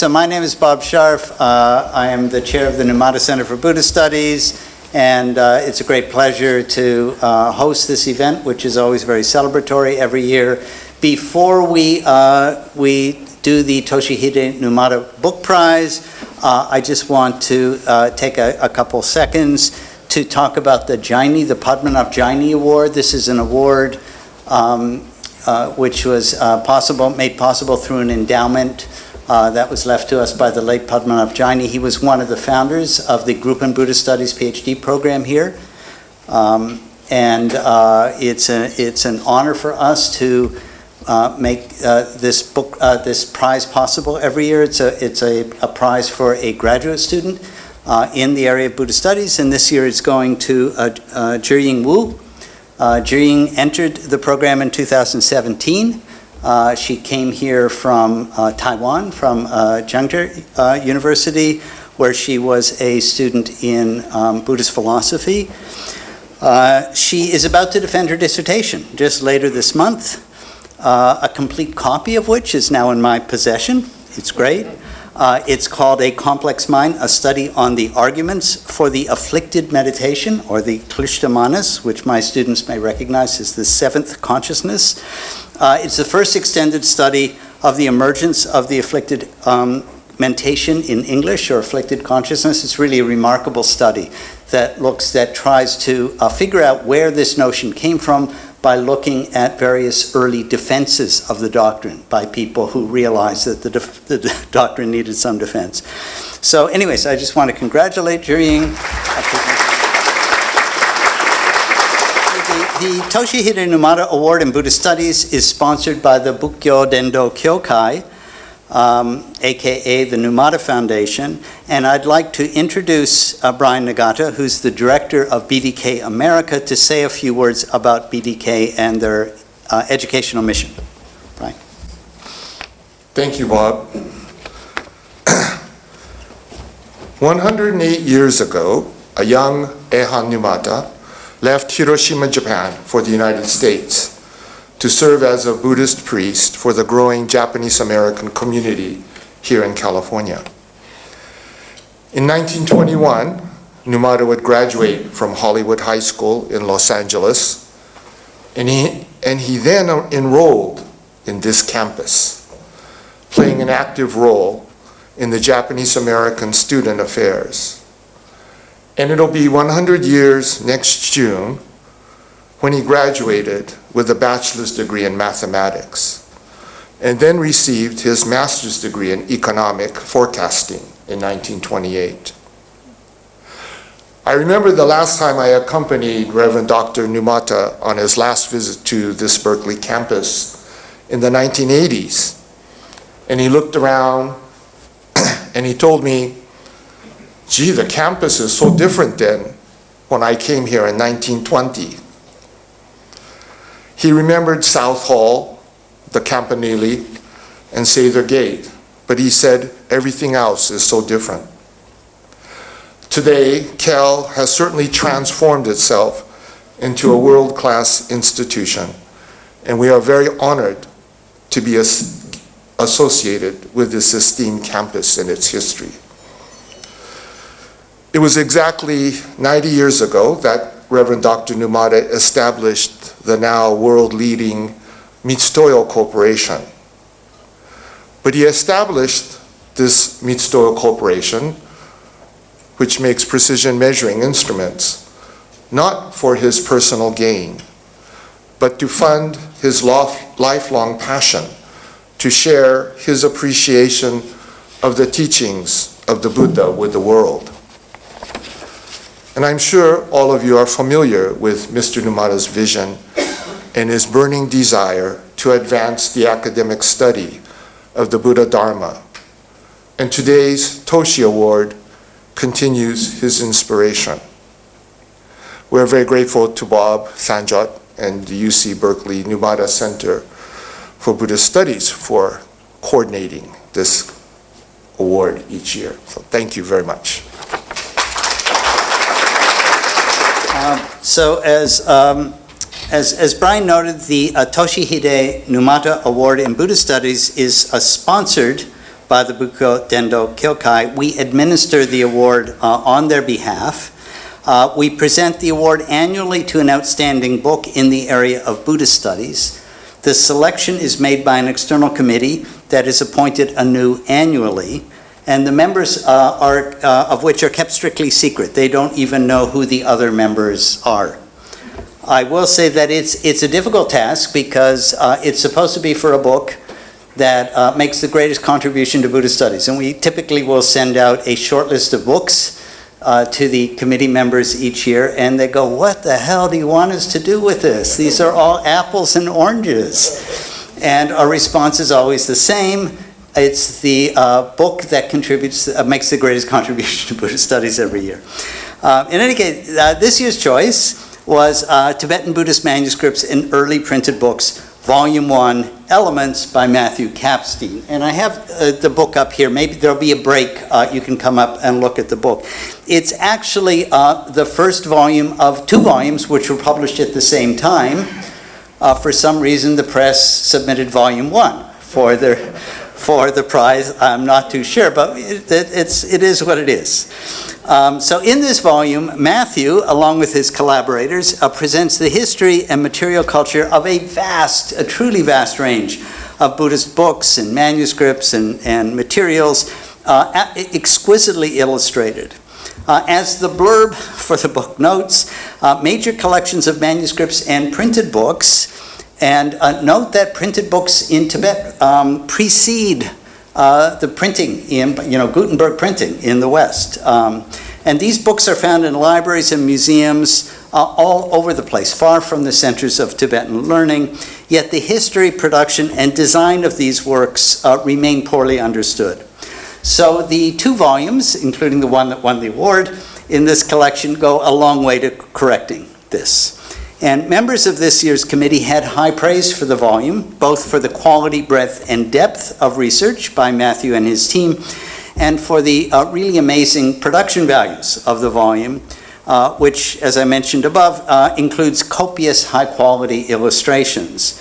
So my name is Bob Scharf. I am the chair of the Numata Center for Buddhist Studies, and it's a great pleasure to host this event, which is always very celebratory every year. Before we do the Toshihide Numata Book Prize, I just want to take a couple seconds to talk about the Jaini, the Padmanabh Jaini Award. This is an award which was made possible through an endowment that was left to us by the late Padmanabh Jaini. He was one of the founders of the Group in Buddhist Studies PhD program here. It's an honor for us to make this prize possible every year. It's a prize for a graduate student in the area of Buddhist studies, and this year it's going to Zhiying Wu. Zhiying entered the program in 2017. She came here from Taiwan, from Zhengzhou University, where she was a student in Buddhist philosophy. She is about to defend her dissertation just later this month, a complete copy of which is now in my possession. It's great. It's called A Complex Mind, a study on the arguments for the afflicted meditation, or the Klishta Manas, which my students may recognize as the seventh consciousness. It's the first extended study of the emergence of the afflicted mentation in English, or afflicted consciousness. It's really a remarkable study that tries to figure out where this notion came from by looking at various early defenses of the doctrine by people who realized that the doctrine needed some defense. So anyways, I just want to congratulate Zhiying. The Toshihide Numata Award in Buddhist Studies is sponsored by the Bukkyo Dendo Kyokai, aka the Numata Foundation, and I'd like to introduce Brian Nagata, who's the director of BDK America, to say a few words about BDK and their educational mission. Brian. Thank you, Bob. 108 years ago, a young Ehan Numata left Hiroshima, Japan for the United States to serve as a Buddhist priest for the growing Japanese American community here in California. In 1921, Numata would graduate from Hollywood High School in Los Angeles, and he then enrolled in this campus, playing an active role in the Japanese American student affairs. And it'll be 100 years next June when he graduated with a bachelor's degree in mathematics, and then received his master's degree in economic forecasting in 1928. I remember the last time I accompanied Reverend Dr. Numata on his last visit to this Berkeley campus in the 1980s, and he looked around and he told me, gee, the campus is so different than when I came here in 1920. He remembered South Hall, the Campanile, and Sather Gate, but he said everything else is so different. Today, Cal has certainly transformed itself into a world-class institution, and we are very honored to be associated with this esteemed campus and its history. It was exactly 90 years ago that Reverend Dr. Numata established the now world-leading Mitsutoyo Corporation. But he established this Mitsutoyo Corporation, which makes precision measuring instruments, not for his personal gain, but to fund his lifelong passion to share his appreciation of the teachings of the Buddha with the world. And I'm sure all of you are familiar with Mr. Numata's vision and his burning desire to advance the academic study of the Buddha Dharma. And today's Toshi Award continues his inspiration. We're very grateful to Bob Sanjot and the UC Berkeley Numata Center for Buddhist Studies for coordinating this award each year. So thank you very much. So as Brian noted, the Toshihide Numata Award in Buddhist Studies is sponsored by the Buko Dendo Kyokai, we administer the award on their behalf. We present the award annually to an outstanding book in the area of Buddhist studies. The selection is made by an external committee that is appointed anew annually, and the members of which are kept strictly secret. They don't even know who the other members are. I will say that it's a difficult task because it's supposed to be for a book that makes the greatest contribution to Buddhist studies. And we typically will send out a short list of books to the committee members each year, and they go, "What the hell do you want us to do with this? These are all apples and oranges." And our response is always the same. It's the book that makes the greatest contribution to Buddhist studies every year. In any case, this year's choice was Tibetan Buddhist Manuscripts in Early Printed Books, Volume 1, Elements by Matthew Kapstein. And I have the book up here. Maybe there'll be a break. You can come up and look at the book. It's actually the first volume of 2 volumes which were published at the same time. For some reason, the press submitted Volume 1 for the prize. I'm not too sure, but it is what it is. So in this volume, Matthew, along with his collaborators, presents the history and material culture of a truly vast range of Buddhist books and manuscripts and materials, exquisitely illustrated. As the blurb for the book notes, major collections of manuscripts and printed books. And note that printed books in Tibet precede the printing in, Gutenberg printing in the West. And these books are found in libraries and museums all over the place, far from the centers of Tibetan learning. Yet the history, production, and design of these works remain poorly understood. So the 2 volumes, including the one that won the award in this collection, go a long way to correcting this. And members of this year's committee had high praise for the volume, both for the quality, breadth, and depth of research by Matthew and his team, and for the really amazing production values of the volume, which, as I mentioned above, includes copious high-quality illustrations.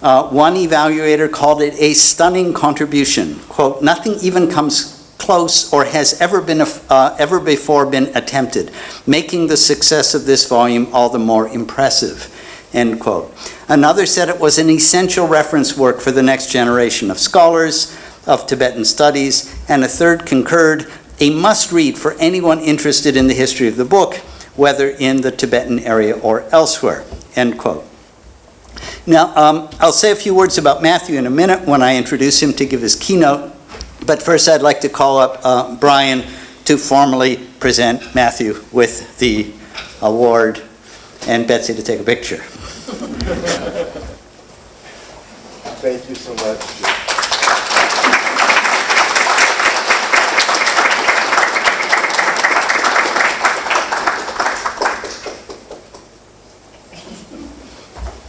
One evaluator called it a stunning contribution. Quote, "Nothing even comes close or has ever before been attempted, making the success of this volume all the more impressive," end quote. Another said it was an essential reference work for the next generation of scholars of Tibetan studies, and a third concurred, a must-read for anyone interested in the history of the book, whether in the Tibetan area or elsewhere, end quote. Now, I'll say a few words about Matthew in a minute when I introduce him to give his keynote. But first, I'd like to call up Brian to formally present Matthew with the award, and Betsy to take a picture. Thank you so much.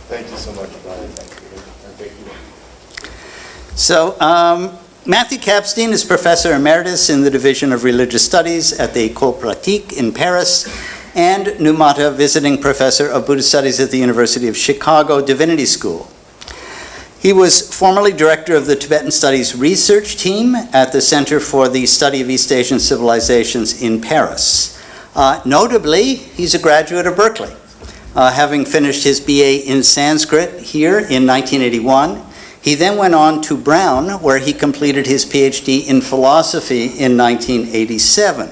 Thank you so much, Brian. Thank you. So, Matthew Kapstein is Professor Emeritus in the Division of Religious Studies at the École Pratique in Paris, and Numata Visiting Professor of Buddhist Studies at the University of Chicago Divinity School. He was formerly Director of the Tibetan Studies Research Team at the Center for the Study of East Asian Civilizations in Paris. Notably, he's a graduate of Berkeley, having finished his BA in Sanskrit here in 1981. He then went on to Brown, where he completed his PhD in philosophy in 1987.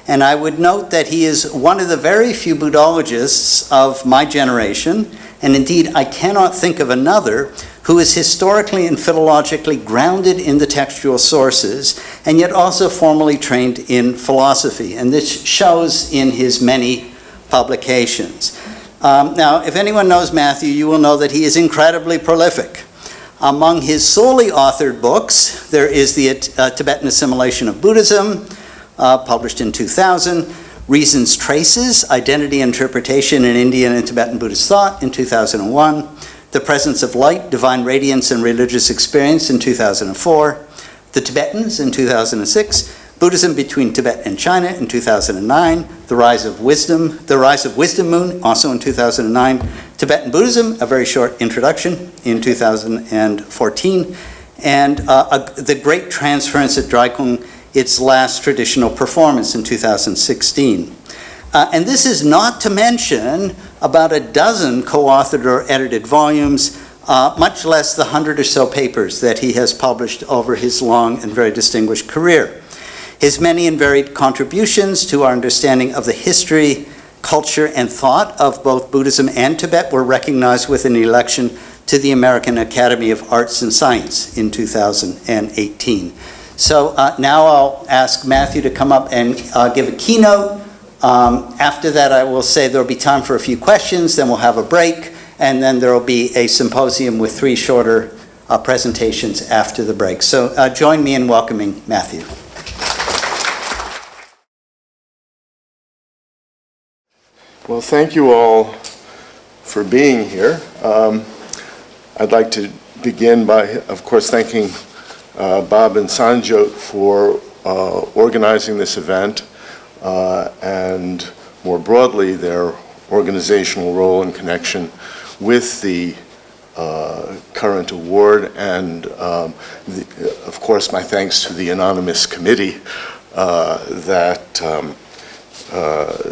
And I would note that he is one of the very few Buddhologists of my generation, and indeed I cannot think of another, who is historically and philologically grounded in the textual sources, and yet also formally trained in philosophy. And this shows in his many publications. Now, if anyone knows Matthew, you will know that he is incredibly prolific. Among his solely authored books, there is the Tibetan Assimilation of Buddhism, published in 2000, Reason's Traces, Identity and Interpretation in Indian and Tibetan Buddhist Thought in 2001, The Presence of Light, Divine Radiance and Religious Experience in 2004, The Tibetans in 2006, Buddhism Between Tibet and China in 2009, The Rise of Wisdom Moon, also in 2009, Tibetan Buddhism, a very short introduction in 2014, and the Great Transference at Drykung, its last traditional performance in 2016. And this is not to mention about a dozen co-authored or edited volumes, much less the 100 or so papers that he has published over his long and very distinguished career. His many and varied contributions to our understanding of the history, culture, and thought of both Buddhism and Tibet were recognized with an election to the American Academy of Arts and Science in 2018. So now I'll ask Matthew to come up and give a keynote. After that, I will say there'll be time for a few questions, then we'll have a break, and then there'll be a symposium with 3 shorter presentations after the break. So join me in welcoming Matthew. Well, thank you all for being here. I'd like to begin by, of course, thanking Bob and Sanjot for organizing this event and more broadly their organizational role and connection with the current award, and of course my thanks to the anonymous committee that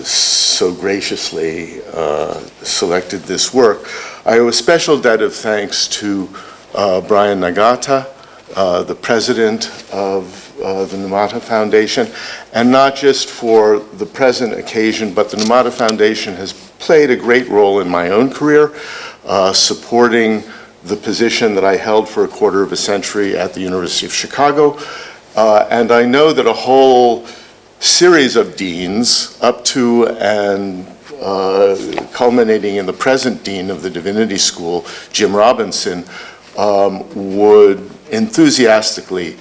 so graciously selected this work. I owe a special debt of thanks to Brian Nagata, the president of the Numata Foundation, and not just for the present occasion, but the Numata Foundation has played a great role in my own career, supporting the position that I held for a quarter of a century at the University of Chicago. And I know that a whole series of deans, up to and culminating in the present dean of the Divinity School, Jim Robinson, would enthusiastically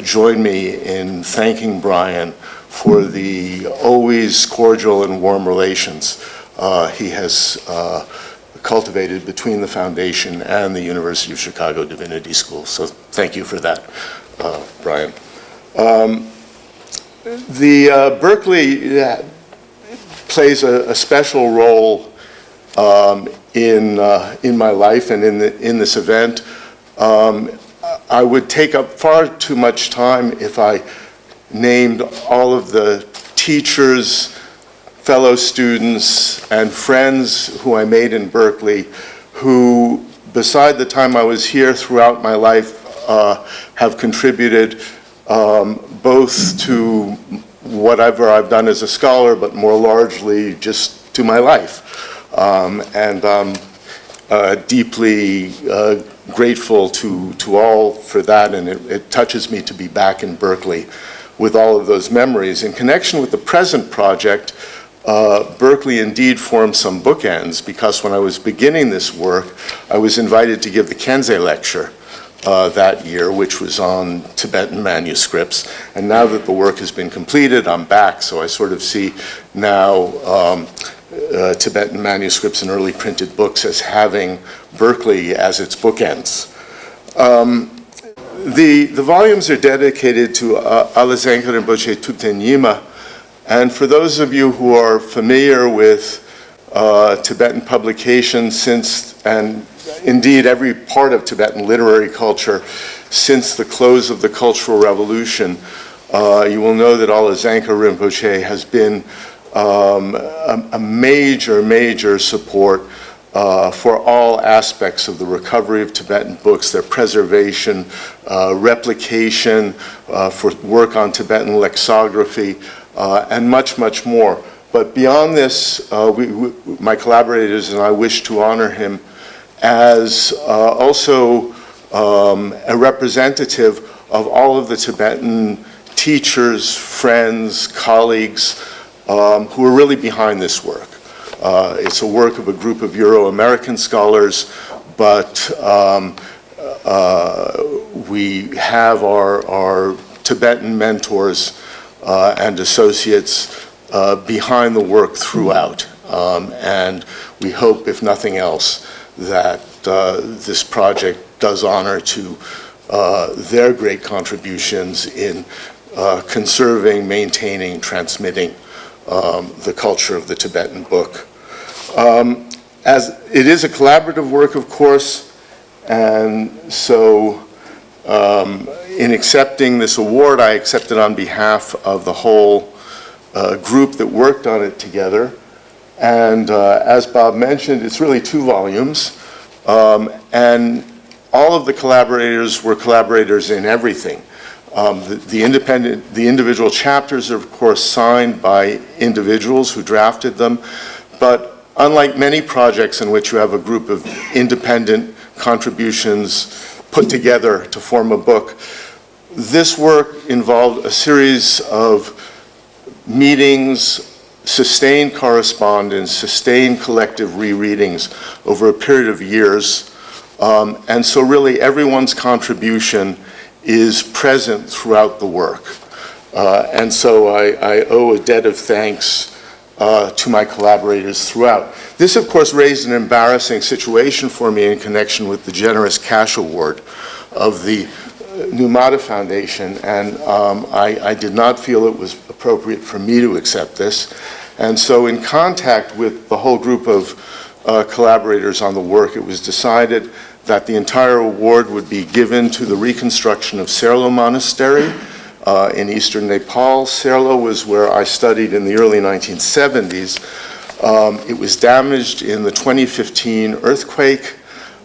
join me in thanking Brian for the always cordial and warm relations he has cultivated between the foundation and the University of Chicago Divinity School. So thank you for that, Brian. The Berkeley plays a special role in my life and in this event. I would take up far too much time if I named all of the teachers, fellow students, and friends who I made in Berkeley who, beside the time I was here throughout my life, have contributed both to whatever I've done as a scholar, but more largely just to my life. And I'm deeply grateful to all for that, and it touches me to be back in Berkeley with all of those memories. In connection with the present project, Berkeley indeed formed some bookends, because when I was beginning this work, I was invited to give the Kensei lecture that year, which was on Tibetan manuscripts. And now that the work has been completed, I'm back, so I sort of see now Tibetan manuscripts and early printed books as having Berkeley as its bookends. The volumes are dedicated to Alazenka Rinpoche Thubten Nyima, and for those of you who are familiar with Tibetan publications since, and indeed every part of Tibetan literary culture since the close of the Cultural Revolution, you will know that Alazenka Rinpoche has been a major support for all aspects of the recovery of Tibetan books, their preservation, replication, for work on Tibetan lexicography, and much more. But beyond this, my collaborators and I wish to honor him as also a representative of all of the Tibetan teachers, friends, colleagues who are really behind this work. It's a work of a group of Euro-American scholars, but we have our Tibetan mentors and associates behind the work throughout. And we hope, if nothing else, that this project does honor to their great contributions in conserving, maintaining, transmitting the culture of the Tibetan book. As it is a collaborative work, of course, and so In accepting this award, I accepted on behalf of the whole group that worked on it together. And as Bob mentioned, it's really 2 volumes. And all of the collaborators were collaborators in everything. The individual chapters are, of course, signed by individuals who drafted them. But unlike many projects in which you have a group of independent contributions put together to form a book, this work involved a series of meetings, sustained correspondence, sustained collective rereadings over a period of years. And so really everyone's contribution is present throughout the work. And so I owe a debt of thanks to my collaborators throughout. This, of course, raised an embarrassing situation for me in connection with the generous cash award of the Numata Foundation, and I did not feel it was appropriate for me to accept this. And so in contact with the whole group of collaborators on the work, it was decided that the entire award would be given to the reconstruction of Serlo Monastery in eastern Nepal. Serlo was where I studied in the early 1970s. It was damaged in the 2015 earthquake.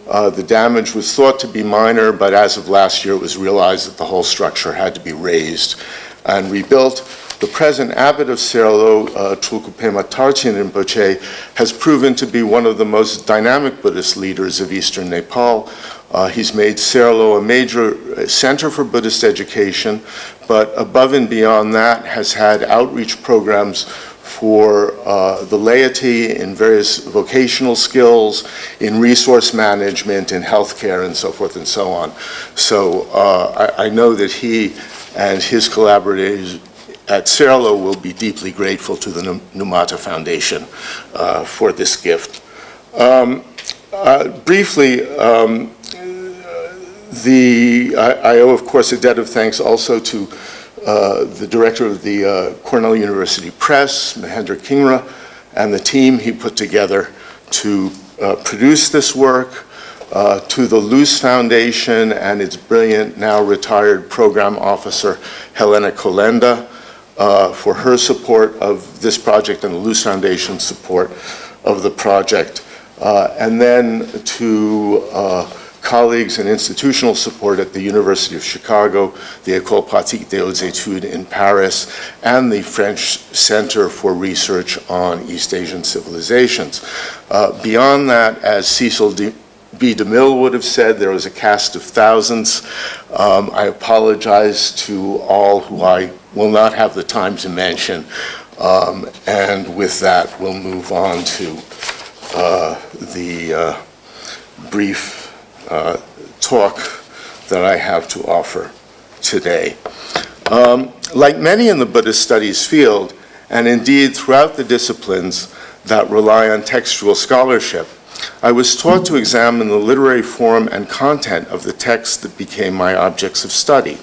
The damage was thought to be minor, but as of last year, it was realized that the whole structure had to be razed and rebuilt. The present abbot of Serlo, Tulkupema Tartien Rinpoche, has proven to be one of the most dynamic Buddhist leaders of eastern Nepal. He's made Serlo a major center for Buddhist education, but above and beyond that has had outreach programs for the laity in various vocational skills, in resource management, in healthcare, and so forth and so on. So I know that he and his collaborators at Serlo will be deeply grateful to the Numata Foundation for this gift. Briefly, I owe, of course, a debt of thanks also to the director of the Cornell University Press, Mahendra Kingra, and the team he put together to produce this work, to the Luce Foundation and its brilliant, now retired program officer, Helena Kolenda, for her support of this project and the Luce Foundation's support of the project. And then to colleagues and institutional support at the University of Chicago, the École Pratique des Hautes Études in Paris, and the French Center for Research on East Asian Civilizations. Beyond that, as Cecil B. DeMille would have said, there was a cast of thousands. I apologize to all who I will not have the time to mention. And with that, we'll move on to the brief talk that I have to offer today. Like many in the Buddhist studies field, and indeed throughout the disciplines that rely on textual scholarship, I was taught to examine the literary form and content of the texts that became my objects of study,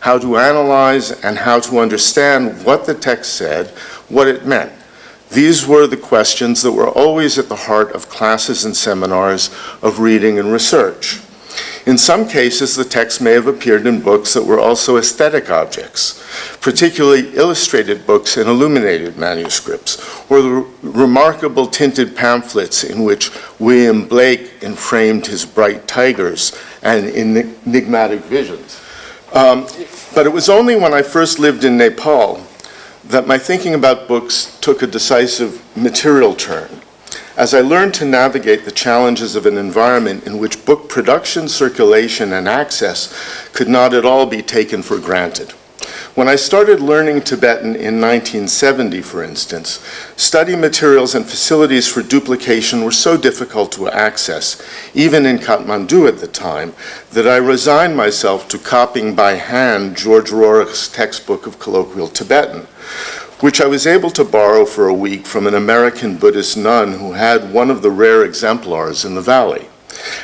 how to analyze and how to understand what the text said, what it meant. These were the questions that were always at the heart of classes and seminars of reading and research. In some cases, the text may have appeared in books that were also aesthetic objects, particularly illustrated books and illuminated manuscripts, or the remarkable tinted pamphlets in which William Blake enframed his bright tigers and enigmatic visions. But it was only when I first lived in Nepal that my thinking about books took a decisive material turn, as I learned to navigate the challenges of an environment in which book production, circulation, and access could not at all be taken for granted. When I started learning Tibetan in 1970, for instance, study materials and facilities for duplication were so difficult to access, even in Kathmandu at the time, that I resigned myself to copying by hand George Rorich's textbook of colloquial Tibetan, which I was able to borrow for a week from an American Buddhist nun who had one of the rare exemplars in the valley.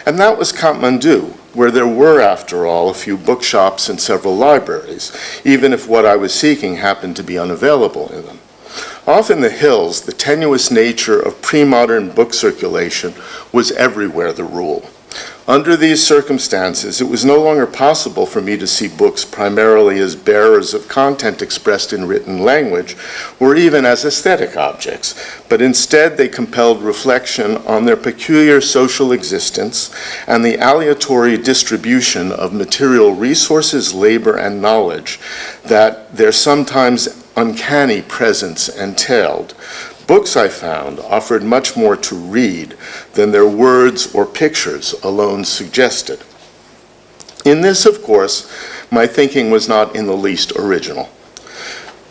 And that was Kathmandu, where there were, after all, a few bookshops and several libraries, even if what I was seeking happened to be unavailable in them. Off in the hills, the tenuous nature of pre-modern book circulation was everywhere the rule. Under these circumstances, it was no longer possible for me to see books primarily as bearers of content expressed in written language, or even as aesthetic objects, but instead they compelled reflection on their peculiar social existence and the aleatory distribution of material resources, labor, and knowledge that their sometimes uncanny presence entailed. Books, I found, offered much more to read than their words or pictures alone suggested. In this, of course, my thinking was not in the least original.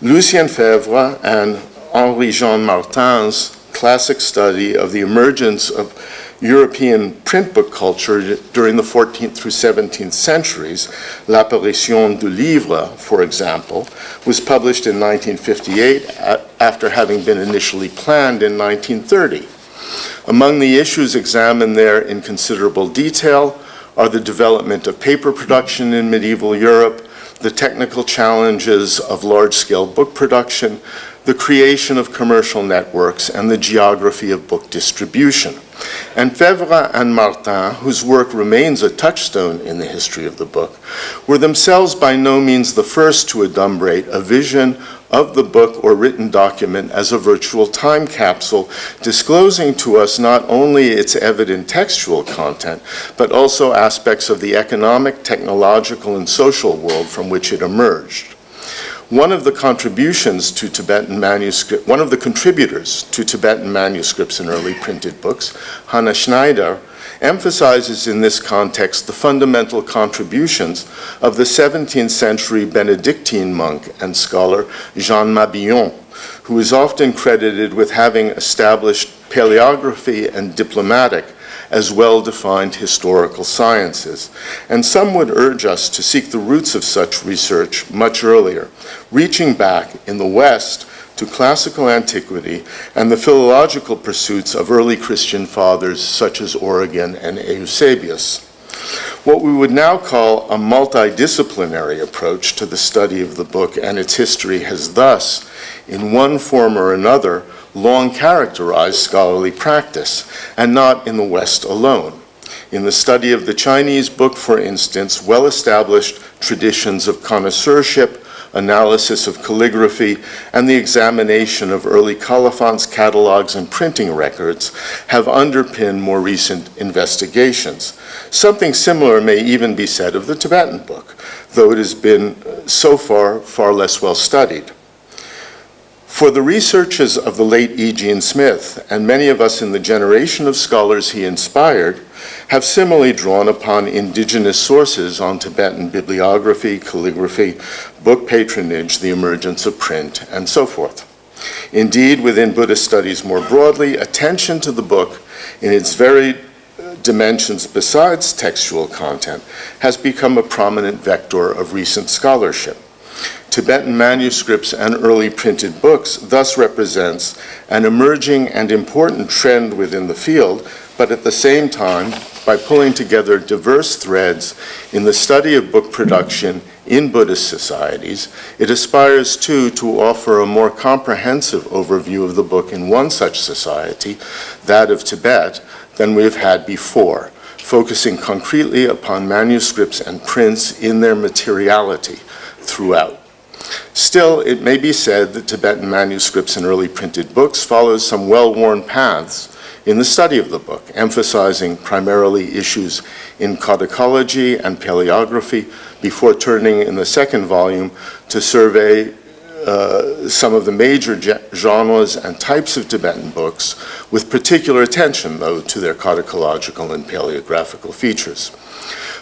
Lucien Febvre and Henri-Jean Martin's classic study of the emergence of European print book culture during the 14th through 17th centuries, L'apparition du livre, for example, was published in 1958 after having been initially planned in 1930. Among the issues examined there in considerable detail are the development of paper production in medieval Europe, the technical challenges of large-scale book production, the creation of commercial networks, and the geography of book distribution. And Febvre and Martin, whose work remains a touchstone in the history of the book, were themselves by no means the first to adumbrate a vision of the book or written document as a virtual time capsule, disclosing to us not only its evident textual content, but also aspects of the economic, technological, and social world from which it emerged. One of the contributors to Tibetan manuscripts and early printed books, Hanna Schneider, emphasizes in this context the fundamental contributions of the 17th century Benedictine monk and scholar Jean Mabillon, who is often credited with having established paleography and diplomatic as well-defined historical sciences. And some would urge us to seek the roots of such research much earlier, reaching back in the West to classical antiquity and the philological pursuits of early Christian fathers such as Origen and Eusebius. What we would now call a multidisciplinary approach to the study of the book and its history has thus, in one form or another, long characterized scholarly practice, and not in the West alone. In the study of the Chinese book, for instance, well-established traditions of connoisseurship, analysis of calligraphy, and the examination of early colophons, catalogs, and printing records have underpinned more recent investigations. Something similar may even be said of the Tibetan book, though it has been so far less well studied. For the researches of the late E. Jean Smith, and many of us in the generation of scholars he inspired, have similarly drawn upon indigenous sources on Tibetan bibliography, calligraphy, book patronage, the emergence of print, and so forth. Indeed, within Buddhist studies more broadly, attention to the book in its varied dimensions besides textual content has become a prominent vector of recent scholarship. Tibetan manuscripts and early printed books thus represents an emerging and important trend within the field, but at the same time, by pulling together diverse threads in the study of book production in Buddhist societies, it aspires too to offer a more comprehensive overview of the book in one such society, that of Tibet, than we have had before, focusing concretely upon manuscripts and prints in their materiality throughout. Still, it may be said that Tibetan manuscripts and early printed books follow some well-worn paths in the study of the book, emphasizing primarily issues in codicology and paleography before turning in the second volume to survey some of the major genres and types of Tibetan books, with particular attention, though, to their codicological and paleographical features.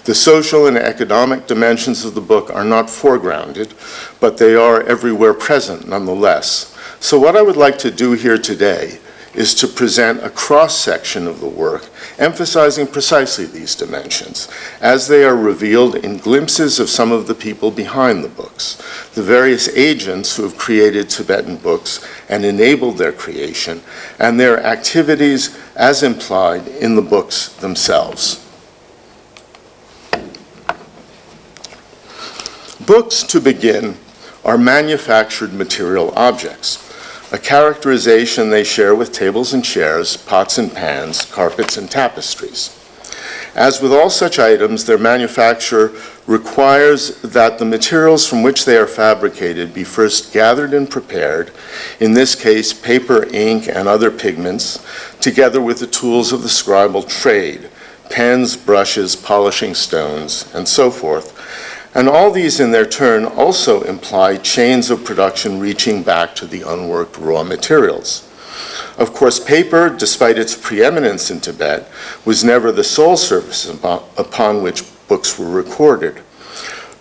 The social and economic dimensions of the book are not foregrounded, but they are everywhere present nonetheless. So what I would like to do here today is to present a cross-section of the work, emphasizing precisely these dimensions, as they are revealed in glimpses of some of the people behind the books, the various agents who have created Tibetan books and enabled their creation, and their activities as implied in the books themselves. Books, to begin, are manufactured material objects, a characterization they share with tables and chairs, pots and pans, carpets and tapestries. As with all such items, their manufacturer requires that the materials from which they are fabricated be first gathered and prepared, in this case, paper, ink, and other pigments, together with the tools of the scribal trade, pens, brushes, polishing stones, and so forth. And all these in their turn also imply chains of production reaching back to the unworked raw materials. Of course, paper, despite its preeminence in Tibet, was never the sole surface upon which books were recorded.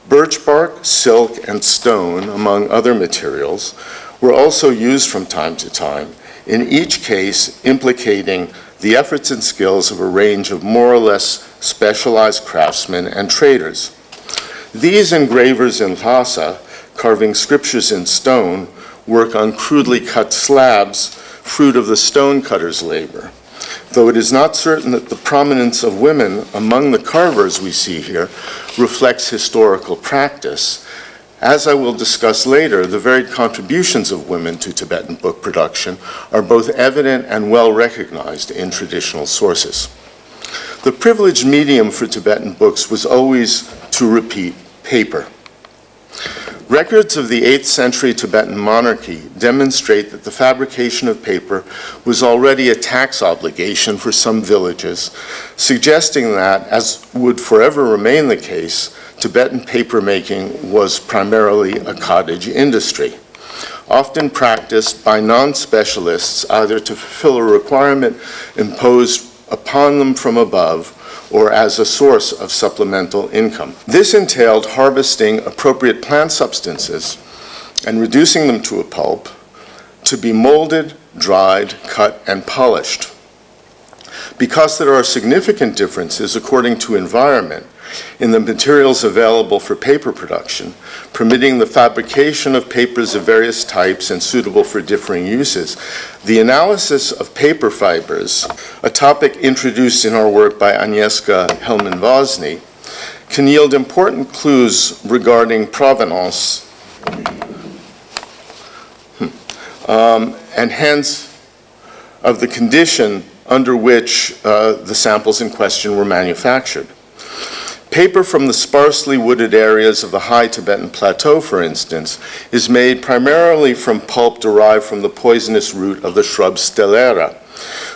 Birch bark, silk, and stone, among other materials, were also used from time to time, in each case implicating the efforts and skills of a range of more or less specialized craftsmen and traders. These engravers in Lhasa, carving scriptures in stone, work on crudely cut slabs, fruit of the stonecutter's labor. Though it is not certain that the prominence of women among the carvers we see here reflects historical practice. As I will discuss later, the varied contributions of women to Tibetan book production are both evident and well recognized in traditional sources. The privileged medium for Tibetan books was always, to repeat, paper. Records of the 8th century Tibetan monarchy demonstrate that the fabrication of paper was already a tax obligation for some villages, suggesting that, as would forever remain the case, Tibetan papermaking was primarily a cottage industry, often practiced by non-specialists either to fulfill a requirement imposed upon them from above or as a source of supplemental income. This entailed harvesting appropriate plant substances and reducing them to a pulp to be molded, dried, cut, and polished. Because there are significant differences according to environment in the materials available for paper production, permitting the fabrication of papers of various types and suitable for differing uses, the analysis of paper fibers, a topic introduced in our work by Agnieszka Hellman-Woźny, can yield important clues regarding provenance and hence of the condition under which the samples in question were manufactured. Paper from the sparsely wooded areas of the high Tibetan plateau, for instance, is made primarily from pulp derived from the poisonous root of the shrub Stellera,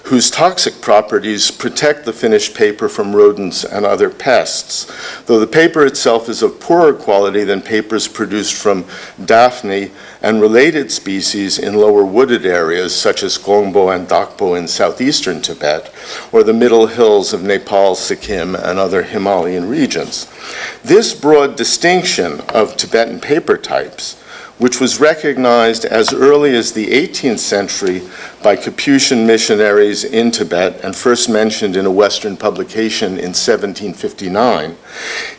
whose toxic properties protect the finished paper from rodents and other pests, though the paper itself is of poorer quality than papers produced from Daphne and related species in lower wooded areas such as Gongpo and Dakpo in southeastern Tibet, or the middle hills of Nepal, Sikkim, and other Himalayan regions. This broad distinction of Tibetan paper types, which was recognized as early as the 18th century by Capuchin missionaries in Tibet and first mentioned in a Western publication in 1759,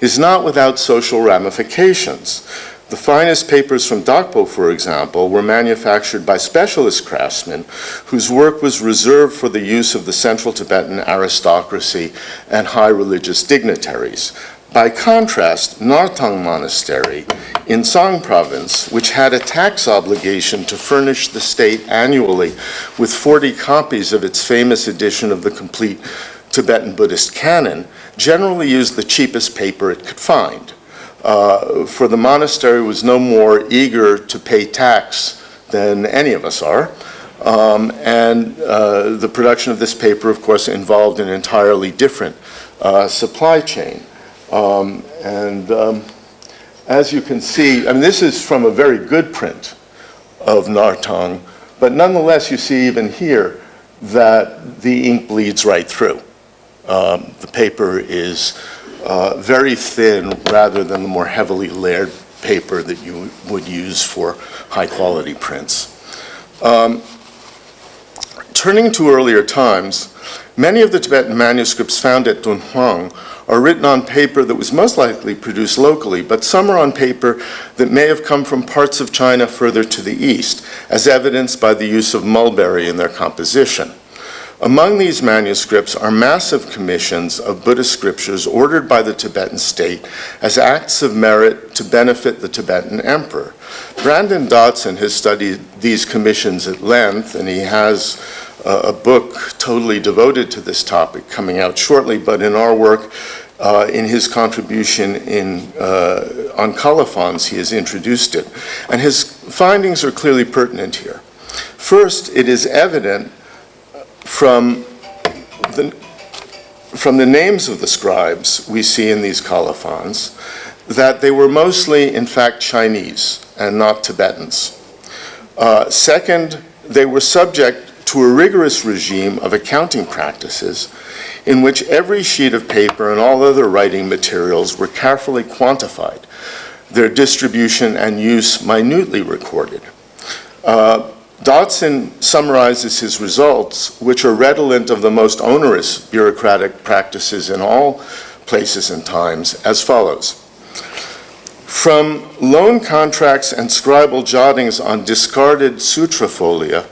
is not without social ramifications. The finest papers from Dakpo, for example, were manufactured by specialist craftsmen whose work was reserved for the use of the central Tibetan aristocracy and high religious dignitaries. By contrast, Nartang Monastery in Song Province, which had a tax obligation to furnish the state annually with 40 copies of its famous edition of the complete Tibetan Buddhist canon, generally used the cheapest paper it could find. For the monastery was no more eager to pay tax than any of us are. And the production of this paper, of course, involved an entirely different supply chain. As you can see, I mean, this is from a very good print of Nartang, but nonetheless, you see even here that the ink bleeds right through. The paper is very thin rather than the more heavily layered paper that you would use for high-quality prints. Turning to earlier times, many of the Tibetan manuscripts found at Dunhuang are written on paper that was most likely produced locally, but some are on paper that may have come from parts of China further to the east, as evidenced by the use of mulberry in their composition. Among these manuscripts are massive commissions of Buddhist scriptures ordered by the Tibetan state as acts of merit to benefit the Tibetan emperor. Brandon Dotson has studied these commissions at length, and he has a book totally devoted to this topic coming out shortly, but in our work, in his contribution on colophons, he has introduced it. And his findings are clearly pertinent here. First, it is evident from the names of the scribes we see in these colophons that they were mostly, in fact, Chinese and not Tibetans. Second, they were subject to a rigorous regime of accounting practices in which every sheet of paper and all other writing materials were carefully quantified, their distribution and use minutely recorded. Dodson summarizes his results, which are redolent of the most onerous bureaucratic practices in all places and times, as follows. From loan contracts and scribal jottings on discarded sutra folia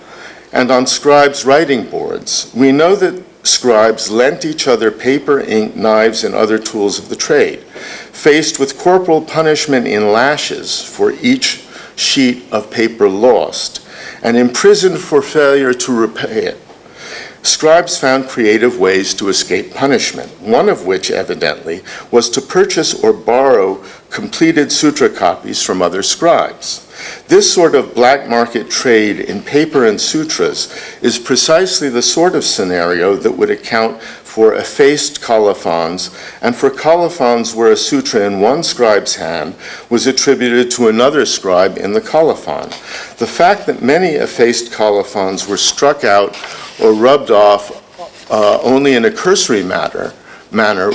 and on scribes' writing boards, we know that scribes lent each other paper, ink, knives, and other tools of the trade, faced with corporal punishment in lashes for each sheet of paper lost, and imprisoned for failure to repay it. Scribes found creative ways to escape punishment, one of which, evidently, was to purchase or borrow completed sutra copies from other scribes. This sort of black market trade in paper and sutras is precisely the sort of scenario that would account for effaced colophons and for colophons where a sutra in one scribe's hand was attributed to another scribe in the colophon. The fact that many effaced colophons were struck out or rubbed off only in a cursory manner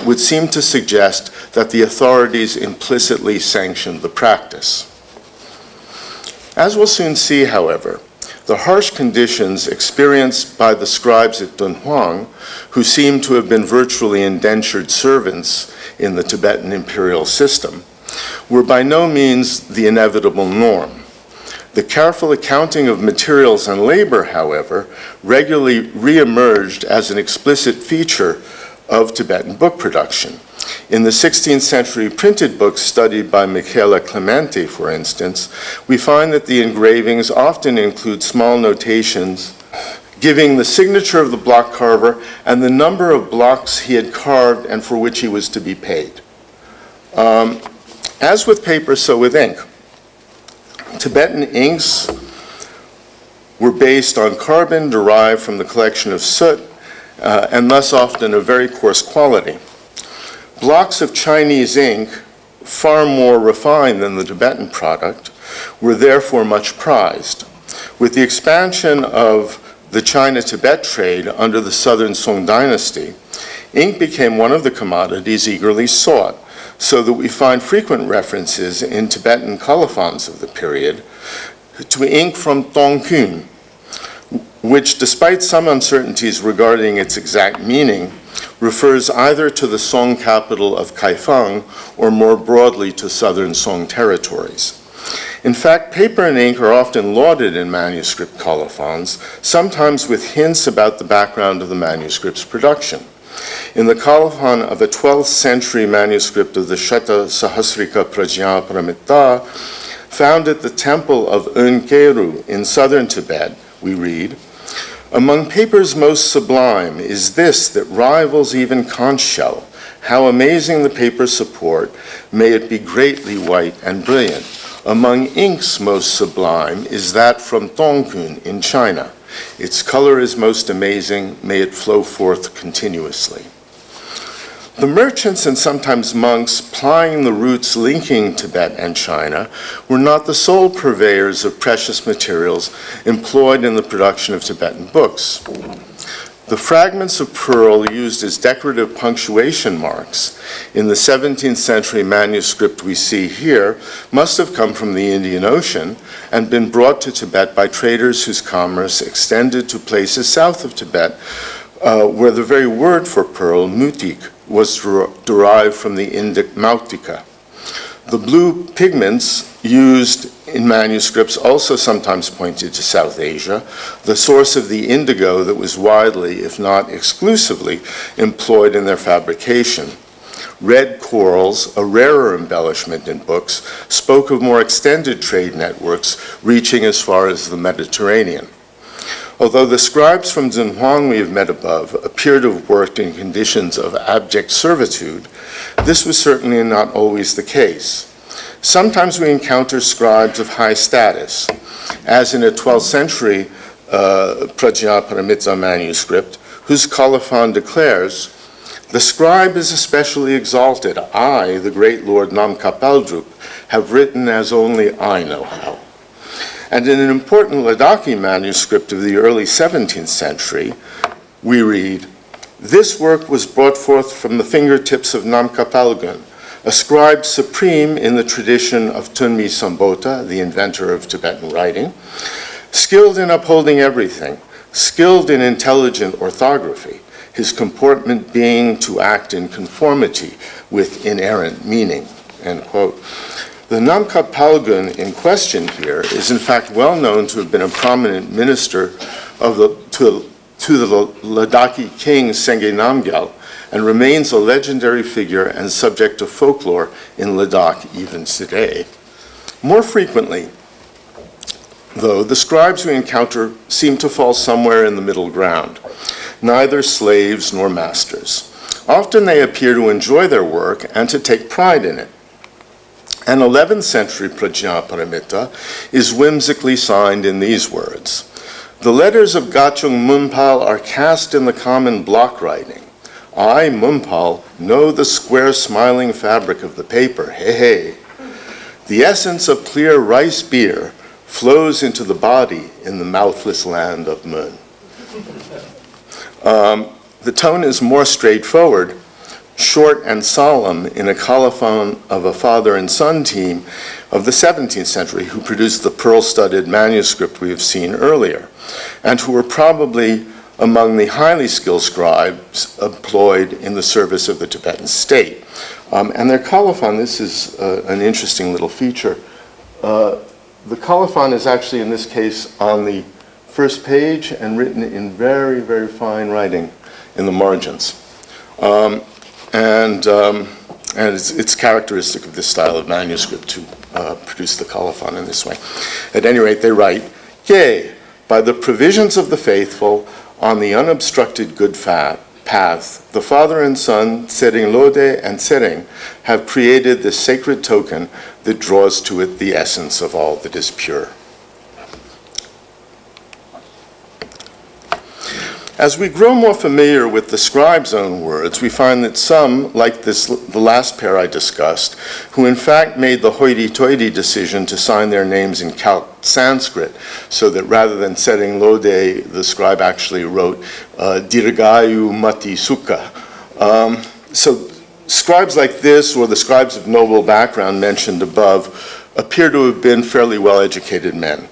would seem to suggest that the authorities implicitly sanctioned the practice. As we'll soon see, however, the harsh conditions experienced by the scribes at Dunhuang, who seem to have been virtually indentured servants in the Tibetan imperial system, were by no means the inevitable norm. The careful accounting of materials and labor, however, regularly reemerged as an explicit feature of Tibetan book production. In the 16th century printed books studied by Michele Clementi, for instance, we find that the engravings often include small notations giving the signature of the block carver and the number of blocks he had carved and for which he was to be paid. As with paper, so with ink. Tibetan inks were based on carbon derived from the collection of soot and thus often of very coarse quality. Blocks of Chinese ink, far more refined than the Tibetan product, were therefore much prized. With the expansion of the China-Tibet trade under the Southern Song dynasty, ink became one of the commodities eagerly sought, so that we find frequent references in Tibetan colophons of the period to ink from Tongkun, which, despite some uncertainties regarding its exact meaning, refers either to the Song capital of Kaifeng or more broadly to southern Song territories. In fact, paper and ink are often lauded in manuscript colophons, sometimes with hints about the background of the manuscript's production. In the colophon of a 12th century manuscript of the Sheta Sahasrika Prajna Paramitta, found at the temple of Önkeru in southern Tibet, we read, "Among papers most sublime is this that rivals even conch shell. How amazing the paper support, may it be greatly white and brilliant. Among inks most sublime is that from Tongkun in China. Its color is most amazing, may it flow forth continuously." The merchants and sometimes monks plying the routes linking Tibet and China were not the sole purveyors of precious materials employed in the production of Tibetan books. The fragments of pearl used as decorative punctuation marks in the 17th century manuscript we see here must have come from the Indian Ocean and been brought to Tibet by traders whose commerce extended to places south of Tibet, where the very word for pearl, mutik, was derived from the Indic mautika. The blue pigments used in manuscripts also sometimes pointed to South Asia, the source of the indigo that was widely, if not exclusively, employed in their fabrication. Red corals, a rarer embellishment in books, spoke of more extended trade networks reaching as far as the Mediterranean. Although the scribes from Dunhuang we have met above appear to have worked in conditions of abject servitude, this was certainly not always the case. Sometimes we encounter scribes of high status, as in a 12th century Prajnaparamita manuscript, whose colophon declares, "The scribe is especially exalted. I, the great Lord Namkapaldrup, have written as only I know how." And in an important Ladakhi manuscript of the early 17th century, we read, "This work was brought forth from the fingertips of Namkapalgun, a scribe supreme in the tradition of Tunmi Sambota, the inventor of Tibetan writing, skilled in upholding everything, skilled in intelligent orthography, his comportment being to act in conformity with inerrant meaning," end quote. The Namkha Palgun in question here is in fact well known to have been a prominent minister to the Ladakhi king Sengye Namgyal, and remains a legendary figure and subject of folklore in Ladakh even today. More frequently, though, the scribes we encounter seem to fall somewhere in the middle ground, neither slaves nor masters. Often they appear to enjoy their work and to take pride in it. An 11th century Prajnaparamita is whimsically signed in these words, "The letters of Gachung Munpal are cast in the common block writing. I, Munpal, know the square smiling fabric of the paper, hey. The essence of clear rice beer flows into the body in the mouthless land of Mun." The tone is more straightforward, short and solemn in a colophon of a father and son team of the 17th century who produced the pearl-studded manuscript we have seen earlier, and who were probably among the highly skilled scribes employed in the service of the Tibetan state. And their colophon, this is an interesting little feature. The colophon is actually, in this case, on the first page and written in very, very fine writing in the margins. And it's characteristic of this style of manuscript to produce the colophon in this way. At any rate, they write, "Yea, by the provisions of the faithful, on the unobstructed good path, the father and son, Tsering Lode and Tsering, have created this sacred token that draws to it the essence of all that is pure." As we grow more familiar with the scribe's own words, we find that some, like the last pair I discussed, who in fact made the hoity-toity decision to sign their names in calqued Sanskrit, so that rather than Tsering Lode, the scribe actually wrote Dirgayu Mati Sukha. So scribes like this, or the scribes of noble background mentioned above, appear to have been fairly well-educated men,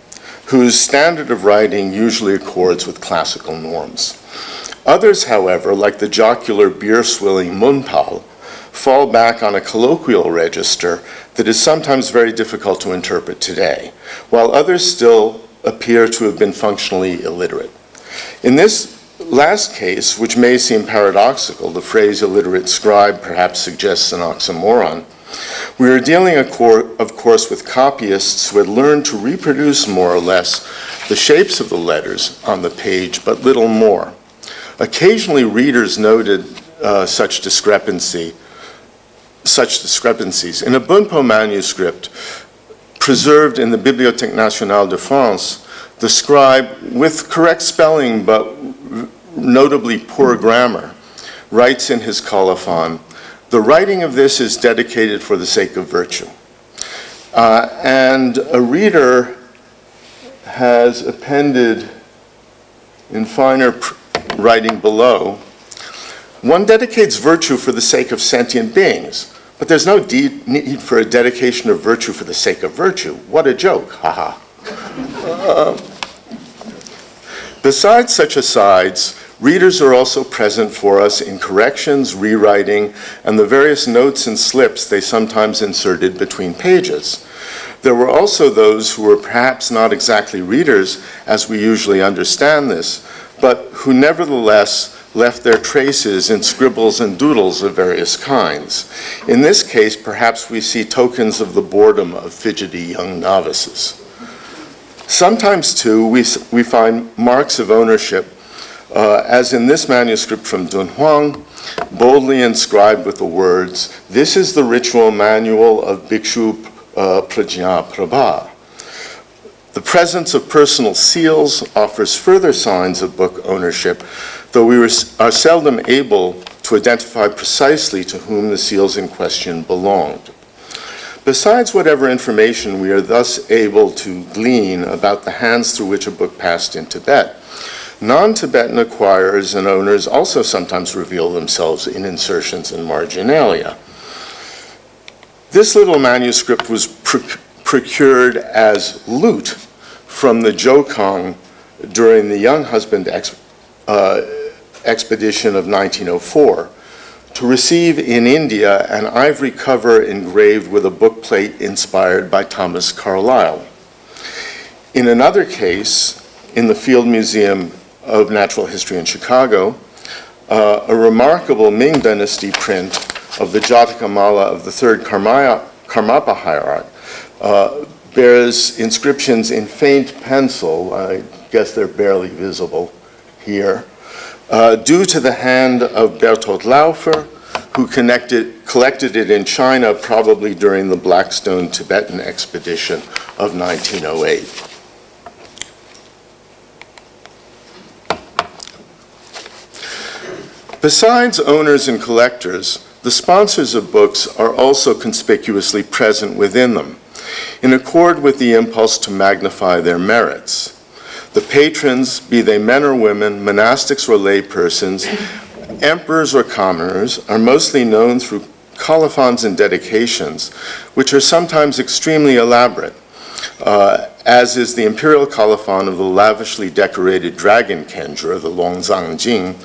whose standard of writing usually accords with classical norms. Others, however, like the jocular beer-swilling Munpal, fall back on a colloquial register that is sometimes very difficult to interpret today, while others still appear to have been functionally illiterate. In this last case, which may seem paradoxical, the phrase illiterate scribe perhaps suggests an oxymoron, we are dealing, of course, with copyists who had learned to reproduce more or less the shapes of the letters on the page, but little more. Occasionally, readers noted such discrepancies. In a Bunpo manuscript preserved in the Bibliothèque Nationale de France, the scribe, with correct spelling but notably poor grammar, writes in his colophon, "The writing of this is dedicated for the sake of virtue." And a reader has appended in finer writing below, "One dedicates virtue for the sake of sentient beings, but there's no need for a dedication of virtue for the sake of virtue. What a joke, haha." Besides such asides, readers are also present for us in corrections, rewriting, and the various notes and slips they sometimes inserted between pages. There were also those who were perhaps not exactly readers as we usually understand this, but who nevertheless left their traces in scribbles and doodles of various kinds. In this case, perhaps we see tokens of the boredom of fidgety young novices. Sometimes, too, we find marks of ownership, as in this manuscript from Dunhuang, boldly inscribed with the words, "This is the ritual manual of Bhikshu Prajna Prabha." The presence of personal seals offers further signs of book ownership, though we are seldom able to identify precisely to whom the seals in question belonged. Besides whatever information we are thus able to glean about the hands through which a book passed in Tibet, non-Tibetan acquirers and owners also sometimes reveal themselves in insertions and marginalia. This little manuscript was procured as loot from the Zhoukang during the Young Husband expedition of 1904 to receive in India an ivory cover engraved with a bookplate inspired by Thomas Carlyle. In another case, in the Field Museum of Natural History in Chicago, a remarkable Ming Dynasty print of the Jatakamala of the third Karmapa hierarch bears inscriptions in faint pencil, I guess they're barely visible here, due to the hand of Berthold Laufer, who collected it in China probably during the Blackstone Tibetan expedition of 1908. Besides owners and collectors, the sponsors of books are also conspicuously present within them, in accord with the impulse to magnify their merits. The patrons, be they men or women, monastics or lay persons, emperors or commoners, are mostly known through colophons and dedications, which are sometimes extremely elaborate, as is the imperial colophon of the lavishly decorated dragon Kendra, the Longzang Jing,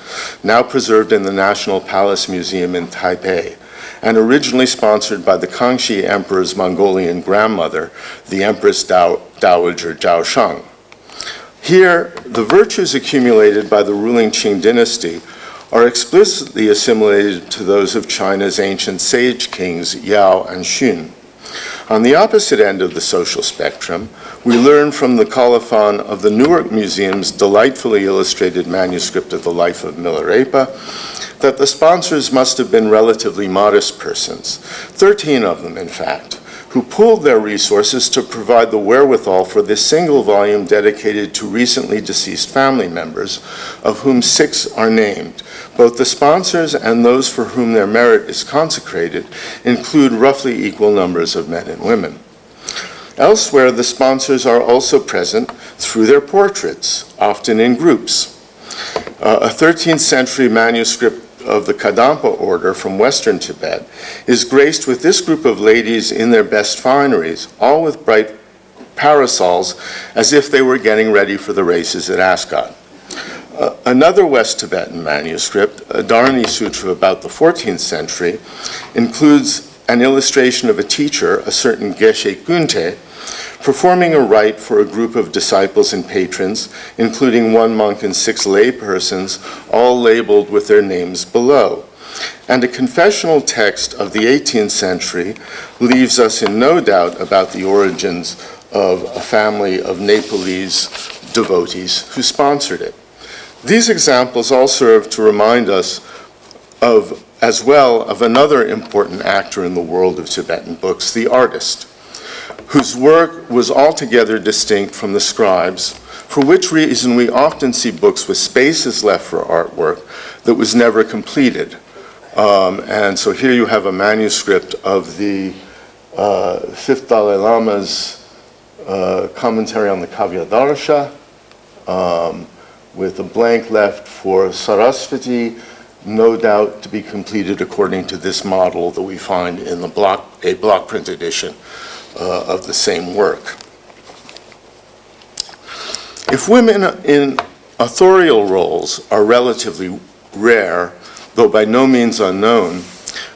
now preserved in the National Palace Museum in Taipei, and originally sponsored by the Kangxi Emperor's Mongolian grandmother, the Empress Dowager Zhao Shang. Here, the virtues accumulated by the ruling Qing dynasty are explicitly assimilated to those of China's ancient sage kings Yao and Xun. On the opposite end of the social spectrum, we learn from the colophon of the Newark Museum's delightfully illustrated manuscript of the life of Milarepa that the sponsors must have been relatively modest persons, 13 of them in fact, who pooled their resources to provide the wherewithal for this single volume dedicated to recently deceased family members, of whom 6 are named. Both the sponsors and those for whom their merit is consecrated include roughly equal numbers of men and women. Elsewhere, the sponsors are also present through their portraits, often in groups. A 13th century manuscript of the Kadampa order from Western Tibet is graced with this group of ladies in their best fineries, all with bright parasols, as if they were getting ready for the races at Ascot. Another West Tibetan manuscript, a Dharani Sutra about the 14th century, includes an illustration of a teacher, a certain Geshe Kunte, performing a rite for a group of disciples and patrons, including 1 monk and 6 lay persons, all labeled with their names below. And a confessional text of the 18th century leaves us in no doubt about the origins of a family of Nepalese devotees who sponsored it. These examples all serve to remind us as well of another important actor in the world of Tibetan books, the artist, whose work was altogether distinct from the scribes, for which reason we often see books with spaces left for artwork that was never completed. And so here you have a manuscript of the 5th Dalai Lama's commentary on the Kavyadarsha, with a blank left for Sarasvati, no doubt to be completed according to this model that we find in a block print edition of the same work. If women in authorial roles are relatively rare, though by no means unknown,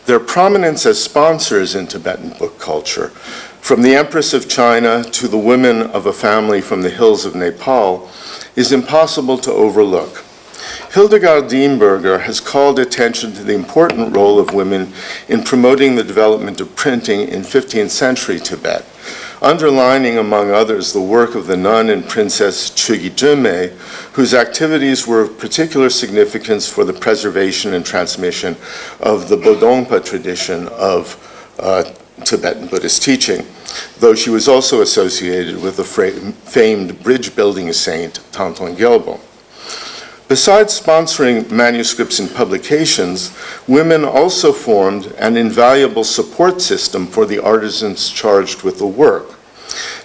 their prominence as sponsors in Tibetan book culture, from the Empress of China to the women of a family from the hills of Nepal, is impossible to overlook. Hildegard Dienberger has called attention to the important role of women in promoting the development of printing in 15th century Tibet, underlining, among others, the work of the nun and Princess Chögyjimé, whose activities were of particular significance for the preservation and transmission of the Bodongpa tradition of Tibetan Buddhist teaching, though she was also associated with the famed bridge-building saint Tantong Gyalpo. Besides sponsoring manuscripts and publications, women also formed an invaluable support system for the artisans charged with the work.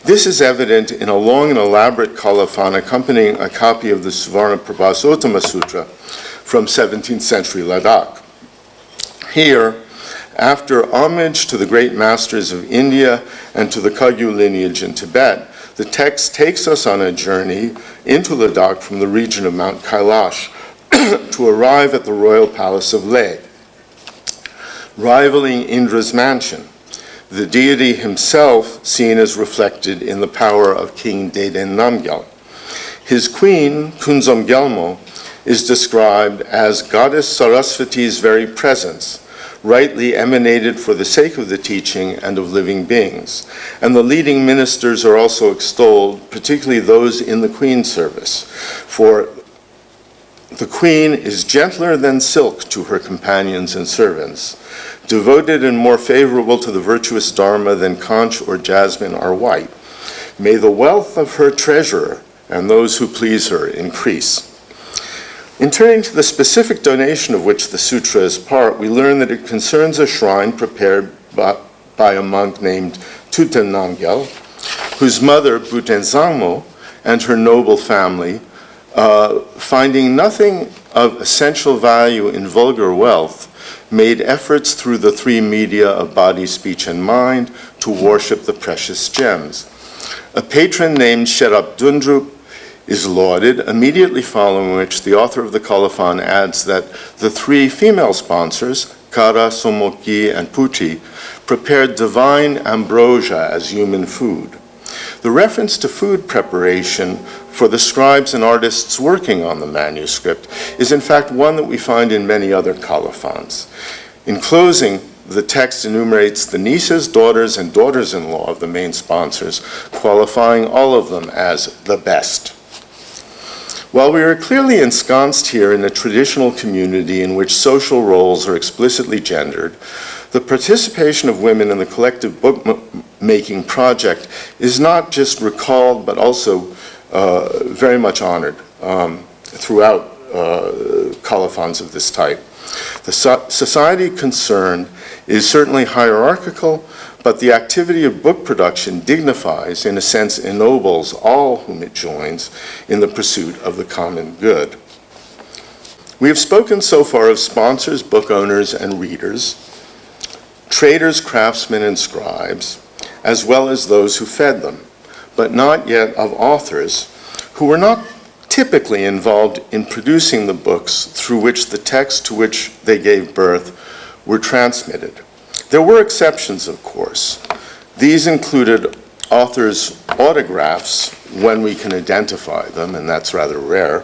This is evident in a long and elaborate colophon accompanying a copy of the Suvarnaprabha Sutra from 17th century Ladakh. Here, after homage to the great masters of India and to the Kagyu lineage in Tibet, the text takes us on a journey into Ladakh from the region of Mount Kailash to arrive at the royal palace of Leh, rivaling Indra's mansion, the deity himself seen as reflected in the power of King Deden Namgyal. His queen, Kunzom Gyalmo, is described as Goddess Saraswati's very presence, rightly emanated for the sake of the teaching and of living beings. And the leading ministers are also extolled, particularly those in the Queen's service. For the Queen is gentler than silk to her companions and servants, devoted and more favorable to the virtuous Dharma than conch or jasmine are white. May the wealth of her treasurer and those who please her increase. In turning to the specific donation of which the sutra is part, we learn that it concerns a shrine prepared by a monk named Tuten Namgyal, whose mother, Buten Zangmo, and her noble family, finding nothing of essential value in vulgar wealth, made efforts through the three media of body, speech, and mind to worship the precious gems. A patron named Sherab Dundrup is lauded, immediately following which the author of the colophon adds that the three female sponsors, Kara, Somoki, and Puti, prepared divine ambrosia as human food. The reference to food preparation for the scribes and artists working on the manuscript is in fact one that we find in many other colophons. In closing, the text enumerates the nieces, daughters, and daughters-in-law of the main sponsors, qualifying all of them as the best. While we are clearly ensconced here in a traditional community in which social roles are explicitly gendered, the participation of women in the collective book-making project is not just recalled, but also very much honored throughout colophons of this type. The society concerned is certainly hierarchical, but the activity of book production dignifies, in a sense ennobles all whom it joins in the pursuit of the common good. We have spoken so far of sponsors, book owners, and readers, traders, craftsmen, and scribes, as well as those who fed them, but not yet of authors who were not typically involved in producing the books through which the text to which they gave birth were transmitted. There were exceptions, of course. These included authors' autographs when we can identify them, and that's rather rare.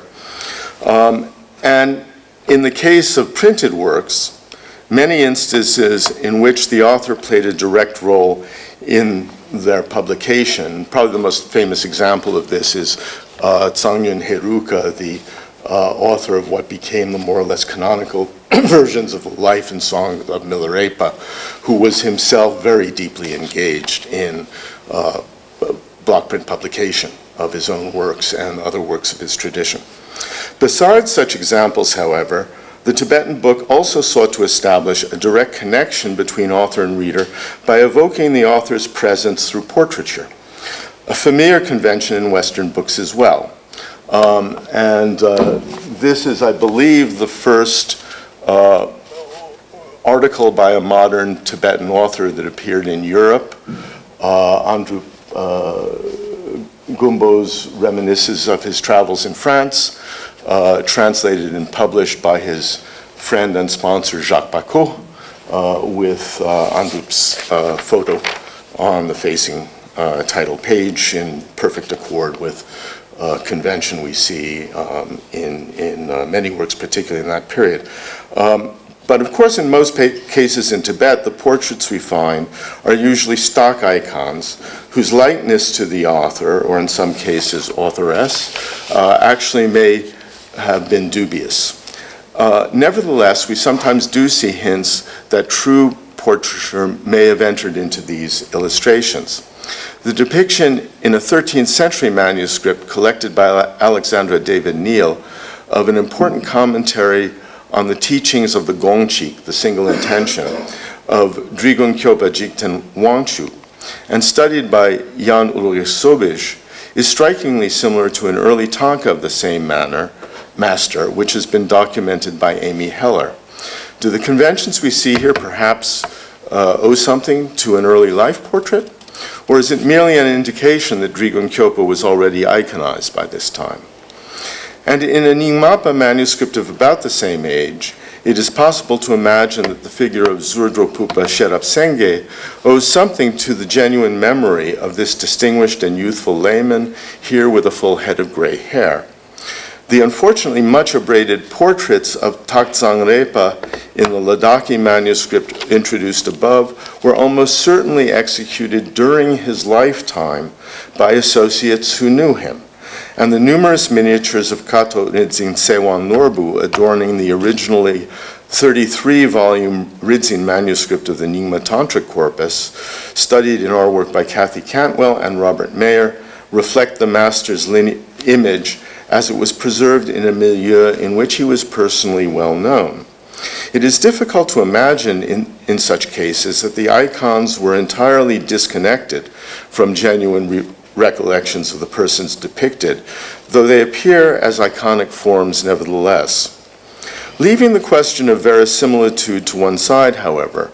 And in the case of printed works, many instances in which the author played a direct role in their publication. Probably the most famous example of this is Tsangyun Heruka, the author of what became the more or less canonical versions of the life and song of Milarepa, who was himself very deeply engaged in block print publication of his own works and other works of his tradition. Besides such examples, however, the Tibetan book also sought to establish a direct connection between author and reader by evoking the author's presence through portraiture, a familiar convention in Western books as well. This is, I believe, the first article by a modern Tibetan author that appeared in Europe. Andrew Gumbo's reminiscences of his travels in France, translated and published by his friend and sponsor Jacques Bacot, with Andrew's photo on the facing title page in perfect accord with convention we see in many works, particularly in that period. But of course, in most cases in Tibet, the portraits we find are usually stock icons whose likeness to the author, or in some cases authoress, actually may have been dubious. Nevertheless, we sometimes do see hints that true portraiture may have entered into these illustrations. The depiction in a 13th century manuscript collected by Alexandra David Neal of an important commentary on the teachings of the Gongchik, the single intention, of Drigun Kyopa Jigten Wangchu, and studied by Jan Ulrich Sobij, is strikingly similar to an early tanka of the same master, which has been documented by Amy Heller. Do the conventions we see here perhaps owe something to an early life portrait? Or is it merely an indication that Drigun Kyopa was already iconized by this time? And in a Nyingmapa manuscript of about the same age, it is possible to imagine that the figure of Zurdropupa Sherab Senge owes something to the genuine memory of this distinguished and youthful layman, here with a full head of gray hair. The unfortunately much abraded portraits of Taktsang Repa in the Ladakhi manuscript introduced above were almost certainly executed during his lifetime by associates who knew him. And the numerous miniatures of Kato Ridzin Sewan Norbu adorning the originally 33-volume Ridzin manuscript of the Nyingma Tantric corpus, studied in our work by Kathy Cantwell and Robert Mayer, reflect the master's image as it was preserved in a milieu in which he was personally well known. It is difficult to imagine in such cases that the icons were entirely disconnected from genuine recollections of the persons depicted, though they appear as iconic forms nevertheless. Leaving the question of verisimilitude to one side, however,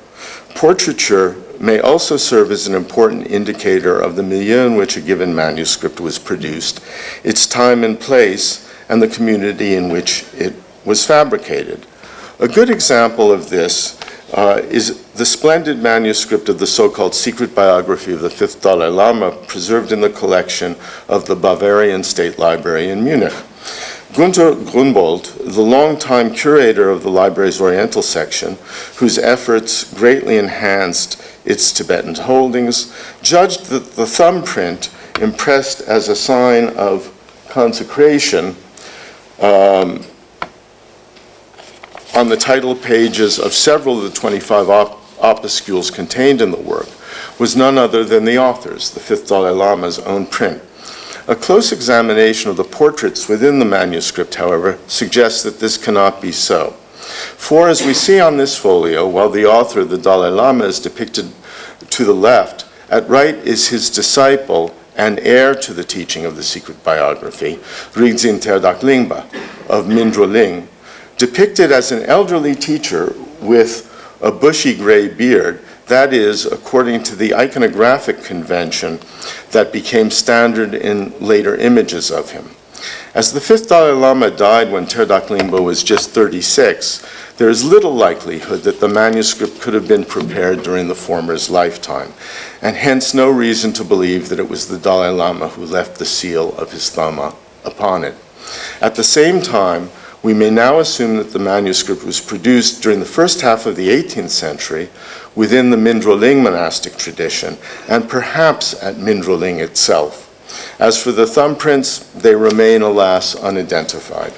portraiture may also serve as an important indicator of the milieu in which a given manuscript was produced, its time and place, and the community in which it was fabricated. A good example of this is the splendid manuscript of the so-called secret biography of the fifth Dalai Lama, preserved in the collection of the Bavarian State Library in Munich. Günter Grunwald, the longtime curator of the library's Oriental section, whose efforts greatly enhanced its Tibetan holdings, judged that the thumbprint, impressed as a sign of consecration on the title pages of several of the 25 opuscules contained in the work, was none other than the author's, the fifth Dalai Lama's own print. A close examination of the portraits within the manuscript, however, suggests that this cannot be so. For as we see on this folio, while the author, the Dalai Lama, is depicted to the left, at right is his disciple and heir to the teaching of the secret biography, Rinzin Terdak Lingpa of Mindro Ling, depicted as an elderly teacher with a bushy gray beard, that is, according to the iconographic convention that became standard in later images of him. As the fifth Dalai Lama died when Terdak Lingpa was just 36, there is little likelihood that the manuscript could have been prepared during the former's lifetime, and hence no reason to believe that it was the Dalai Lama who left the seal of his thumma upon it. At the same time, we may now assume that the manuscript was produced during the first half of the 18th century within the Mindro Ling monastic tradition, and perhaps at Mindro Ling itself. As for the thumbprints, they remain, alas, unidentified.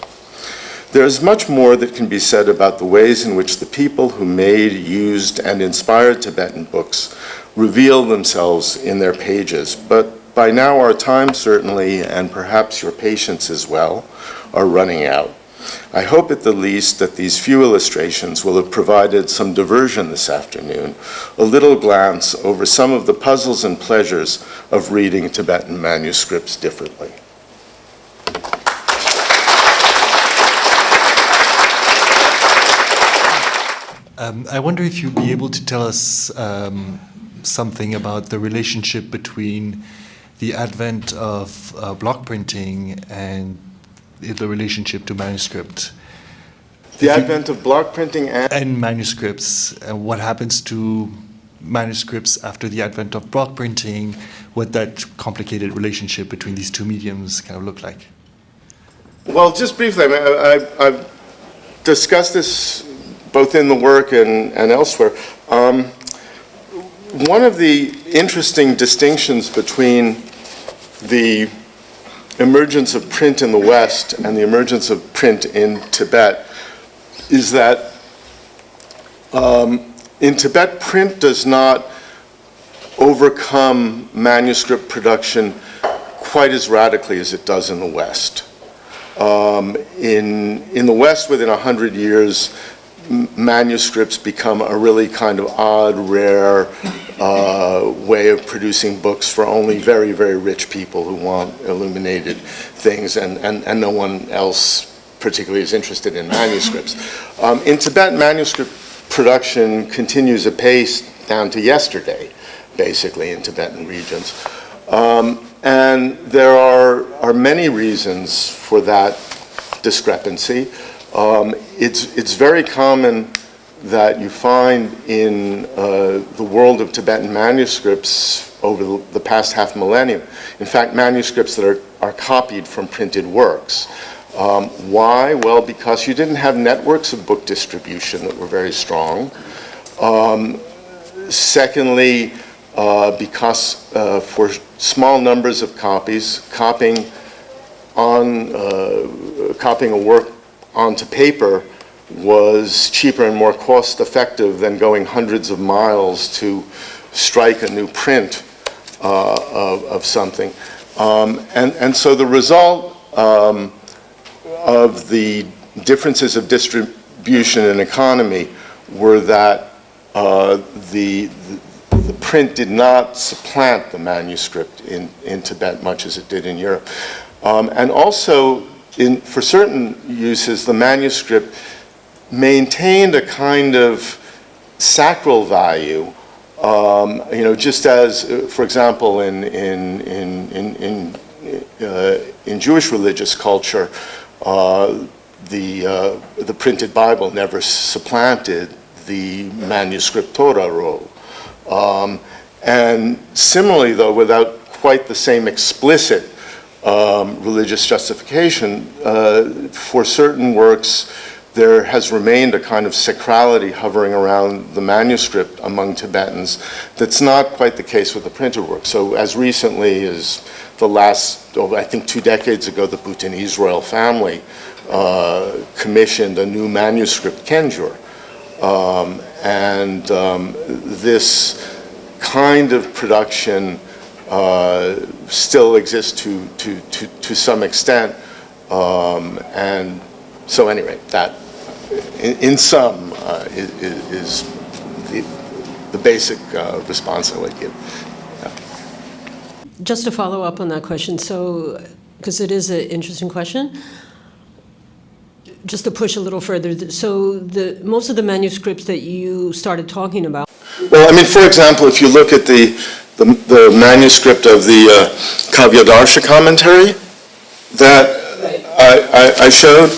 There is much more that can be said about the ways in which the people who made, used, and inspired Tibetan books reveal themselves in their pages, but by now our time certainly, and perhaps your patience as well, are running out. I hope at the least that these few illustrations will have provided some diversion this afternoon, a little glance over some of the puzzles and pleasures of reading Tibetan manuscripts differently. I wonder if you'd be able to tell us something about the relationship between the advent of block printing and the relationship to manuscript. The advent of block printing and manuscripts, and what happens to manuscripts after the advent of block printing, what that complicated relationship between these two mediums kind of look like. Well, just briefly, I've discussed this both in the work and elsewhere. One of the interesting distinctions between the emergence of print in the West and the emergence of print in Tibet is that in Tibet, print does not overcome manuscript production quite as radically as it does in the West. In the West, within 100 years, manuscripts become a really kind of odd, rare way of producing books for only very, very rich people who want illuminated things, and no one else particularly is interested in manuscripts. In Tibet, manuscript production continues apace down to yesterday, basically, in Tibetan regions. And there are many reasons for that discrepancy. It's very common that you find in the world of Tibetan manuscripts over the past half millennium, in fact, manuscripts that are copied from printed works. Why? Well, because you didn't have networks of book distribution that were very strong. Secondly, because for small numbers of copies, copying a work onto paper was cheaper and more cost effective than going hundreds of miles to strike a new print of something. And so the result of the differences of distribution and economy were that the print did not supplant the manuscript in Tibet much as it did in Europe. And also, for certain uses, the manuscript maintained a kind of sacral value, just as, for example, in Jewish religious culture, the printed Bible never supplanted the manuscript Torah roll. And similarly, though, without quite the same explicit religious justification, for certain works, there has remained a kind of sacrality hovering around the manuscript among Tibetans that's not quite the case with the printed work. So as recently as the last, I think 2 decades ago, the Bhutanese royal family commissioned a new manuscript Kenjur. This kind of production still exists to some extent. And so anyway, that in sum is the basic response I would give. Just to follow up on that question, so, because it is an interesting question, just to push a little further, so most of the manuscripts that you started talking about. Well, I mean, for example, if you look at the manuscript of the Kavyadarsha commentary that I showed,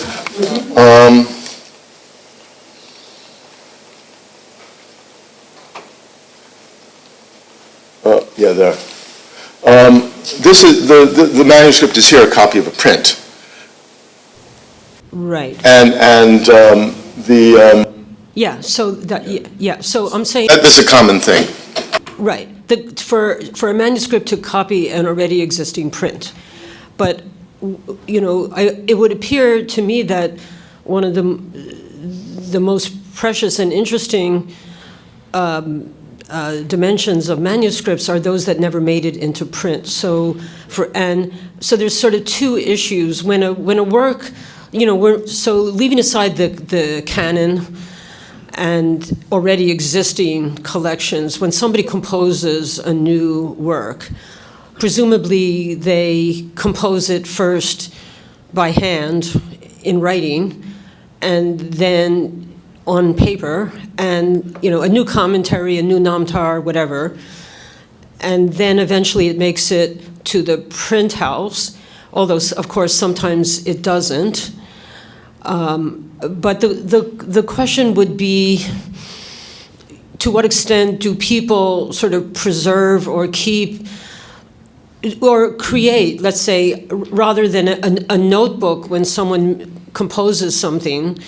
yeah, there. This is the manuscript is here, a copy of a print. Right. And the Yeah. So that. Yeah. So I'm saying. that's a common thing. Right. For a manuscript to copy an already existing print, but it would appear to me that one of the most precious and interesting dimensions of manuscripts are those that never made it into print. So there's sort of two issues when a work, so leaving aside the canon and already existing collections, when somebody composes a new work, presumably they compose it first by hand in writing and then on paper, and a new commentary, a new namtar, whatever, and then eventually it makes it to the print house, although of course sometimes it doesn't. But the question would be, to what extent do people sort of preserve or keep or create, let's say, rather than a notebook when someone composes something,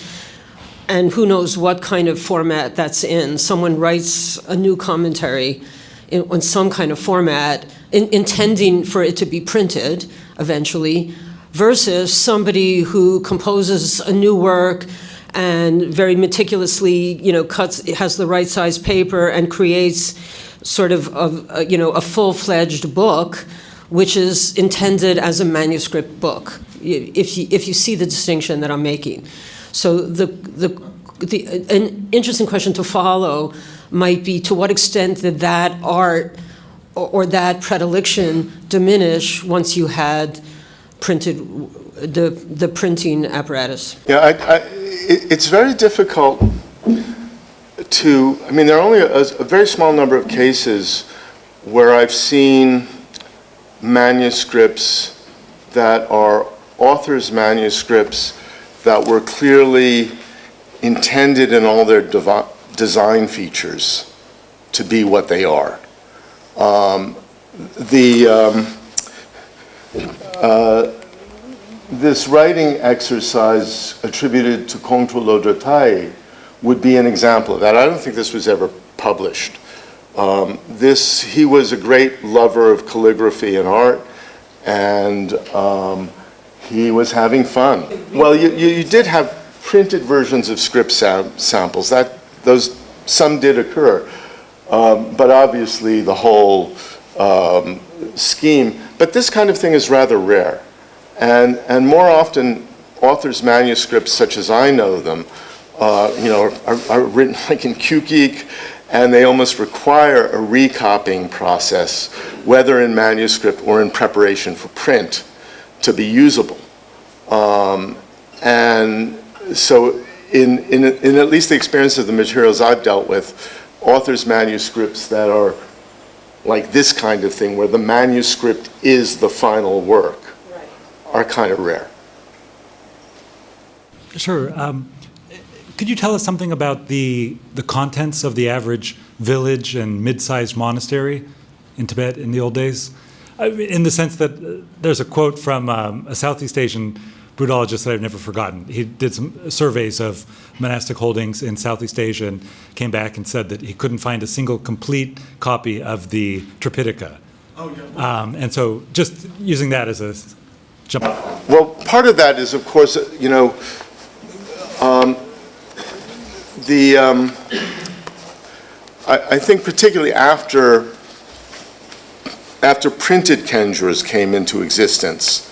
and who knows what kind of format that's in. Someone writes a new commentary in some kind of format, intending for it to be printed eventually, versus somebody who composes a new work and very meticulously, has the right size paper and creates sort of a full-fledged book, which is intended as a manuscript book, if you see the distinction that I'm making. So an interesting question to follow might be, to what extent did that art or that predilection diminish once you had printed the printing apparatus? Yeah, it's very difficult there are only a very small number of cases where I've seen manuscripts that are authors' manuscripts that were clearly intended in all their design features to be what they are. This writing exercise attributed to Kongtrul Lodrötai would be an example of that. I don't think this was ever published. He was a great lover of calligraphy and art, and he was having fun. Well, you did have printed versions of script samples. Some did occur, but obviously the whole scheme. But this kind of thing is rather rare, and more often, authors' manuscripts, such as I know them, are written like in QGeek, and they almost require a recopying process, whether in manuscript or in preparation for print, to be usable. And so in at least the experience of the materials I've dealt with, authors' manuscripts that are like this kind of thing, where the manuscript is the final work, are kind of rare. Sure. Could you tell us something about the contents of the average village and mid-sized monastery in Tibet in the old days? In the sense that there's a quote from a Southeast Asian Buddhologist that I've never forgotten. He did some surveys of monastic holdings in Southeast Asia and came back and said that he couldn't find a single complete copy of the Tripitaka. Oh, yeah. And so just using that as a jump. Well, part of that is, of course, I think particularly after printed Khenjurs came into existence,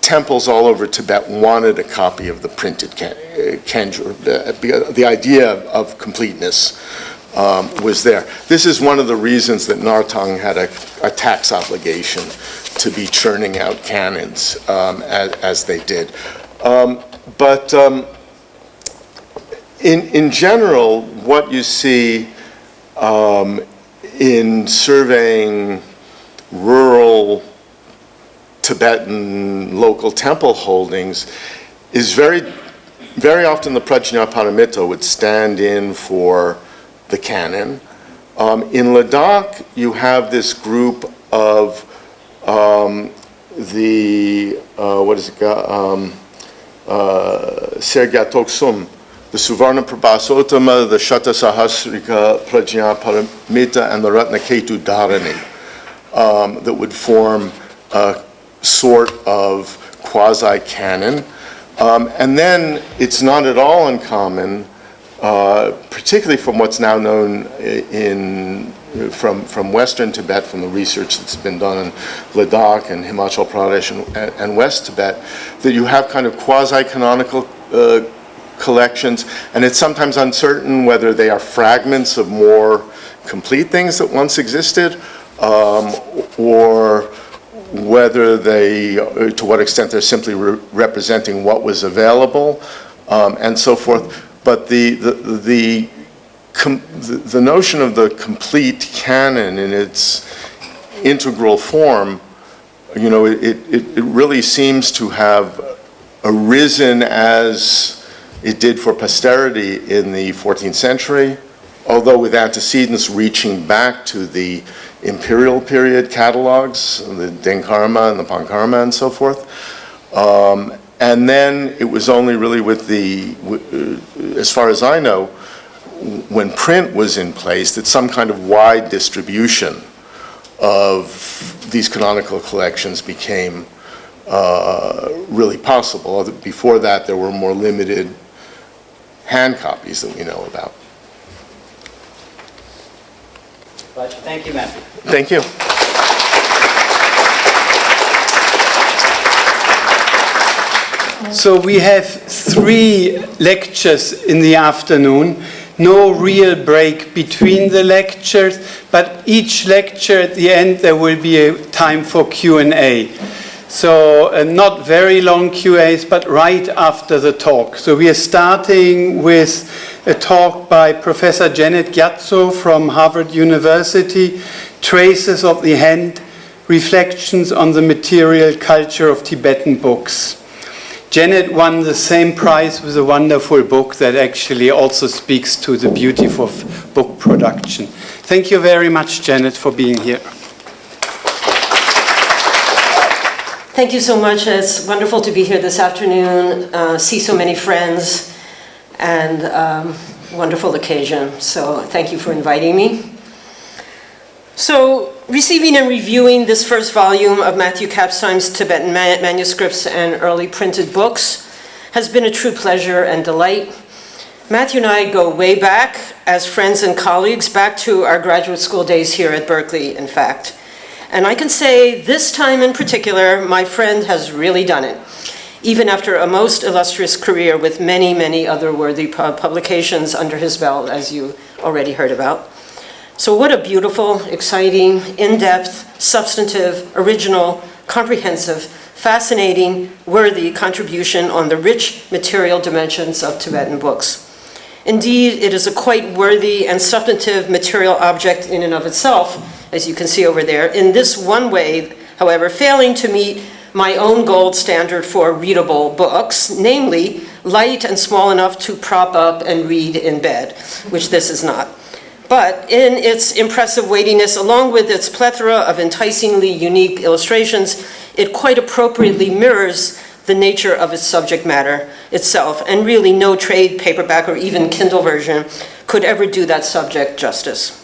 temples all over Tibet wanted a copy of the printed Khenjur. The idea of completeness was there. This is one of the reasons that Nartang had a tax obligation to be churning out canons as they did. But in general, what you see in surveying rural Tibetan local temple holdings is very often the Prajnaparamita would stand in for the canon. In Ladakh, you have this group of Sergya Toksum, the Suvarna Prabhasotama, the Shata Sahasrika Prajnaparamita, and the Ratnaketu Dharani that would form a sort of quasi-canon. And then it's not at all uncommon, particularly from what's now known from Western Tibet, from the research that's been done in Ladakh and Himachal Pradesh and West Tibet, that you have kind of quasi-canonical collections, and it's sometimes uncertain whether they are fragments of more complete things that once existed, or whether to what extent they're simply representing what was available, and so forth. But the notion of the complete canon in its integral form, it really seems to have arisen as it did for posterity in the 14th century, although with antecedents reaching back to the imperial period catalogs, the Denkarma and the Pankarma and so forth. And then it was only really with as far as I know, when print was in place, that some kind of wide distribution of these canonical collections became really possible. Before that, there were more limited hand copies that we know about. But thank you, Matthew. Thank you. So we have 3 lectures in the afternoon. No real break between the lectures, but each lecture at the end there will be a time for Q&A. So not very long Q&As, but right after the talk. So we are starting with a talk by Professor Janet Gyatso from Harvard University, Traces of the Hand, Reflections on the Material Culture of Tibetan Books. Janet won the same prize with a wonderful book that actually also speaks to the beauty of book production. Thank you very much, Janet, for being here. Thank you so much. It's wonderful to be here this afternoon, see so many friends, and wonderful occasion. So thank you for inviting me. So receiving and reviewing this first volume of Matthew Kapstein's Tibetan manuscripts and early printed books has been a true pleasure and delight. Matthew and I go way back as friends and colleagues, back to our graduate school days here at Berkeley, in fact. And I can say this time in particular, my friend has really done it, even after a most illustrious career with many, many other worthy publications under his belt, as you already heard about. So what a beautiful, exciting, in-depth, substantive, original, comprehensive, fascinating, worthy contribution on the rich material dimensions of Tibetan books. Indeed, it is a quite worthy and substantive material object in and of itself, as you can see over there, in this one way, however, failing to meet my own gold standard for readable books, namely light and small enough to prop up and read in bed, which this is not. But in its impressive weightiness, along with its plethora of enticingly unique illustrations, it quite appropriately mirrors the nature of its subject matter itself, and really no trade paperback or even Kindle version could ever do that subject justice.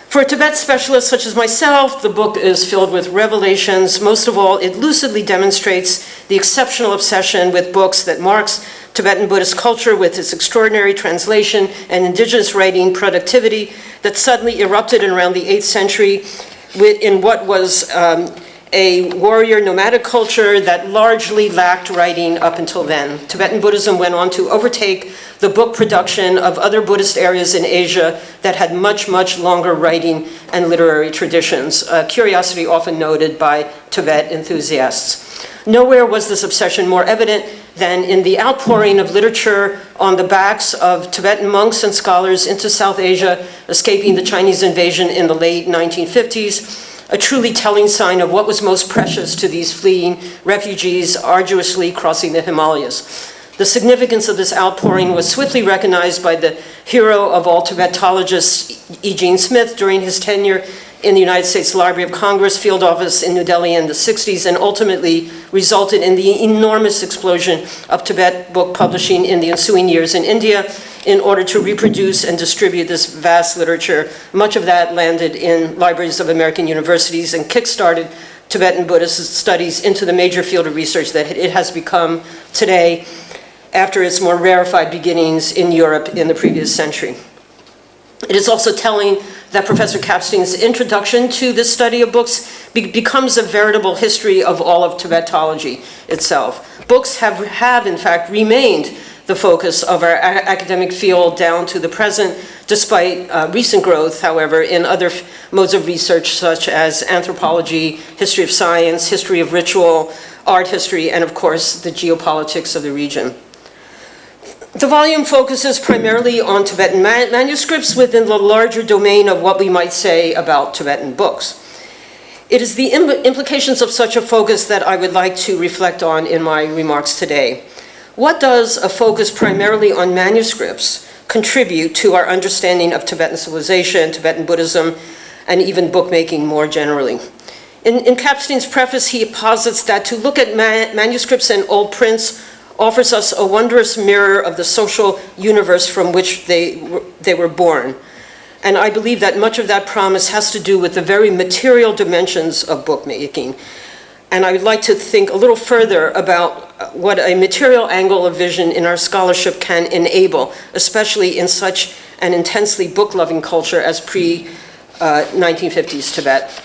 For a Tibet specialist such as myself, the book is filled with revelations. Most of all, it lucidly demonstrates the exceptional obsession with books that marks Tibetan Buddhist culture with its extraordinary translation and indigenous writing productivity that suddenly erupted in around the 8th century in what was a warrior nomadic culture that largely lacked writing up until then. Tibetan Buddhism went on to overtake the book production of other Buddhist areas in Asia that had much, much longer writing and literary traditions, a curiosity often noted by Tibet enthusiasts. Nowhere was this obsession more evident than in the outpouring of literature on the backs of Tibetan monks and scholars into South Asia, escaping the Chinese invasion in the late 1950s, a truly telling sign of what was most precious to these fleeing refugees arduously crossing the Himalayas. The significance of this outpouring was swiftly recognized by the hero of all Tibetologists, E. Gene Smith, during his tenure in the United States Library of Congress field office in New Delhi in the 60s, and ultimately resulted in the enormous explosion of Tibet book publishing in the ensuing years in India in order to reproduce and distribute this vast literature. Much of that landed in libraries of American universities and kickstarted Tibetan Buddhist studies into the major field of research that it has become today after its more rarefied beginnings in Europe in the previous century. It is also telling that Professor Kapstein's introduction to this study of books becomes a veritable history of all of Tibetology itself. Books have in fact remained the focus of our academic field down to the present, despite recent growth, however, in other modes of research such as anthropology, history of science, history of ritual, art history, and of course the geopolitics of the region. The volume focuses primarily on Tibetan manuscripts within the larger domain of what we might say about Tibetan books. It is the implications of such a focus that I would like to reflect on in my remarks today. What does a focus primarily on manuscripts contribute to our understanding of Tibetan civilization, Tibetan Buddhism, and even bookmaking more generally? In Kapstein's preface, he posits that to look at manuscripts and old prints offers us a wondrous mirror of the social universe from which they were born. And I believe that much of that promise has to do with the very material dimensions of bookmaking. And I would like to think a little further about what a material angle of vision in our scholarship can enable, especially in such an intensely book-loving culture as pre-1950s Tibet.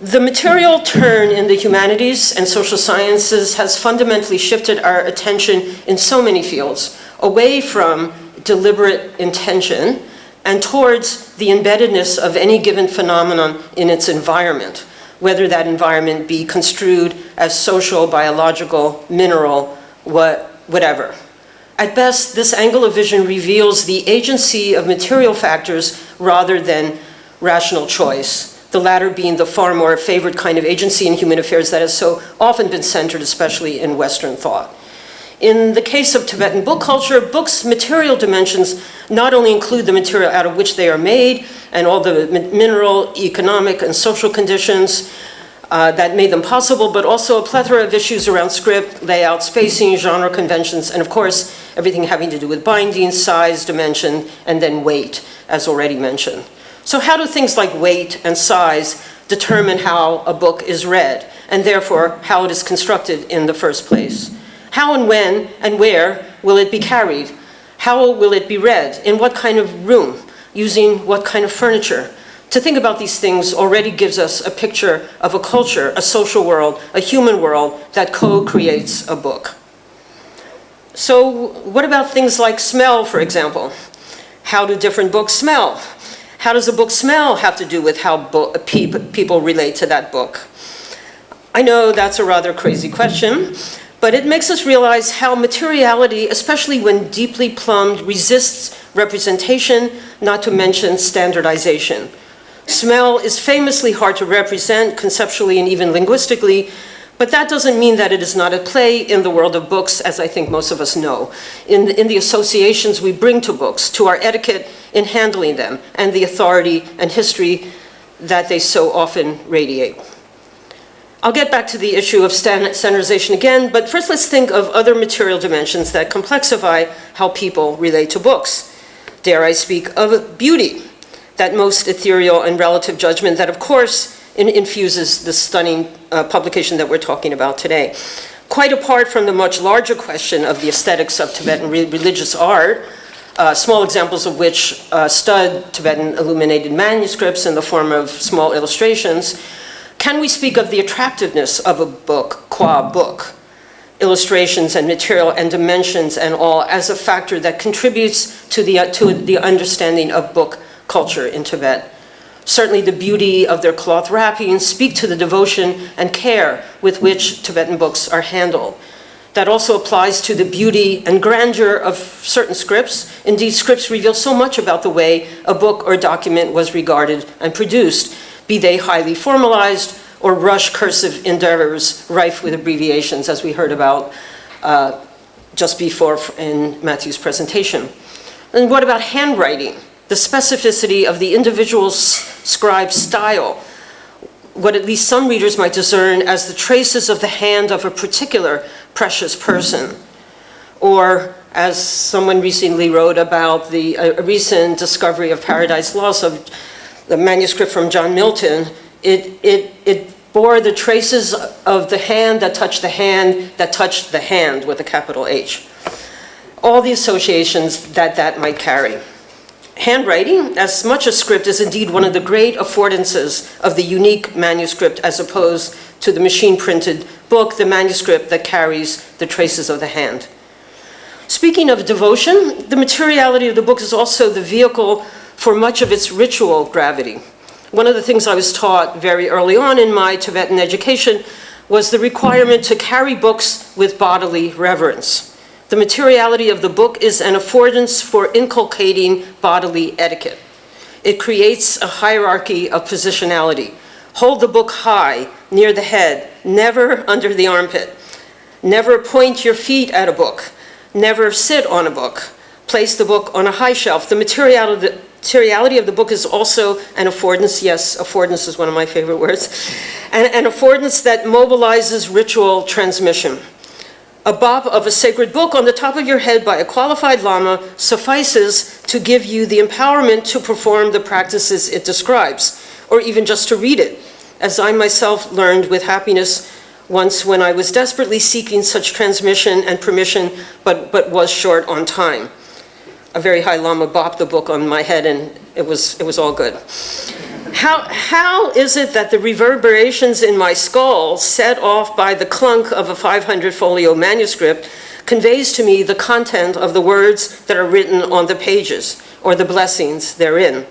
The material turn in the humanities and social sciences has fundamentally shifted our attention in so many fields, away from deliberate intention and towards the embeddedness of any given phenomenon in its environment, whether that environment be construed as social, biological, mineral, whatever. At best, this angle of vision reveals the agency of material factors rather than rational choice, the latter being the far more favored kind of agency in human affairs that has so often been centered, especially in Western thought. In the case of Tibetan book culture, books' material dimensions not only include the material out of which they are made and all the mineral, economic, and social conditions that made them possible, but also a plethora of issues around script, layout, spacing, genre conventions, and of course, everything having to do with binding, size, dimension, and then weight, as already mentioned. So how do things like weight and size determine how a book is read, and therefore how it is constructed in the first place? How and when and where will it be carried? How will it be read? In what kind of room? Using what kind of furniture? To think about these things already gives us a picture of a culture, a social world, a human world that co-creates a book. So what about things like smell, for example? How do different books smell? How does a book smell have to do with how people relate to that book? I know that's a rather crazy question, but it makes us realize how materiality, especially when deeply plumbed, resists representation, not to mention standardization. Smell is famously hard to represent conceptually and even linguistically, but that doesn't mean that it is not at play in the world of books, as I think most of us know, in the associations we bring to books, to our etiquette in handling them, and the authority and history that they so often radiate. I'll get back to the issue of standardization again, but first let's think of other material dimensions that complexify how people relate to books. Dare I speak of beauty, that most ethereal and relative judgment that, of course, infuses the stunning publication that we're talking about today. Quite apart from the much larger question of the aesthetics of Tibetan religious art, small examples of which stud Tibetan illuminated manuscripts in the form of small illustrations, can we speak of the attractiveness of a book, qua book, illustrations and material and dimensions and all, as a factor that contributes to the understanding of book culture in Tibet? Certainly the beauty of their cloth wrappings speak to the devotion and care with which Tibetan books are handled. That also applies to the beauty and grandeur of certain scripts. Indeed, scripts reveal so much about the way a book or document was regarded and produced, be they highly formalized or rush cursive endeavors rife with abbreviations, as we heard about just before in Matthew's presentation. And what about handwriting? The specificity of the individual scribe's style, what at least some readers might discern as the traces of the hand of a particular precious person. Or, as someone recently wrote about a recent discovery of Paradise Lost, of the manuscript from John Milton, it bore the traces of the hand that touched the hand that touched the hand, with a capital H. All the associations that might carry. Handwriting, as much as script, is indeed one of the great affordances of the unique manuscript as opposed to the machine-printed book, the manuscript that carries the traces of the hand. Speaking of devotion, the materiality of the book is also the vehicle for much of its ritual gravity. One of the things I was taught very early on in my Tibetan education was the requirement to carry books with bodily reverence. The materiality of the book is an affordance for inculcating bodily etiquette. It creates a hierarchy of positionality. Hold the book high, near the head, never under the armpit. Never point your feet at a book. Never sit on a book. Place the book on a high shelf. The materiality materiality of the book is also an affordance. Yes, affordance is one of my favorite words. An affordance that mobilizes ritual transmission. A bop of a sacred book on the top of your head by a qualified lama suffices to give you the empowerment to perform the practices it describes, or even just to read it, as I myself learned with happiness once when I was desperately seeking such transmission and permission, but was short on time. A very high lama bopped the book on my head, and it was all good. How is it that the reverberations in my skull, set off by the clunk of a 500-folio manuscript, conveys to me the content of the words that are written on the pages, or the blessings therein,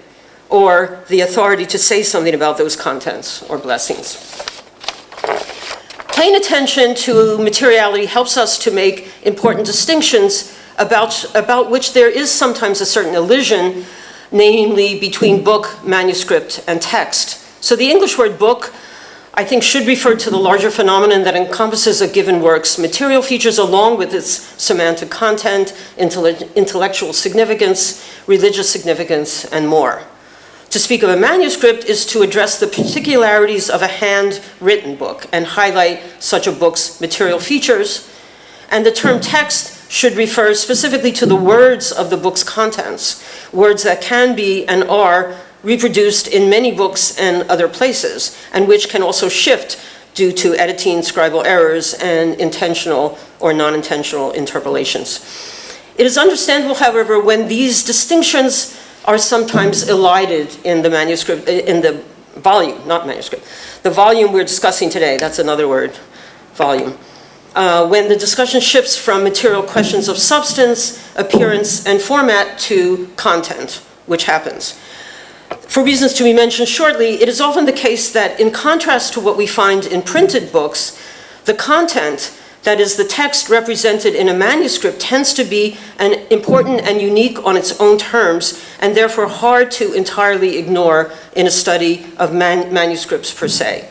or the authority to say something about those contents or blessings? Paying attention to materiality helps us to make important distinctions about which there is sometimes a certain elision, namely between book, manuscript, and text. So the English word book, I think, should refer to the larger phenomenon that encompasses a given work's material features along with its semantic content, intellectual significance, religious significance, and more. To speak of a manuscript is to address the particularities of a handwritten book and highlight such a book's material features. And the term text should refer specifically to the words of the book's contents, words that can be and are reproduced in many books and other places, and which can also shift due to editing, scribal errors, and intentional or non-intentional interpolations. It is understandable, however, when these distinctions are sometimes elided in the manuscript, in the volume, not manuscript, the volume we're discussing today, that's another word, volume. When the discussion shifts from material questions of substance, appearance, and format to content, which happens. For reasons to be mentioned shortly, it is often the case that in contrast to what we find in printed books, the content, that is, the text represented in a manuscript, tends to be important and unique on its own terms, and therefore hard to entirely ignore in a study of manuscripts per se,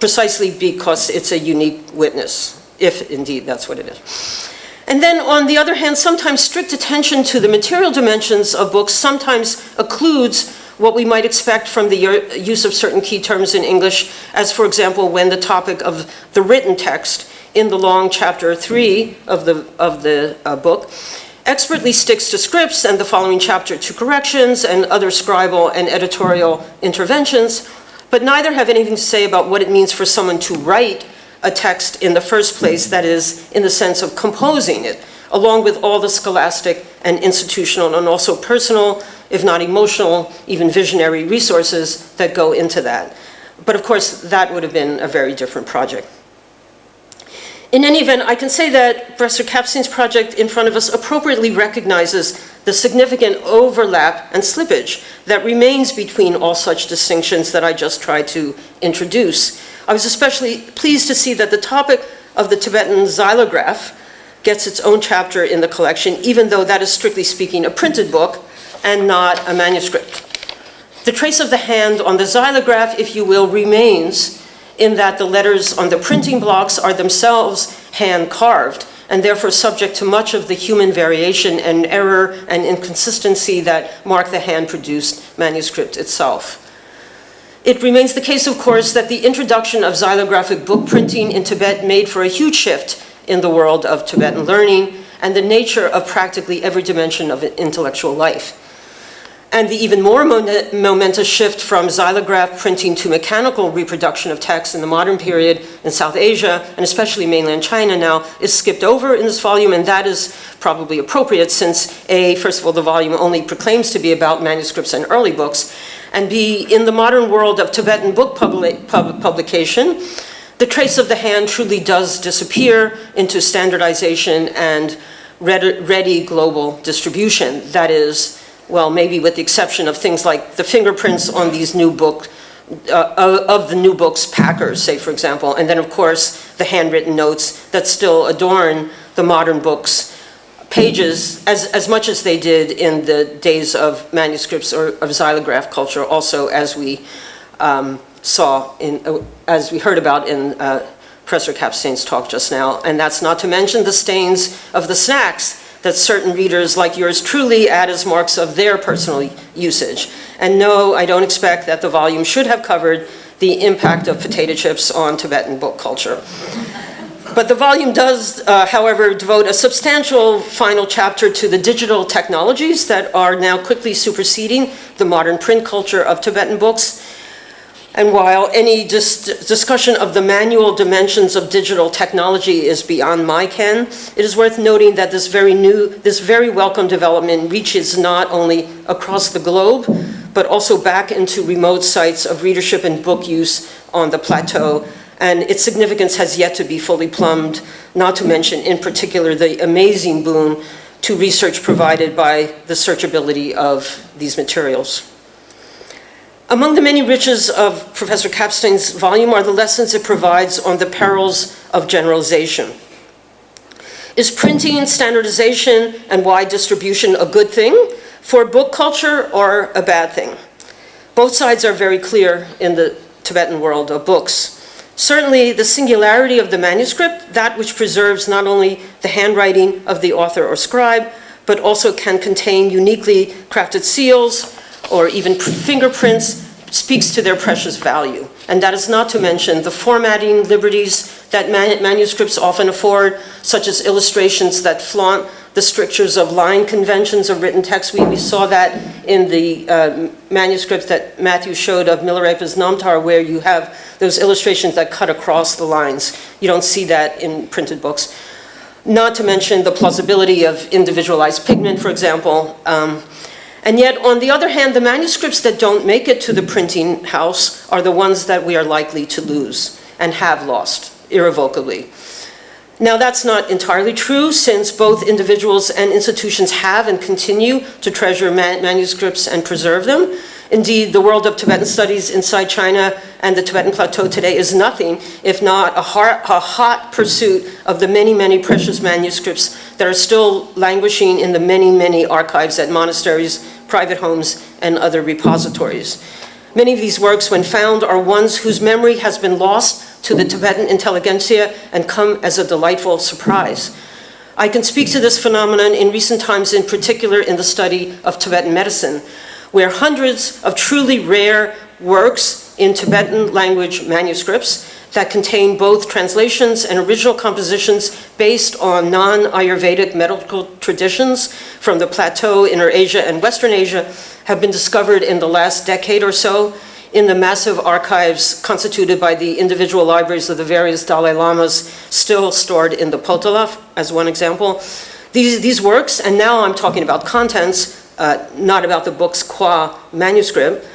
precisely because it's a unique witness, if indeed that's what it is. And then, on the other hand, sometimes strict attention to the material dimensions of books sometimes occludes what we might expect from the use of certain key terms in English, as for example, when the topic of the written text in the long chapter 3 of the book expertly sticks to scripts and the following chapter to corrections and other scribal and editorial interventions, but neither have anything to say about what it means for someone to write a text in the first place, that is, in the sense of composing it, along with all the scholastic and institutional and also personal, if not emotional, even visionary resources that go into that. But of course, that would have been a very different project. In any event, I can say that Professor Kapstein's project in front of us appropriately recognizes the significant overlap and slippage that remains between all such distinctions that I just tried to introduce. I was especially pleased to see that the topic of the Tibetan xylograph gets its own chapter in the collection, even though that is strictly speaking a printed book and not a manuscript. The trace of the hand on the xylograph, if you will, remains in that the letters on the printing blocks are themselves hand-carved and therefore subject to much of the human variation and error and inconsistency that mark the hand-produced manuscript itself. It remains the case, of course, that the introduction of xylographic book printing in Tibet made for a huge shift in the world of Tibetan learning and the nature of practically every dimension of intellectual life. And the even more momentous shift from xylograph printing to mechanical reproduction of text in the modern period in South Asia, and especially mainland China now, is skipped over in this volume, and that is probably appropriate since A, first of all, the volume only proclaims to be about manuscripts and early books, and B, in the modern world of Tibetan book publication, the trace of the hand truly does disappear into standardization and ready global distribution. That is, well, maybe with the exception of things like the fingerprints on these new book, of the new book's packers, say, for example, and then, of course, the handwritten notes that still adorn the modern book's pages as much as they did in the days of manuscripts or of xylograph culture, also as we saw as we heard about in Professor Kapstein's talk just now. And that's not to mention the stains of the snacks that certain readers like yours truly add as marks of their personal usage. And no, I don't expect that the volume should have covered the impact of potato chips on Tibetan book culture. But the volume does, however, devote a substantial final chapter to the digital technologies that are now quickly superseding the modern print culture of Tibetan books. And while any discussion of the manual dimensions of digital technology is beyond my ken, it is worth noting that this very welcome development reaches not only across the globe, but also back into remote sites of readership and book use on the plateau. And its significance has yet to be fully plumbed, not to mention, in particular, the amazing boon to research provided by the searchability of these materials. Among the many riches of Professor Kapstein's volume are the lessons it provides on the perils of generalization. Is printing, standardization, and wide distribution a good thing for book culture or a bad thing? Both sides are very clear in the Tibetan world of books. Certainly, the singularity of the manuscript, that which preserves not only the handwriting of the author or scribe, but also can contain uniquely crafted seals or even fingerprints, speaks to their precious value. And that is not to mention the formatting liberties that manuscripts often afford, such as illustrations that flaunt the strictures of line conventions of written text. We saw that in the manuscript that Matthew showed of Milarepa's Namtar, where you have those illustrations that cut across the lines. You don't see that in printed books. Not to mention the plausibility of individualized pigment, for example. And yet, on the other hand, the manuscripts that don't make it to the printing house are the ones that we are likely to lose and have lost irrevocably. Now, that's not entirely true, since both individuals and institutions have and continue to treasure manuscripts and preserve them. Indeed, the world of Tibetan studies inside China and the Tibetan Plateau today is nothing if not a hot pursuit of the many, many precious manuscripts that are still languishing in the many, many archives at monasteries, private homes, and other repositories. Many of these works, when found, are ones whose memory has been lost to the Tibetan intelligentsia and come as a delightful surprise. I can speak to this phenomenon in recent times, in particular in the study of Tibetan medicine, where hundreds of truly rare works in Tibetan language manuscripts that contain both translations and original compositions based on non-Ayurvedic medical traditions from the Plateau, Inner Asia, and Western Asia have been discovered in the last decade or so in the massive archives constituted by the individual libraries of the various Dalai Lamas still stored in the Potala, as one example. These works, and now I'm talking about contents, not about the book's qua manuscript.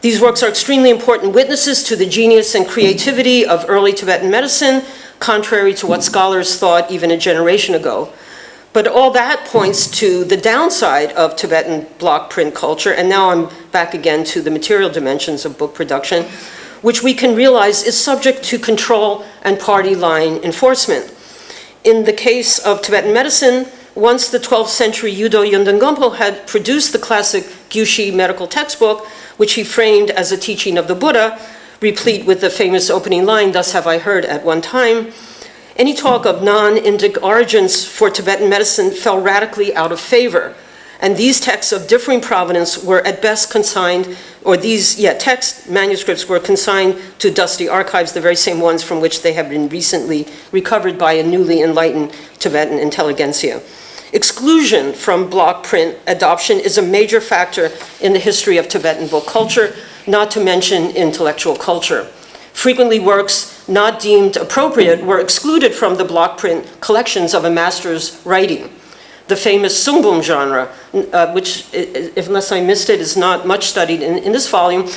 These works are extremely important witnesses to the genius and creativity of early Tibetan medicine, contrary to what scholars thought even a generation ago. But all that points to the downside of Tibetan block print culture, and now I'm back again to the material dimensions of book production, which we can realize is subject to control and party line enforcement. In the case of Tibetan medicine, once the 12th century Yudo Yundan Gompo had produced the classic Gyushi medical textbook, which he framed as a teaching of the Buddha, replete with the famous opening line, "Thus have I heard at one time," any talk of non-Indic origins for Tibetan medicine fell radically out of favor. And these texts of differing provenance were at best consigned, or text manuscripts were consigned to dusty archives, the very same ones from which they have been recently recovered by a newly enlightened Tibetan intelligentsia. Exclusion from block print adoption is a major factor in the history of Tibetan book culture, not to mention intellectual culture. Frequently, works not deemed appropriate were excluded from the block print collections of a master's writing. The famous Sungbum genre, which, unless I missed it, is not much studied in this volume,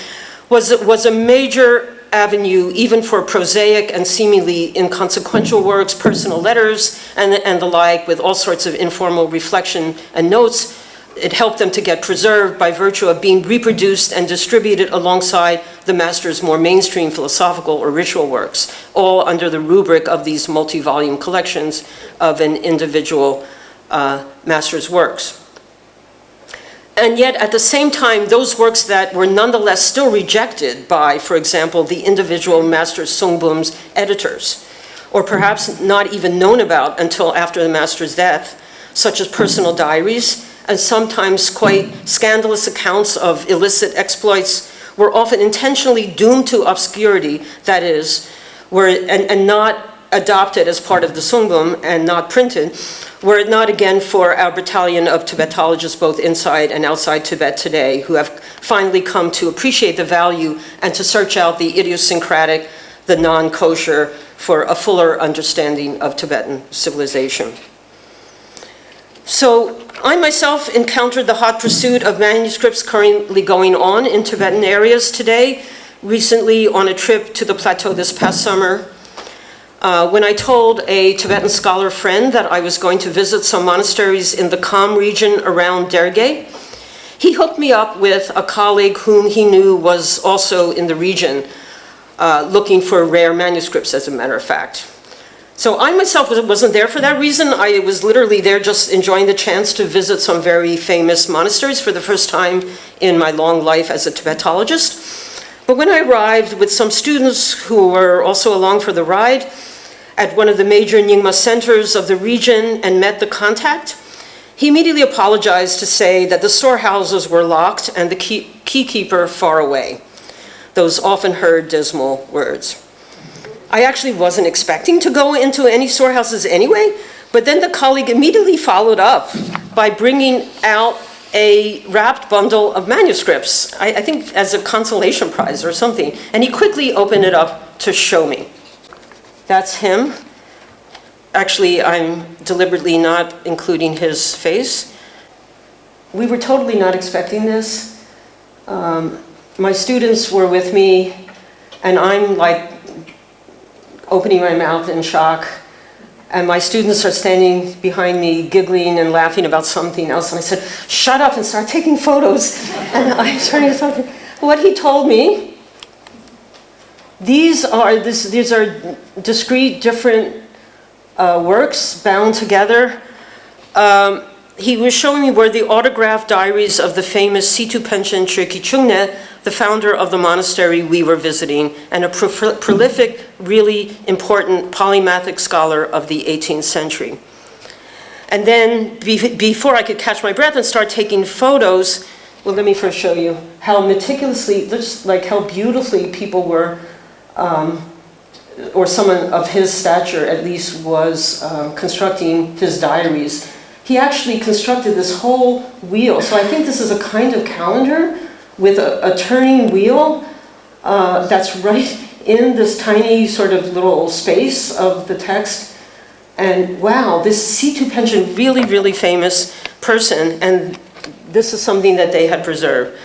was a major avenue even for prosaic and seemingly inconsequential works, personal letters, and the like, with all sorts of informal reflection and notes. It helped them to get preserved by virtue of being reproduced and distributed alongside the master's more mainstream philosophical or ritual works, all under the rubric of these multi-volume collections of an individual master's works. And yet, at the same time, those works that were nonetheless still rejected by, for example, the individual Master Sungbum's editors, or perhaps not even known about until after the master's death, such as personal diaries, and sometimes quite scandalous accounts of illicit exploits, were often intentionally doomed to obscurity, that is, and not adopted as part of the Sungbum and not printed, were it not again for our battalion of Tibetologists both inside and outside Tibet today, who have finally come to appreciate the value and to search out the idiosyncratic, the non-kosher, for a fuller understanding of Tibetan civilization. So I myself encountered the hot pursuit of manuscripts currently going on in Tibetan areas today, recently on a trip to the plateau this past summer. When I told a Tibetan scholar friend that I was going to visit some monasteries in the Kham region around Derge, he hooked me up with a colleague whom he knew was also in the region, looking for rare manuscripts, as a matter of fact. So I myself wasn't there for that reason. I was literally there just enjoying the chance to visit some very famous monasteries for the first time in my long life as a Tibetologist. But when I arrived with some students who were also along for the ride at one of the major Nyingma centers of the region and met the contact, he immediately apologized to say that the storehouses were locked and the keykeeper far away. Those often heard dismal words. I actually wasn't expecting to go into any storehouses anyway, but then the colleague immediately followed up by bringing out a wrapped bundle of manuscripts, I think as a consolation prize or something, and he quickly opened it up to show me. That's him. Actually, I'm deliberately not including his face. We were totally not expecting this. My students were with me, and I'm like opening my mouth in shock, and my students are standing behind me giggling and laughing about something else, and I said, shut up and start taking photos. And I'm starting to talk. What he told me, these are discrete different works bound together. He was showing me where the autographed diaries of the famous Situ Panchen Chökyi Chungne, the founder of the monastery we were visiting, and a prolific, really important polymathic scholar of the 18th century. And then before I could catch my breath and start taking photos, well, let me first show you how meticulously, just like how beautifully people were, or someone of his stature at least was constructing his diaries. He actually constructed this whole wheel. So I think this is a kind of calendar with a turning wheel that's right in this tiny sort of little space of the text. And wow, this Situ Panchen, really, really famous person, and this is something that they had preserved.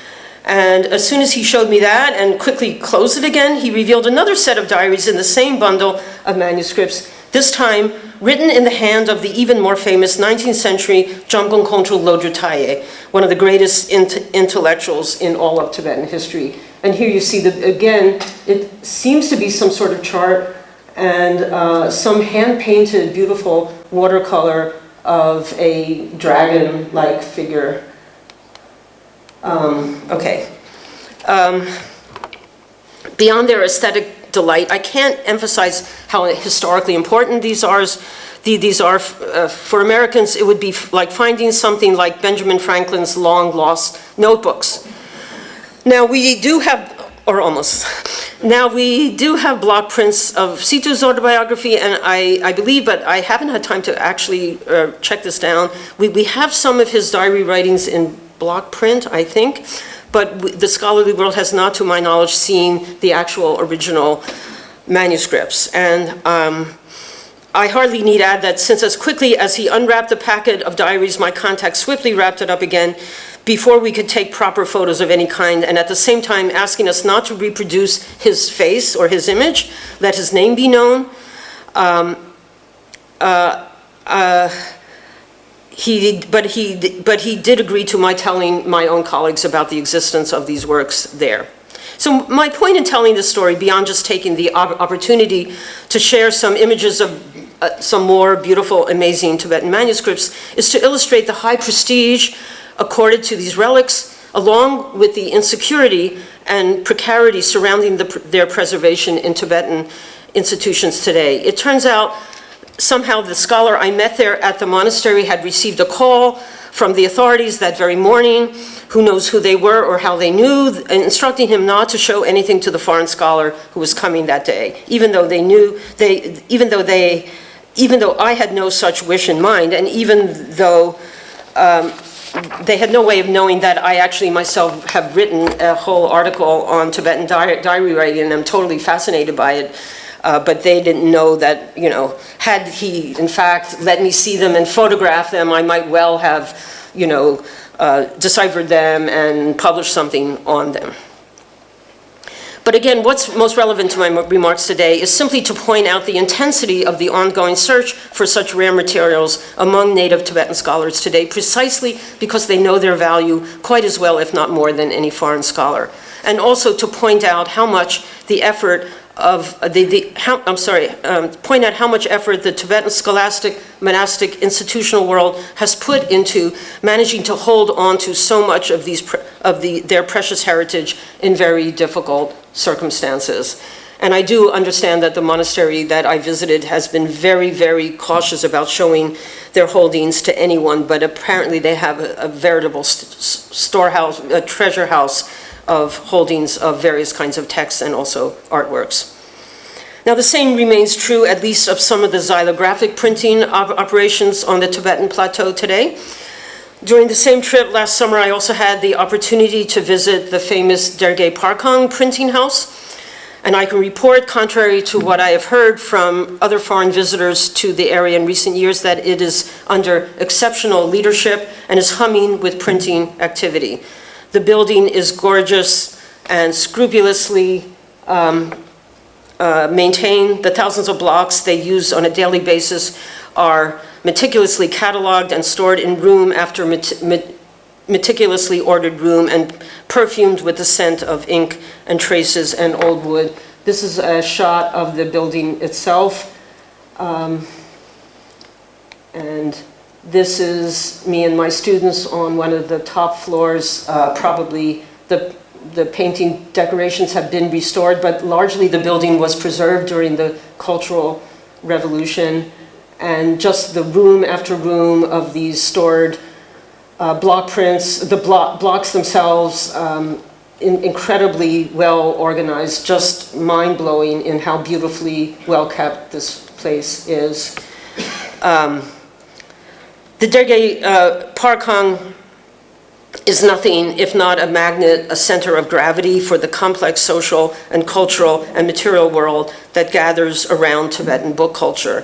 And as soon as he showed me that and quickly closed it again, he revealed another set of diaries in the same bundle of manuscripts, this time written in the hand of the even more famous 19th century Jamgon Kongtrul Lodro Taye, one of the greatest intellectuals in all of Tibetan history. And here you see that, again, it seems to be some sort of chart and some hand-painted beautiful watercolor of a dragon-like figure. Beyond their aesthetic delight, I can't emphasize how historically important these are. For Americans, it would be like finding something like Benjamin Franklin's long-lost notebooks. Now we do have, or almost, now we do have block prints of Situ's autobiography, and I believe, but I haven't had time to actually check this down. We have some of his diary writings in block print, I think, but the scholarly world has not, to my knowledge, seen the actual original manuscripts. And I hardly need add that since as quickly as he unwrapped the packet of diaries, my contact swiftly wrapped it up again before we could take proper photos of any kind, and at the same time asking us not to reproduce his face or his image, let his name be known. But he did agree to my telling my own colleagues about the existence of these works there. So my point in telling this story, beyond just taking the opportunity to share some images of some more beautiful, amazing Tibetan manuscripts, is to illustrate the high prestige accorded to these relics, along with the insecurity and precarity surrounding their preservation in Tibetan institutions today. It turns out somehow the scholar I met there at the monastery had received a call from the authorities that very morning, who knows who they were or how they knew, instructing him not to show anything to the foreign scholar who was coming that day, even though I had no such wish in mind, and even though they had no way of knowing that I actually myself have written a whole article on Tibetan diary writing, and I'm totally fascinated by it. But they didn't know that, had he in fact let me see them and photograph them, I might well have, deciphered them and published something on them. But again, what's most relevant to my remarks today is simply to point out the intensity of the ongoing search for such rare materials among native Tibetan scholars today, precisely because they know their value quite as well, if not more, than any foreign scholar. And also to point out how much the effort of point out how much effort the Tibetan scholastic, monastic, institutional world has put into managing to hold on to so much of their precious heritage in very difficult circumstances. And I do understand that the monastery that I visited has been very, very cautious about showing their holdings to anyone, but apparently they have a veritable storehouse, a treasure house of holdings of various kinds of texts and also artworks. Now, the same remains true, at least, of some of the xylographic printing operations on the Tibetan plateau today. During the same trip last summer, I also had the opportunity to visit the famous Derge Parkang printing house. And I can report, contrary to what I have heard from other foreign visitors to the area in recent years, that it is under exceptional leadership and is humming with printing activity. The building is gorgeous and scrupulously maintained. The thousands of blocks they use on a daily basis are meticulously cataloged and stored in room after meticulously ordered room and perfumed with the scent of ink and traces and old wood. This is a shot of the building itself. And this is me and my students on one of the top floors. Probably the painting decorations have been restored, but largely the building was preserved during the Cultural Revolution. And just the room after room of these stored block prints, the blocks themselves, incredibly well organized, just mind-blowing in how beautifully well kept this place is. The Derge Parkang is nothing if not a magnet, a center of gravity for the complex social and cultural and material world that gathers around Tibetan book culture.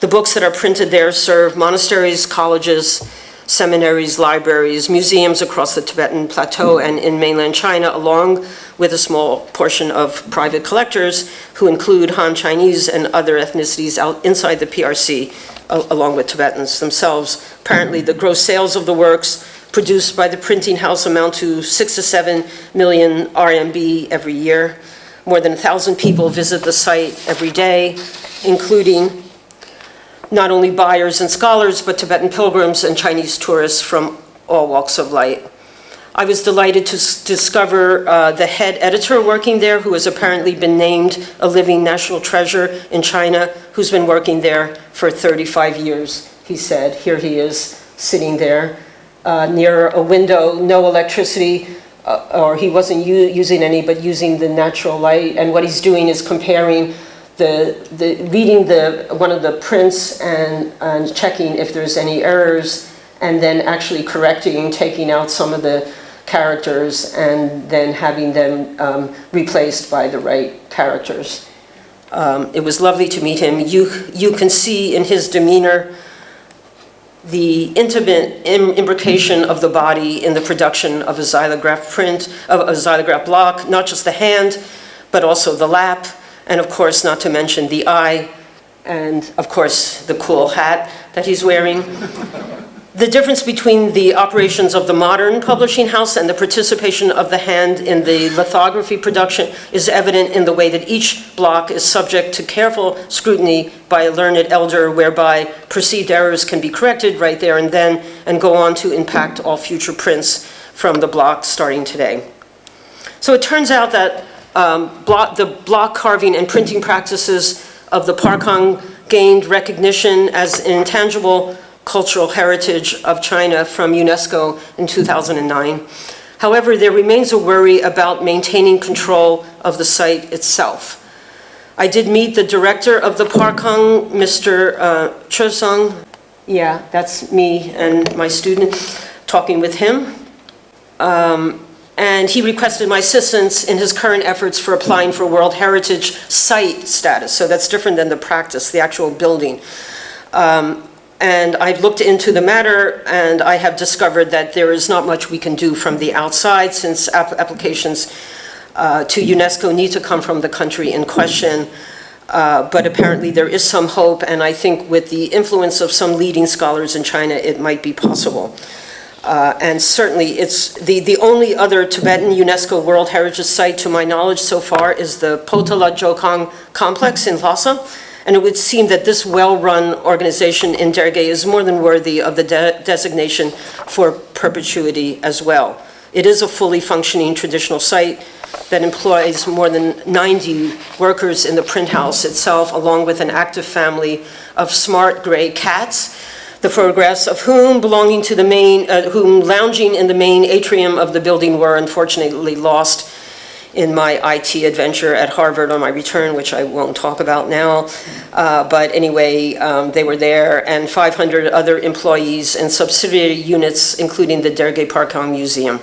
The books that are printed there serve monasteries, colleges, seminaries, libraries, museums across the Tibetan plateau and in mainland China, along with a small portion of private collectors who include Han Chinese and other ethnicities inside the PRC, along with Tibetans themselves. Apparently, the gross sales of the works produced by the printing house amount to 6 to 7 million RMB every year. More than 1,000 people visit the site every day, including not only buyers and scholars, but Tibetan pilgrims and Chinese tourists from all walks of life. I was delighted to discover the head editor working there, who has apparently been named a living national treasure in China, who's been working there for 35 years, he said. Here he is, sitting there near a window, no electricity, or he wasn't using any, but using the natural light. And what he's doing is comparing reading one of the prints and checking if there's any errors, and then actually correcting, taking out some of the characters, and then having them replaced by the right characters. It was lovely to meet him. You can see in his demeanor the intimate imbrication of the body in the production of a xylograph print, of a xylograph block, not just the hand, but also the lap, and of course, not to mention the eye, and of course, the cool hat that he's wearing. The difference between the operations of the modern publishing house and the participation of the hand in the lithography production is evident in the way that each block is subject to careful scrutiny by a learned elder, whereby perceived errors can be corrected right there and then and go on to impact all future prints from the block starting today. So it turns out that the block carving and printing practices of the Parkang gained recognition as an intangible cultural heritage of China from UNESCO in 2009. However, there remains a worry about maintaining control of the site itself. I did meet the director of the Parkang, Mr. Chosung. Yeah, that's me and my student talking with him. And he requested my assistance in his current efforts for applying for World Heritage Site status. So that's different than the practice, the actual building. And I've looked into the matter, and I have discovered that there is not much we can do from the outside, since applications to UNESCO need to come from the country in question. But apparently there is some hope, and I think with the influence of some leading scholars in China, it might be possible. And certainly it's the only other Tibetan UNESCO World Heritage Site, to my knowledge so far, is the Potala Jokang complex in Lhasa. And it would seem that this well-run organization in Derge is more than worthy of the designation for perpetuity as well. It is a fully functioning traditional site that employs more than 90 workers in the print house itself, along with an active family of smart gray cats, the photographs of whom belonging to the main, whom lounging in the main atrium of the building were unfortunately lost in my IT adventure at Harvard on my return, which I won't talk about now. But anyway, they were there, and 500 other employees and subsidiary units, including the Derge Parkang Museum.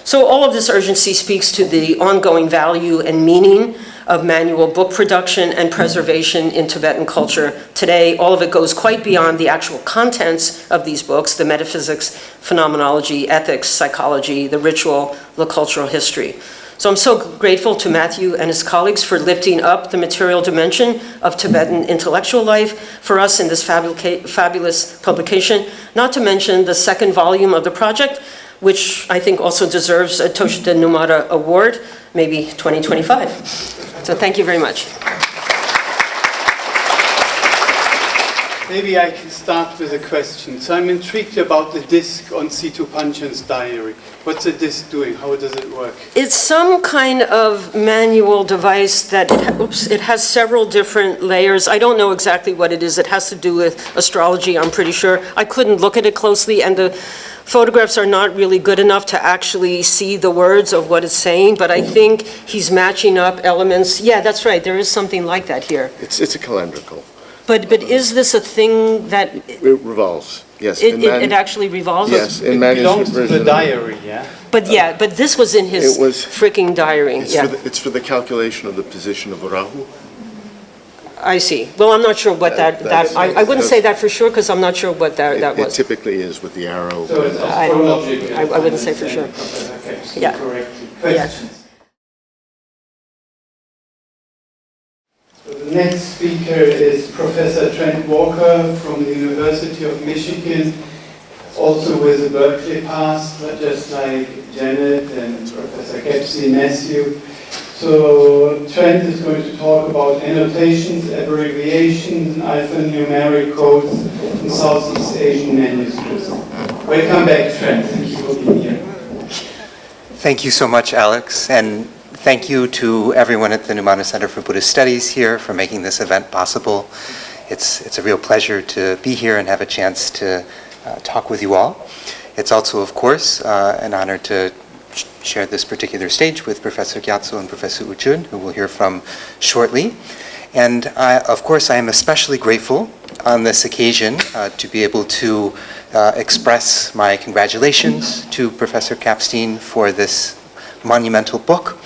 So all of this urgency speaks to the ongoing value and meaning of manual book production and preservation in Tibetan culture. Today, all of it goes quite beyond the actual contents of these books, the metaphysics, phenomenology, ethics, psychology, the ritual, the cultural history. So I'm so grateful to Matthew and his colleagues for lifting up the material dimension of Tibetan intellectual life for us in this fabulous publication, not to mention the second volume of the project, which I think also deserves a Toshida Numata Award, maybe 2025. So thank you very much. Maybe I can start with a question. So I'm intrigued about the disc on C2 Panchan's diary. What's the disc doing? How does it work? It's some kind of manual device that, it has several different layers. I don't know exactly what it is. It has to do with astrology, I'm pretty sure. I couldn't look at it closely, and the photographs are not really good enough to actually see the words of what it's saying, but I think he's matching up elements. Yeah, that's right. There is something like that here. It's a calendrical. But is this a thing that It revolves, yes. it actually revolves? Yes, in It manuscript belongs to the version. diary, yeah? But this was in his It was- freaking diary. It's Yeah, it's for the calculation of the position of Rahu. I see. Well, I'm not sure what I wouldn't say that for sure, because I'm not sure what that It was. typically is with the arrow. So it's I don't know. astrological. I wouldn't say for sure. Okay, so Yeah. correctly. Yeah. Questions? So the next speaker is Professor Trent Walker from the University of Michigan, also with a Berkeley past, but just like Janet and Professor Kepsi Matthew. So Trent is going to talk about annotations, abbreviations, and alphanumeric codes in Southeast Asian manuscripts. Welcome back, Trent. Thank you for being here. Thank you so much, Alex, and thank you to everyone at the Numata Center for Buddhist Studies here for making this event possible. It's a real pleasure to be here and have a chance to talk with you all. It's also, of course, an honor to share this particular stage with Professor Gyatso and Professor Uchun, who we'll hear from shortly. And of course, I am especially grateful on this occasion to be able to express my congratulations to Professor Kapstein for this monumental book.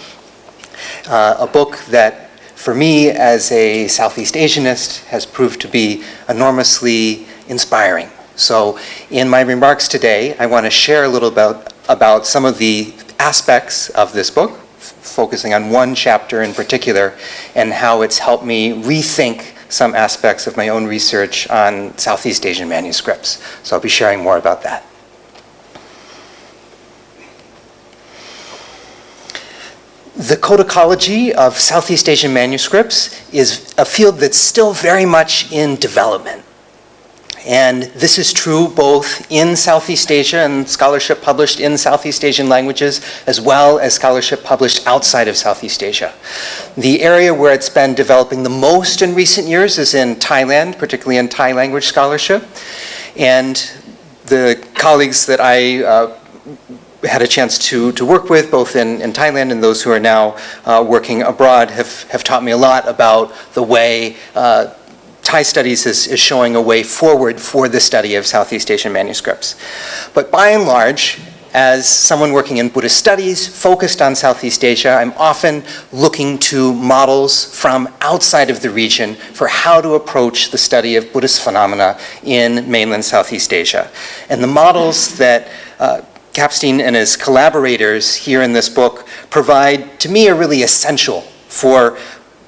A book that, for me as a Southeast Asianist, has proved to be enormously inspiring. So in my remarks today, I want to share a little about some of the aspects of this book, focusing on one chapter in particular, and how it's helped me rethink some aspects of my own research on Southeast Asian manuscripts. So I'll be sharing more about that. The codicology of Southeast Asian manuscripts is a field that's still very much in development. And this is true both in Southeast Asia and scholarship published in Southeast Asian languages, as well as scholarship published outside of Southeast Asia. The area where it's been developing the most in recent years is in Thailand, particularly in Thai language scholarship. And the colleagues that I had a chance to work with, both in Thailand and those who are now working abroad, have taught me a lot about the way Thai studies is showing a way forward for the study of Southeast Asian manuscripts. But by and large, as someone working in Buddhist studies focused on Southeast Asia, I'm often looking to models from outside of the region for how to approach the study of Buddhist phenomena in mainland Southeast Asia. And the models that Kapstein and his collaborators here in this book provide, to me, are really essential for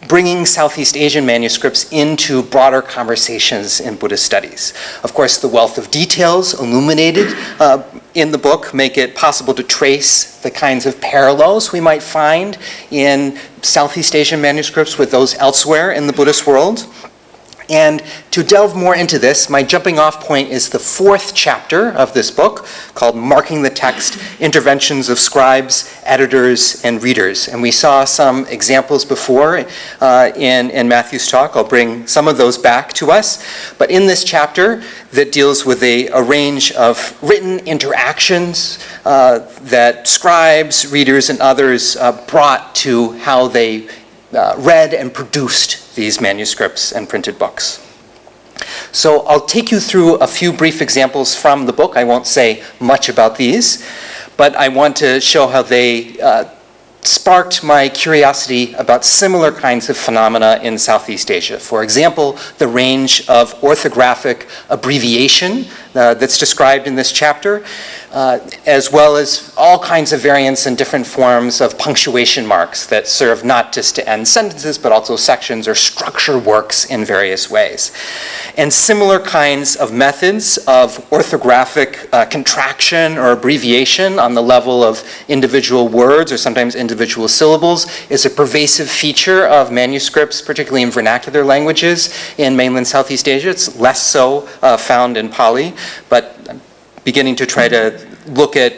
bringing Southeast Asian manuscripts into broader conversations in Buddhist studies. Of course, the wealth of details illuminated in the book make it possible to trace the kinds of parallels we might find in Southeast Asian manuscripts with those elsewhere in the Buddhist world. And to delve more into this, my jumping off point is the 4th chapter of this book called Marking the Text, Interventions of Scribes, Editors, and Readers. And we saw some examples before in Matthew's talk. I'll bring some of those back to us. But in this chapter that deals with a range of written interactions that scribes, readers, and others brought to how they read and produced these manuscripts and printed books. So I'll take you through a few brief examples from the book. I won't say much about these, but I want to show how they sparked my curiosity about similar kinds of phenomena in Southeast Asia. For example, the range of orthographic abbreviation that's described in this chapter, as well as all kinds of variants and different forms of punctuation marks that serve not just to end sentences, but also sections or structure works in various ways. And similar kinds of methods of orthographic contraction or abbreviation on the level of individual words or sometimes individual syllables is a pervasive feature of manuscripts, particularly in vernacular languages in mainland Southeast Asia. It's less so found in Pali, but I'm beginning to try to look at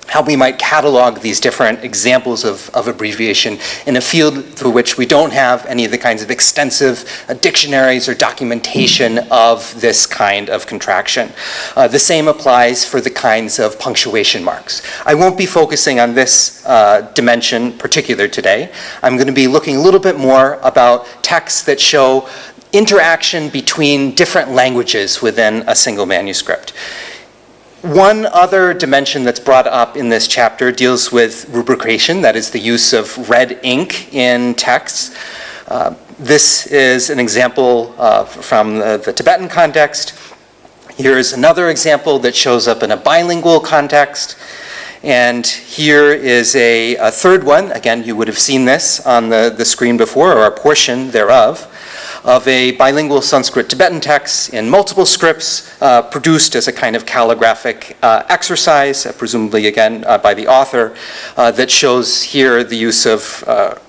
how we might catalog these different examples of abbreviation in a field for which we don't have any of the kinds of extensive dictionaries or documentation of this kind of contraction. The same applies for the kinds of punctuation marks. I won't be focusing on this dimension particular today. I'm going to be looking a little bit more about texts that show interaction between different languages within a single manuscript. One other dimension that's brought up in this chapter deals with rubrication, that is the use of red ink in texts. This is an example from the Tibetan context. Here's another example that shows up in a bilingual context. And here is a third one. Again, you would have seen this on the screen before, or a portion thereof, of a bilingual Sanskrit-Tibetan text in multiple scripts produced as a kind of calligraphic exercise, presumably again by the author, that shows here the use of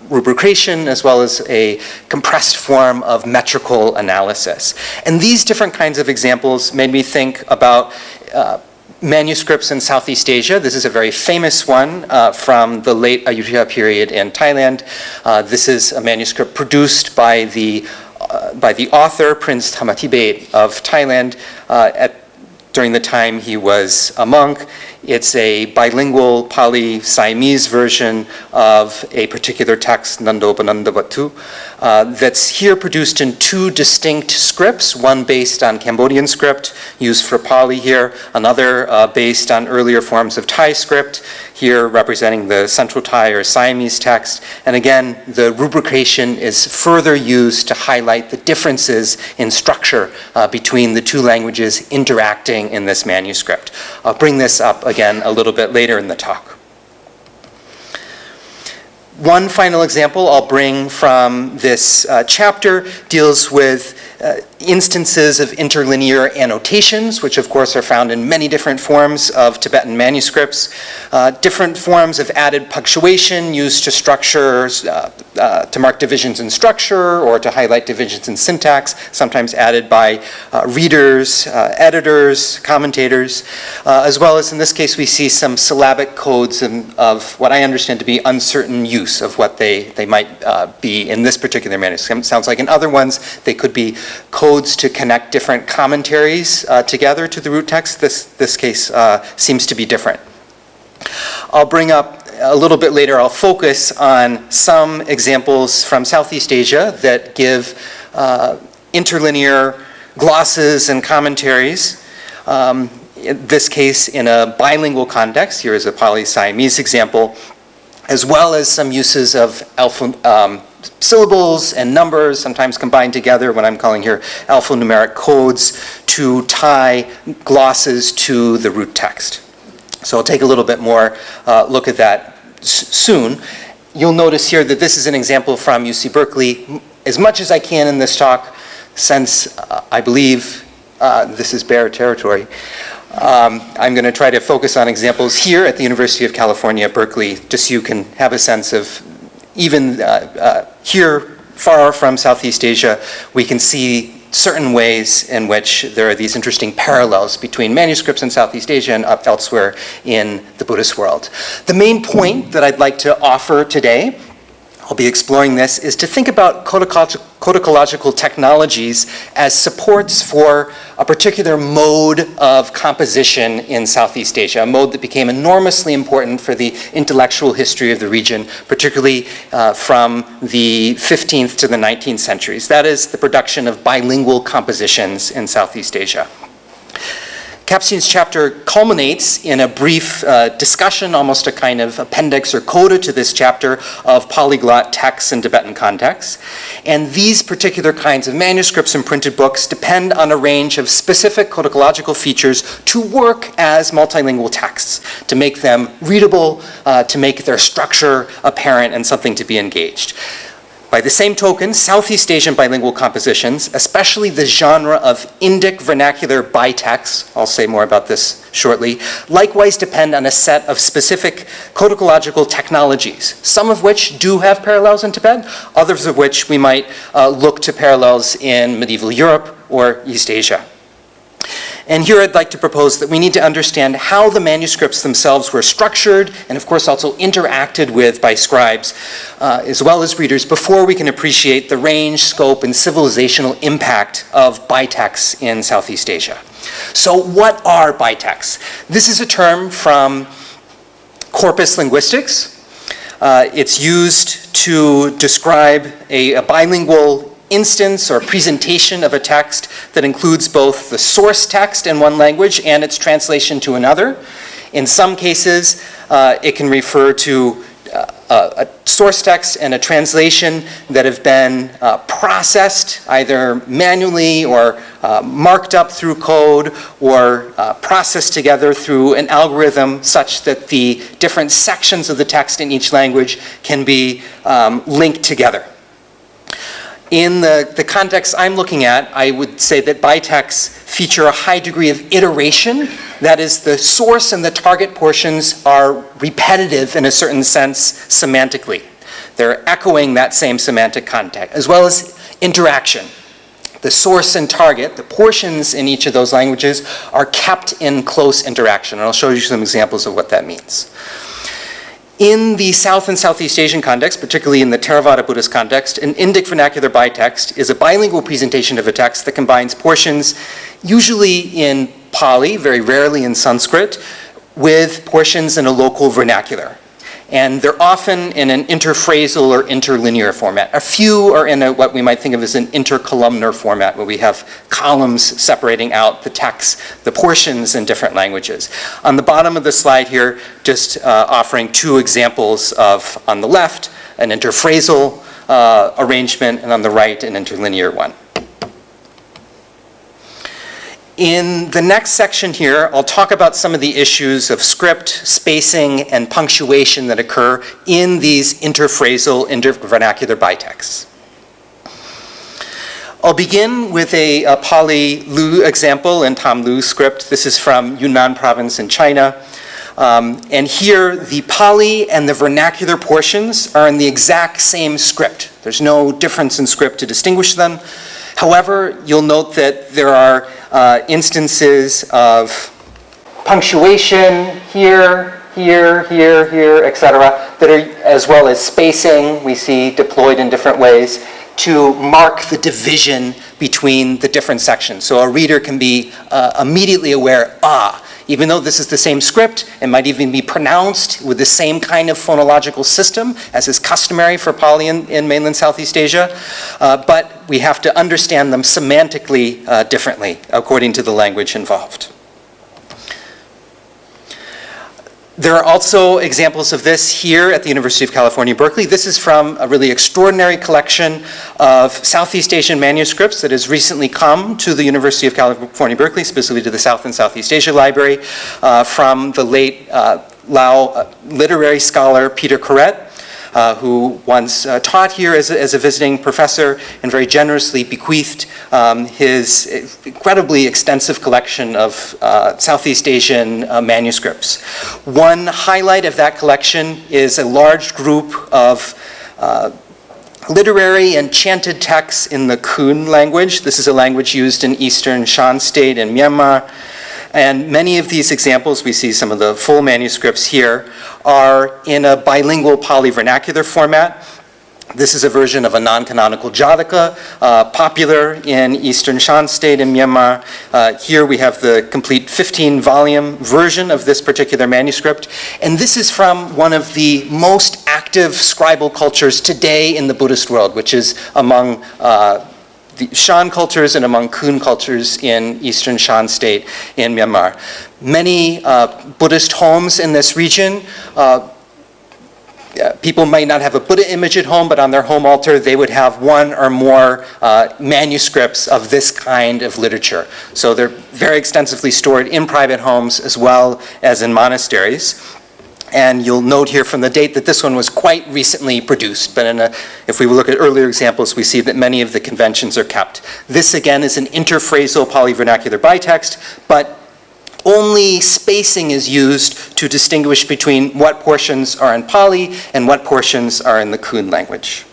rubrication as well as a compressed form of metrical analysis. And these different kinds of examples made me think about manuscripts in Southeast Asia. This is a very famous one from the late Ayutthaya period in Thailand. This is a manuscript produced by the author, Prince Thammatibet of Thailand, during the time he was a monk. It's a bilingual Pali-Siamese version of a particular text, Nandopanandavatu, that's here produced in 2 distinct scripts, one based on Cambodian script, used for Pali here, another based on earlier forms of Thai script, here representing the Central Thai or Siamese text. And again, the rubrication is further used to highlight the differences in structure between the 2 languages interacting in this manuscript. I'll bring this up again a little bit later in the talk. One final example I'll bring from this chapter deals with instances of interlinear annotations, which of course are found in many different forms of Tibetan manuscripts, different forms of added punctuation used to structure, to mark divisions in structure or to highlight divisions in syntax, sometimes added by readers, editors, commentators, as well as in this case we see some syllabic codes of what I understand to be uncertain use of what they might be in this particular manuscript. Sounds like in other ones they could be codes to connect different commentaries together to the root text. This case seems to be different. I'll bring up a little bit later, I'll focus on some examples from Southeast Asia that give interlinear glosses and commentaries. In this case, in a bilingual context, here is a Pali-Siamese example, as well as some uses of syllables and numbers, sometimes combined together, what I'm calling here alphanumeric codes, to tie glosses to the root text. So I'll take a little bit more look at that soon. You'll notice here that this is an example from UC Berkeley. As much as I can in this talk, since I believe this is bare territory, I'm going to try to focus on examples here at the University of California, Berkeley, just so you can have a sense of even here, far from Southeast Asia, we can see certain ways in which there are these interesting parallels between manuscripts in Southeast Asia and elsewhere in the Buddhist world. The main point that I'd like to offer today, I'll be exploring this, is to think about codicological technologies as supports for a particular mode of composition in Southeast Asia, a mode that became enormously important for the intellectual history of the region, particularly from the 15th to the 19th centuries. That is the production of bilingual compositions in Southeast Asia. Kapstein's chapter culminates in a brief discussion, almost a kind of appendix or coda to this chapter, of polyglot texts in Tibetan contexts. And these particular kinds of manuscripts and printed books depend on a range of specific codicological features to work as multilingual texts, to make them readable, to make their structure apparent and something to be engaged. By the same token, Southeast Asian bilingual compositions, especially the genre of Indic vernacular bitexts, I'll say more about this shortly, likewise depend on a set of specific codicological technologies, some of which do have parallels in Tibet, others of which we might look to parallels in medieval Europe or East Asia. And here I'd like to propose that we need to understand how the manuscripts themselves were structured and of course also interacted with by scribes as well as readers before we can appreciate the range, scope, and civilizational impact of bitexts in Southeast Asia. So what are bitexts? This is a term from corpus linguistics. It's used to describe a bilingual instance or presentation of a text that includes both the source text in one language and its translation to another. In some cases, it can refer to a source text and a translation that have been processed either manually or marked up through code or processed together through an algorithm such that the different sections of the text in each language can be linked together. In the context I'm looking at, I would say that bitexts feature a high degree of iteration. That is, the source and the target portions are repetitive in a certain sense semantically. They're echoing that same semantic context, as well as interaction. The source and target, the portions in each of those languages, are kept in close interaction. And I'll show you some examples of what that means. In the South and Southeast Asian context, particularly in the Theravada Buddhist context, an Indic vernacular bitext is a bilingual presentation of a text that combines portions, usually in Pali, very rarely in Sanskrit, with portions in a local vernacular. And they're often in an interphrasal or interlinear format. A few are in what we might think of as an intercolumnar format, where we have columns separating out the text, the portions in different languages. On the bottom of the slide here, just offering two examples of, on the left, an interphrasal arrangement, and on the right, an interlinear one. In the next section here, I'll talk about some of the issues of script, spacing, and punctuation that occur in these interphrasal, intervernacular bitexts. I'll begin with a Pali Lu example in Tam Lu script. This is from Yunnan province in China. And here, the Pali and the vernacular portions are in the exact same script. There's no difference in script to distinguish them. However, you'll note that there are instances of punctuation here, here, here, here, etc., that are, as well as spacing, we see deployed in different ways to mark the division between the different sections. So a reader can be immediately aware, even though this is the same script, it might even be pronounced with the same kind of phonological system as is customary for Pali in mainland Southeast Asia, but we have to understand them semantically differently according to the language involved. There are also examples of this here at the University of California, Berkeley. This is from a really extraordinary collection of Southeast Asian manuscripts that has recently come to the University of California, Berkeley, specifically to the South and Southeast Asia Library, from the late Lao literary scholar Peter Koret, who once taught here as a visiting professor and very generously bequeathed his incredibly extensive collection of Southeast Asian manuscripts. One highlight of that collection is a large group of literary and chanted texts in the Khun language. This is a language used in eastern Shan State and Myanmar. And many of these examples, we see some of the full manuscripts here, are in a bilingual Pali vernacular format. This is a version of a non-canonical Jataka, popular in eastern Shan State in Myanmar. Here we have the complete 15-volume version of this particular manuscript. And this is from one of the most active scribal cultures today in the Buddhist world, which is among the Shan cultures and among Khun cultures in eastern Shan State in Myanmar. Many Buddhist homes in this region, people might not have a Buddha image at home, but on their home altar they would have one or more manuscripts of this kind of literature. So they're very extensively stored in private homes as well as in monasteries. And you'll note here from the date that this one was quite recently produced. But if we look at earlier examples, we see that many of the conventions are kept. This, again, is an interphrasal polyvernacular bitext, but only spacing is used to distinguish between what portions are in Pali and what portions are in the Khun language.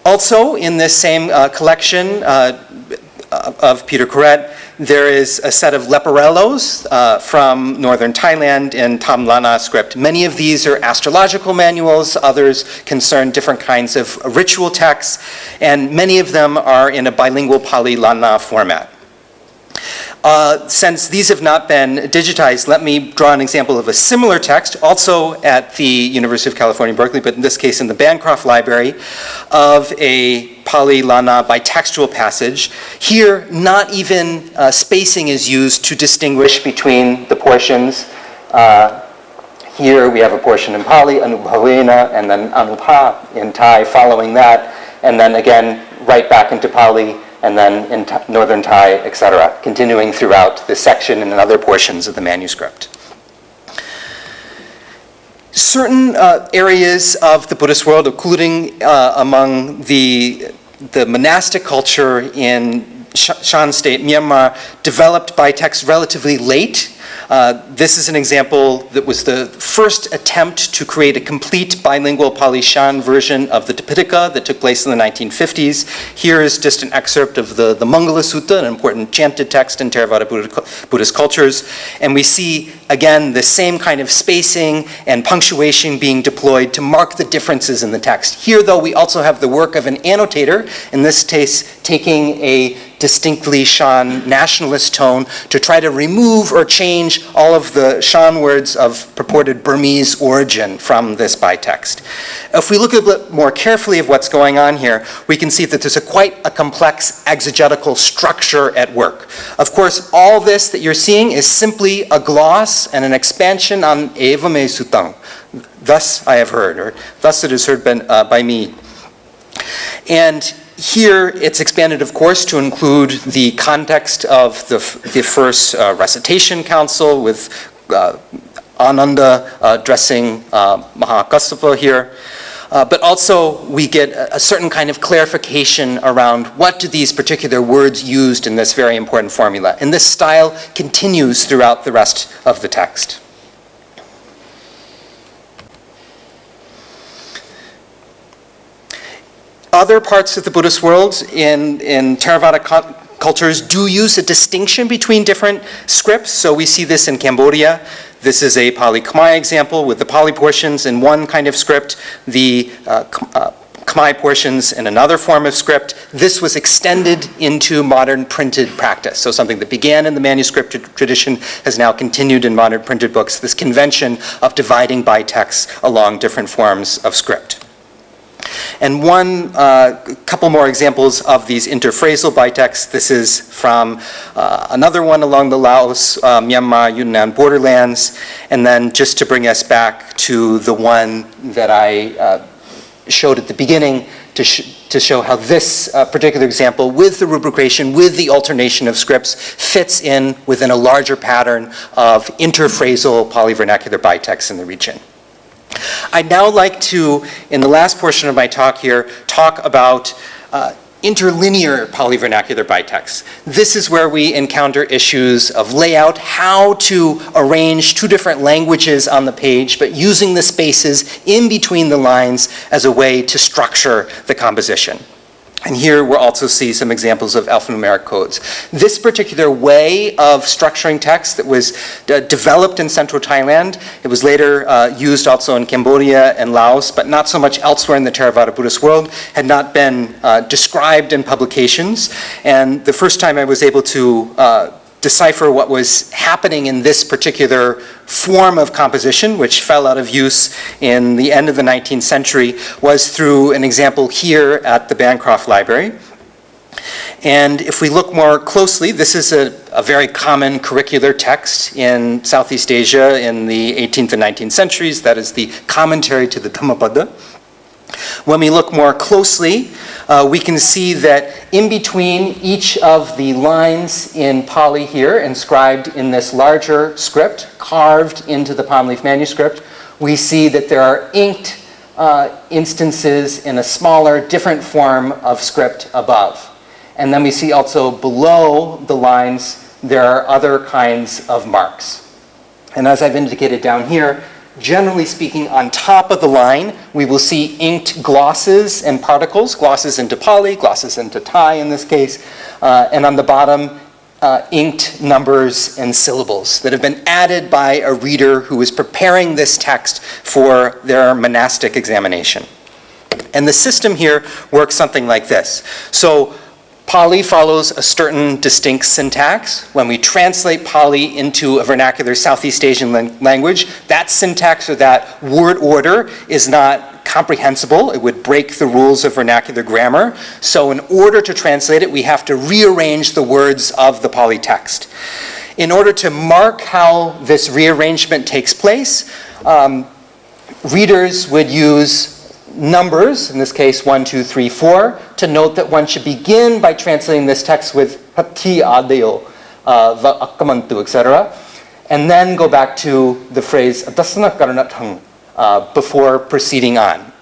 Also, in this same collection of Peter Koret, there is a set of leporellos from northern Thailand in Tam Lana script. Many of these are astrological manuals, others concern different kinds of ritual texts, and many of them are in a bilingual Pali Lana format. Since these have not been digitized, let me draw an example of a similar text, also at the University of California, Berkeley, but in this case in the Bancroft Library, of a Pali Lana bitextual passage. Here, not even spacing is used to distinguish between the portions. Here we have a portion in Pali, Anubhavena, and then Anupha in Thai following that, and then again right back into Pali, and then in northern Thai, etc., continuing throughout this section and in other portions of the manuscript. Certain areas of the Buddhist world, including among the monastic culture in Shan State, Myanmar, developed bitext relatively late. This is an example that was the first attempt to create a complete bilingual Pali-Shan version of the Tipitaka that took place in the 1950s. Here is just an excerpt of the Mangala Sutta, an important chanted text in Theravada Buddhist cultures. And we see, again, the same kind of spacing and punctuation being deployed to mark the differences in the text. Here, though, we also have the work of an annotator, in this case, taking a distinctly Shan nationalist tone to try to remove or change all of the Shan words of purported Burmese origin from this bitext. If we look a bit more carefully at what's going on here, we can see that there's quite a complex exegetical structure at work. Of course, all this that you're seeing is simply a gloss and an expansion on Eva Me Sutang. Thus I have heard, or thus it is heard by me. And here, it's expanded, of course, to include the context of the first recitation council with Ananda addressing Mahakassapa here. but also we get a certain kind of clarification around what do these particular words used in this very important formula. And this style continues throughout the rest of the text. Other parts of the Buddhist world in Theravada cultures do use a distinction between different scripts. So we see this in Cambodia. This is a Pali Khmer example with the Pali portions in one kind of script, the Khmer portions in another form of script. This was extended into modern printed practice. So something that began in the manuscript tradition has now continued in modern printed books, this convention of dividing by text along different forms of script. And couple more examples of these interphrasal bitexts. This is from another one along the Laos, Myanmar, Yunnan borderlands. And then just to bring us back to the one that I showed at the beginning to show how this particular example with the rubrication, with the alternation of scripts, fits in within a larger pattern of interphrasal polyvernacular bitexts in the region. I'd now like to, in the last portion of my talk here, talk about interlinear polyvernacular bitexts. This is where we encounter issues of layout, how to arrange two different languages on the page, but using the spaces in between the lines as a way to structure the composition. And here we'll also see some examples of alphanumeric codes. This particular way of structuring text that was developed in central Thailand, it was later used also in Cambodia and Laos, but not so much elsewhere in the Theravada Buddhist world, had not been described in publications. And the first time I was able to decipher what was happening in this particular form of composition, which fell out of use in the end of the 19th century, was through an example here at the Bancroft Library. And if we look more closely, this is a very common curricular text in Southeast Asia in the 18th and 19th centuries. That is the commentary to the Dhammapada. When we look more closely, we can see that in between each of the lines in Pali here, inscribed in this larger script, carved into the palm leaf manuscript, we see that there are inked instances in a smaller, different form of script above. And then we see also below the lines, there are other kinds of marks. And as I've indicated down here, generally speaking, on top of the line, we will see inked glosses and particles, glosses into Pali, glosses into Thai in this case, and on the bottom, inked numbers and syllables that have been added by a reader who is preparing this text for their monastic examination. And the system here works something like this. So Pali follows a certain distinct syntax. When we translate Pali into a vernacular Southeast Asian language, that syntax or that word order is not comprehensible. It would break the rules of vernacular grammar. So in order to translate it, we have to rearrange the words of the Pali text. In order to mark how this rearrangement takes place, readers would use numbers, in this case 1, 2, 3, 4, to note that one should begin by translating this text with hati adeo, va'akamantu, etc., and then go back to the phrase atasana karanathang before proceeding on.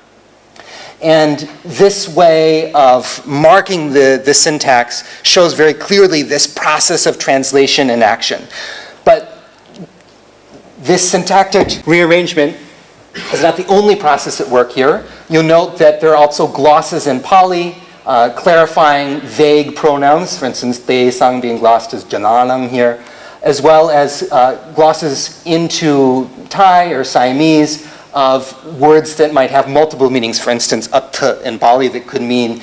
And this way of marking the syntax shows very clearly this process of translation in action. But this syntactic rearrangement is not the only process at work here. You'll note that there are also glosses in Pali, clarifying vague pronouns, for instance, te sang being glossed as jananam here, as well as glosses into Thai or Siamese of words that might have multiple meanings. For instance, atta in Pali that could mean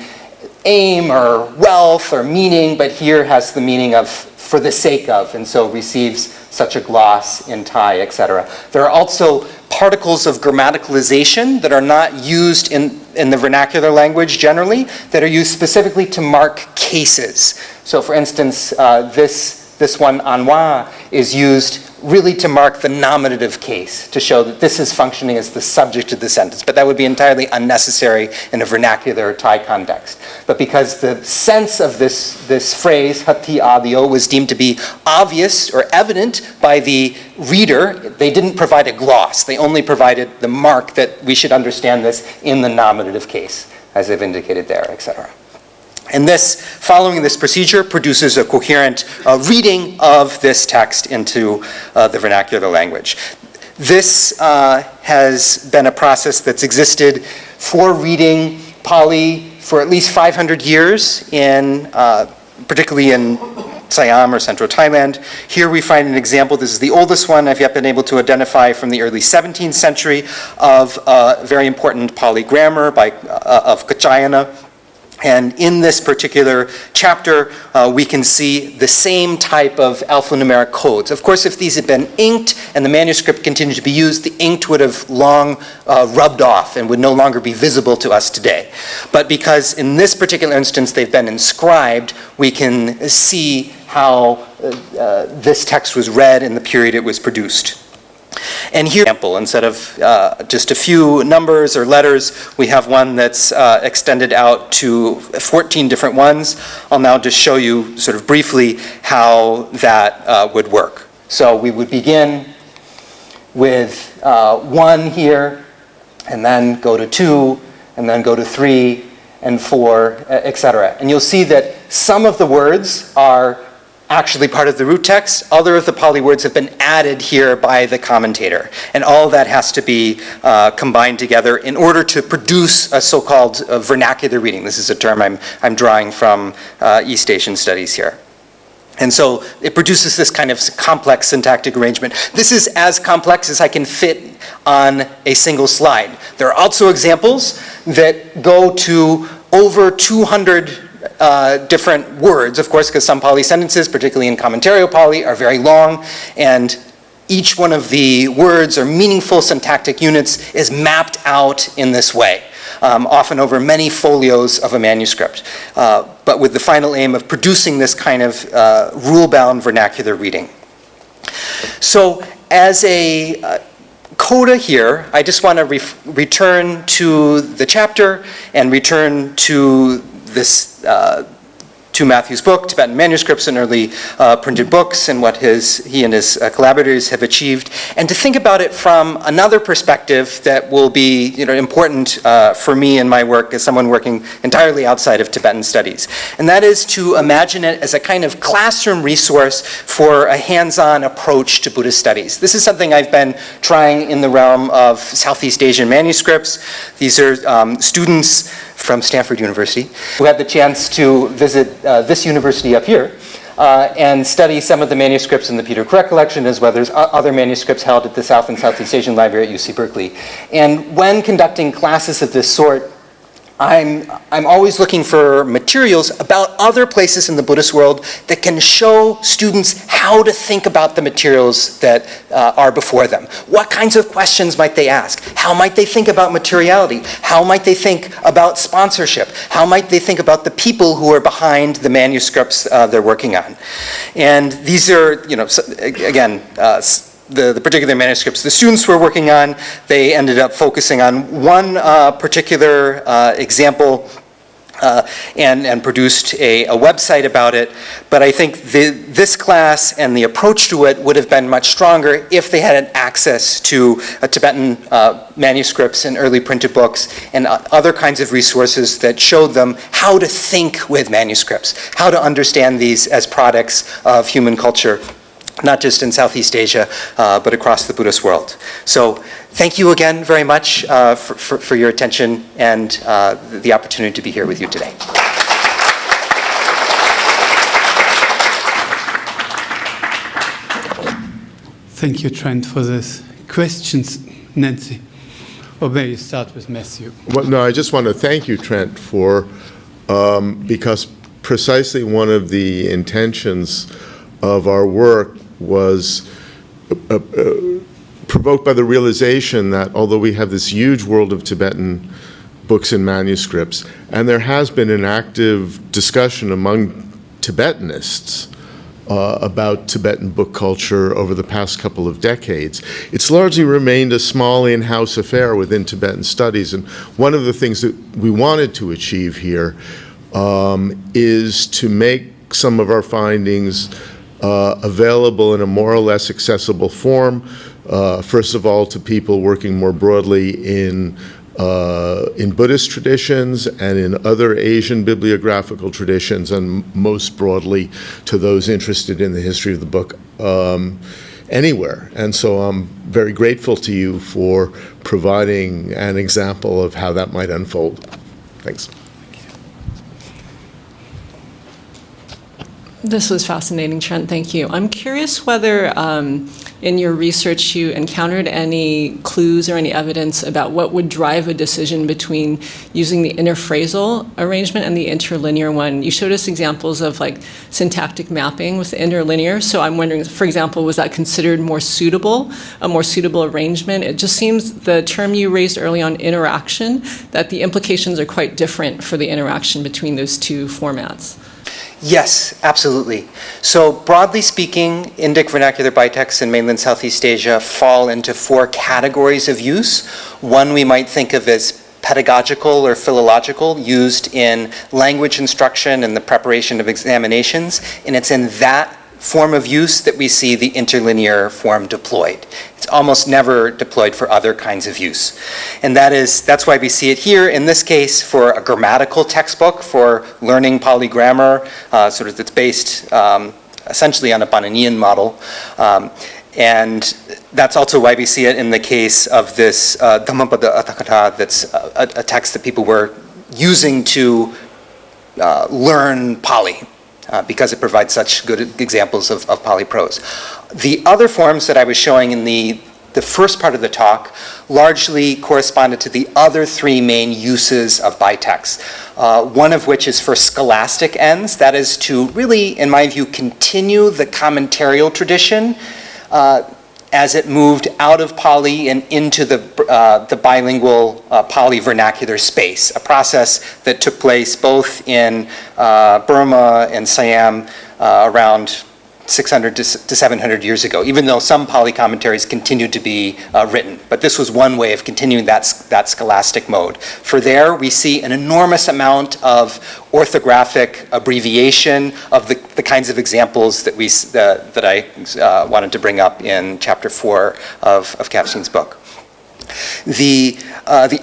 aim or wealth or meaning, but here has the meaning of for the sake of, and so receives such a gloss in Thai, etc. There are also particles of grammaticalization that are not used in the vernacular language generally, that are used specifically to mark cases. So for instance, this this one, anwa, is used really to mark the nominative case, to show that this is functioning as the subject of the sentence. But that would be entirely unnecessary in a vernacular Thai context. But because the sense of this phrase, hati adio, was deemed to be obvious or evident by the reader, they didn't provide a gloss. They only provided the mark that we should understand this in the nominative case, as I've indicated there, etc. And this, following this procedure, produces a coherent reading of this text into the vernacular language. This has been a process that's existed for reading Pali for at least 500 years, particularly in Siam or central Thailand. Here we find an example, this is the oldest one I've yet been able to identify from the early 17th century, of a very important Pali grammar of Kaccayana. And in this particular chapter, we can see the same type of alphanumeric codes. Of course, if these had been inked and the manuscript continued to be used, the ink would have long rubbed off and would no longer be visible to us today. But because in this particular instance they've been inscribed, we can see how this text was read in the period it was produced. And here, example, instead of just a few numbers or letters, we have one that's extended out to 14 different ones. I'll now just show you sort of briefly how that would work. So we would begin with 1 here, and then go to 2, and then go to 3, and 4, etc. And you'll see that some of the words are actually part of the root text. Other of the Pali words have been added here by the commentator. And all that has to be combined together in order to produce a so-called vernacular reading. This is a term I'm drawing from East Asian studies here. And so it produces this kind of complex syntactic arrangement. This is as complex as I can fit on a single slide. There are also examples that go to over 200 different words, of course, because some Pali sentences, particularly in Commentario Pali, are very long, and each one of the words or meaningful syntactic units is mapped out in this way, often over many folios of a manuscript, but with the final aim of producing this kind of rule-bound vernacular reading. So as a coda here, I just want to return to the chapter and return to this, to Matthew's book, Tibetan Manuscripts and Early Printed Books, and what he and his collaborators have achieved, and to think about it from another perspective that will be important for me in my work as someone working entirely outside of Tibetan studies. And that is to imagine it as a kind of classroom resource for a hands-on approach to Buddhist studies. This is something I've been trying in the realm of Southeast Asian manuscripts. These are students from Stanford University who had the chance to visit this university up here and study some of the manuscripts in the Peter Craig collection, as well as other manuscripts held at the South and Southeast Asian Library at UC Berkeley. And when conducting classes of this sort, I'm always looking for materials about other places in the Buddhist world that can show students how to think about the materials that are before them. What kinds of questions might they ask? How might they think about materiality? How might they think about sponsorship? How might they think about the people who are behind the manuscripts they're working on? And these are, again, the particular manuscripts the students were working on. They ended up focusing on one particular example and produced a website about it. But I think this class and the approach to it would have been much stronger if they had access to Tibetan manuscripts and early printed books and other kinds of resources that showed them how to think with manuscripts, how to understand these as products of human culture, not just in Southeast Asia, but across the Buddhist world. So thank you again very much for your attention and the opportunity to be here with you today. Thank you, Trent, for this. Questions, Nancy? Or maybe start with Matthew. Well, no, I just want to thank you, Trent, for because precisely one of the intentions of our work was provoked by the realization that although we have this huge world of Tibetan books and manuscripts, and there has been an active discussion among Tibetanists about Tibetan book culture over the past couple of decades. It's largely remained a small in-house affair within Tibetan studies, and one of the things that we wanted to achieve here is to make some of our findings available in a more or less accessible form, first of all to people working more broadly in Buddhist traditions and in other Asian bibliographical traditions, and most broadly to those interested in the history of the book anywhere. And so I'm very grateful to you for providing an example of how that might unfold. Thanks. This was fascinating, Trent. Thank you. I'm curious whether in your research you encountered any clues or any evidence about what would drive a decision between using the interphrasal arrangement and the interlinear one. You showed us examples of like syntactic mapping with the interlinear. So I'm wondering, for example, was that considered more suitable, a more suitable arrangement? It just seems the term you raised early on, interaction, that the implications are quite different for the interaction between those two formats. Yes, absolutely. So broadly speaking, Indic vernacular bitexts in mainland Southeast Asia fall into 4 categories of use. One we might think of as pedagogical or philological, used in language instruction and the preparation of examinations, and it's in that form of use that we see the interlinear form deployed. It's almost never deployed for other kinds of use. And that's why we see it here, in this case, for a grammatical textbook for learning Pali grammar, sort of that's based essentially on a Paninian model. And that's also why we see it in the case of this Dhammapada Atthakatha, that's a text that people were using to learn Pali. Because it provides such good examples of Pali prose. The other forms that I was showing in the first part of the talk largely corresponded to the other 3 main uses of bitext. One of which is for scholastic ends, that is to really, in my view, continue the commentarial tradition as it moved out of Pali and into the bilingual Pali vernacular space, a process that took place both in Burma and Siam around 600 to 700 years ago, even though some Pali commentaries continued to be written. But this was one way of continuing that scholastic mode. For there, we see an enormous amount of orthographic abbreviation of the kinds of examples that I wanted to bring up in chapter 4 of Kaft-Zell's book. The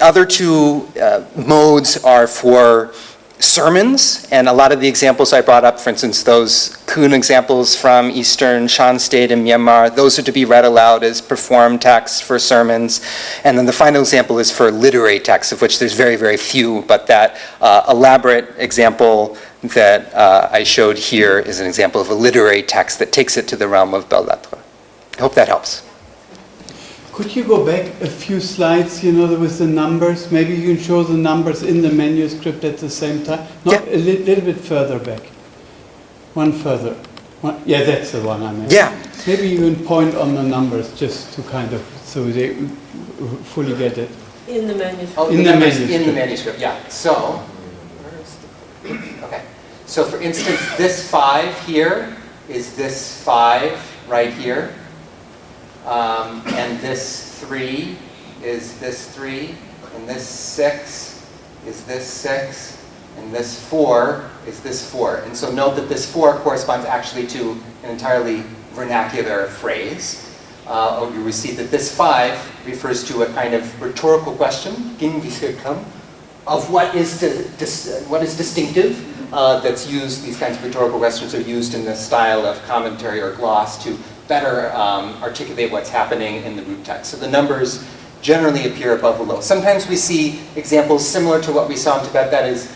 other 2 modes are for sermons, and a lot of the examples I brought up, for instance, those Kun examples from Eastern Shan State in Myanmar, those are to be read aloud as performed texts for sermons. And then the final example is for literary texts, of which there's very, very few, but that elaborate example that I showed here is an example of a literary text that takes it to the realm of belles lettres. I hope that helps. Could you go back a few slides, with the numbers? Maybe you can show the numbers in the manuscript at the same time. No, Yeah. a little bit further back. One further. Yeah, that's the one I meant. Yeah. Maybe you can point on the numbers just to kind of, so they fully get it. In the manuscript. Oh, In the manuscript. In the manuscript, yeah. So, okay. So for instance, this 5 here is this 5 right here. And this 3 is this 3, and this 6 is this 6, and this 4 is this 4. And so note that this 4 corresponds actually to an entirely vernacular phrase. You will see that this 5 refers to a kind of rhetorical question, of what is distinctive. That's used, these kinds of rhetorical questions are used in the style of commentary or gloss to better articulate what's happening in the root text. So the numbers generally appear above or below. Sometimes we see examples similar to what we saw in Tibet, that is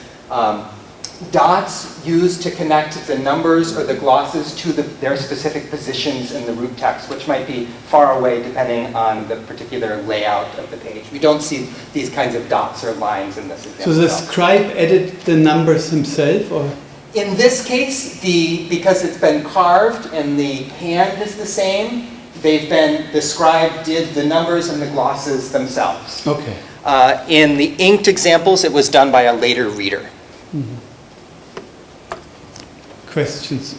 dots used to connect the numbers or the glosses to their specific positions in the root text, which might be far away depending on the particular layout of the page. We don't see these kinds of dots or lines in this example. So the scribe added the numbers himself, or? In this case, because it's been carved and the hand is the same, the scribe did the numbers and the glosses themselves. Okay. In the inked examples, it was done by a later reader. Questions?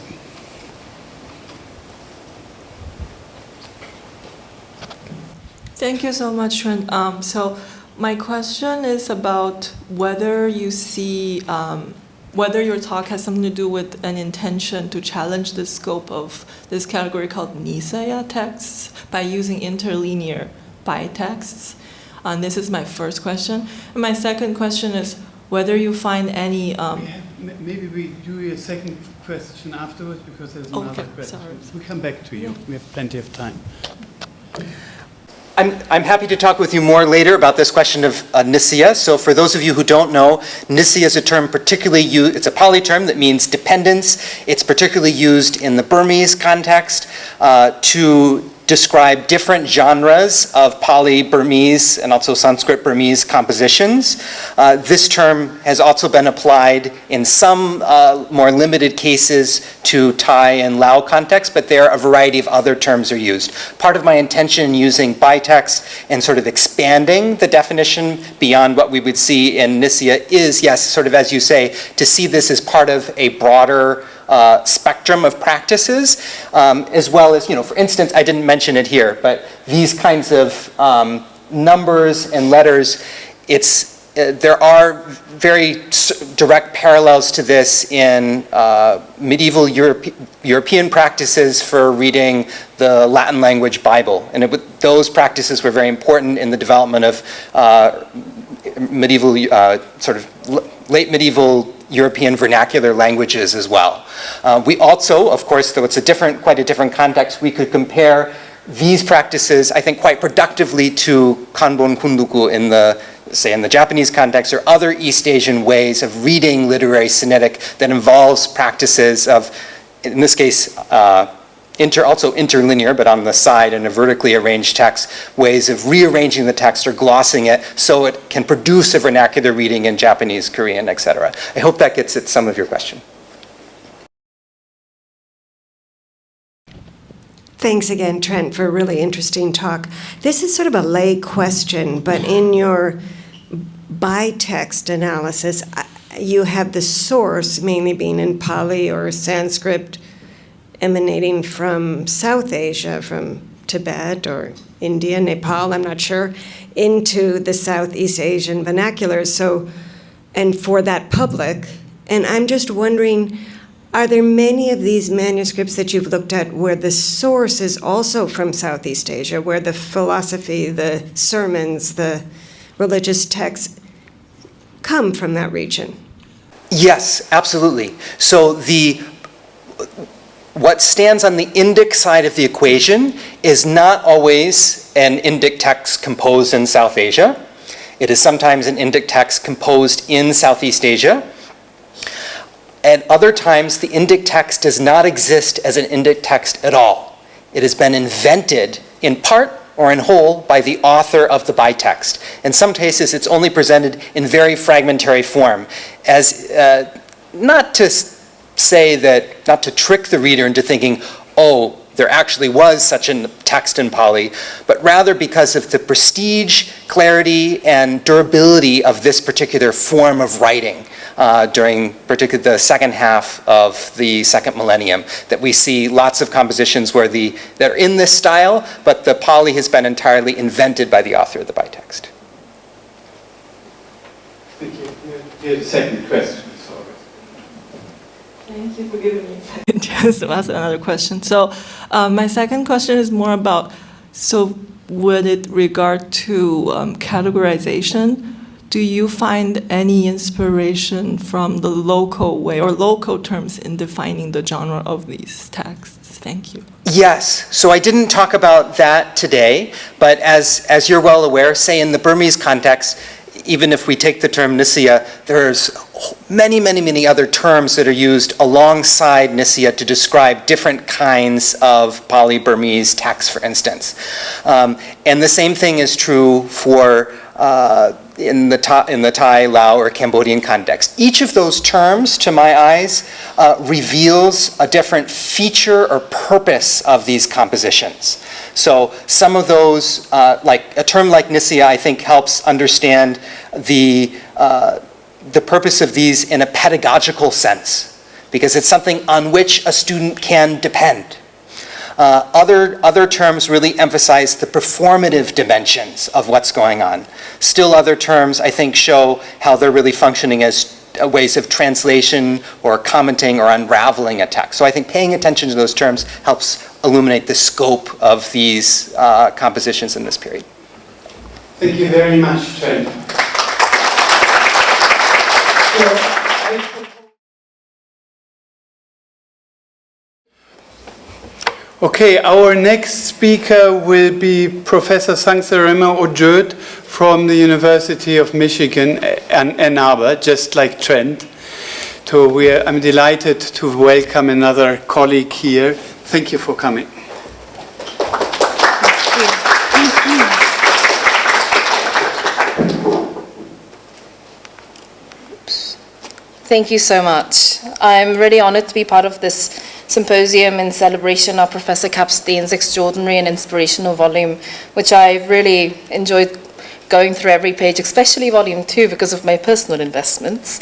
Thank you so much, Trent. So my question is about whether you see, whether your talk has something to do with an intention to challenge the scope of this category called Nisaya texts by using interlinear bitexts. And this is my first question. And my second question is whether you find any... Maybe we do a second question afterwards because there's another question. Sorry. We'll come back to you. We have plenty of time. I'm happy to talk with you more later about this question of Nisaya. So for those of you who don't know, Nisaya is a term particularly used, it's a Pali term that means dependence. It's particularly used in the Burmese context to describe different genres of Pali Burmese and also Sanskrit Burmese compositions. This term has also been applied in some more limited cases to Thai and Lao context, but there a variety of other terms are used. Part of my intention in using bitext and sort of expanding the definition beyond what we would see in Nisaya is, yes, sort of as you say, to see this as part of a broader spectrum of practices, as well as, for instance, I didn't mention it here, but these kinds of numbers and letters, there are very direct parallels to this in medieval European practices for reading the Latin language Bible. And those practices were very important in the development of medieval, sort of late medieval European vernacular languages as well. We also, of course, though it's quite a different context, we could compare these practices, I think, quite productively to Kanbon Kunduku in the Japanese context, or other East Asian ways of reading literary Sinitic that involves practices of, in this case, also interlinear, but on the side in a vertically arranged text, ways of rearranging the text or glossing it so it can produce a vernacular reading in Japanese, Korean, etc. I hope that gets at some of your question. Thanks again, Trent, for a really interesting talk. This is sort of a lay question, but in your bitext analysis, you have the source mainly being in Pali or Sanskrit emanating from South Asia, from Tibet or India, Nepal, I'm not sure, into the Southeast Asian vernacular. So, and for that public, and I'm just wondering, are there many of these manuscripts that you've looked at where the source is also from Southeast Asia, where the philosophy, the sermons, the religious texts come from that region? Yes, absolutely. So what stands on the Indic side of the equation is not always an Indic text composed in South Asia. It is sometimes an Indic text composed in Southeast Asia. At other times, the Indic text does not exist as an Indic text at all. It has been invented in part or in whole by the author of the bitext. In some cases, it's only presented in very fragmentary form, as not to trick the reader into thinking, oh, there actually was such a text in Pali, but rather because of the prestige, clarity, and durability of this particular form of writing during particularly the second half of the second millennium, that we see lots of compositions that are in this style, but the Pali has been entirely invented by the author of the bitext. Thank you. You had a second question. Thank you for giving me a second chance to ask another question. So my second question is more about, so with it regard to categorization, do you find any inspiration from the local way or local terms in defining the genre of these texts? Thank you. Yes, so I didn't talk about that today, but as you're well aware, say in the Burmese context, even if we take the term Nisaya, there's many, many, many other terms that are used alongside Nisaya to describe different kinds of Pali Burmese texts, for instance. And the same thing is true for in the Thai, Lao, or Cambodian context. Each of those terms, to my eyes, reveals a different feature or purpose of these compositions. So some of those, like a term like Nisaya, I think helps understand the purpose of these in a pedagogical sense, because it's something on which a student can depend. Other terms really emphasize the performative dimensions of what's going on. Still other terms, I think, show how they're really functioning as ways of translation or commenting or unraveling a text. So I think paying attention to those terms helps illuminate the scope of these compositions in this period. Thank you very much, Trent. Okay, our next speaker will be Professor Sangsarima Ojud from the University of Michigan, Ann Arbor, just like Trent. So I'm delighted to welcome another colleague here. Thank you for coming. Thank you so much. I'm really honored to be part of this symposium in celebration of Professor Kapstein's extraordinary and inspirational volume, which I've really enjoyed going through every page, especially volume 2 because of my personal investments.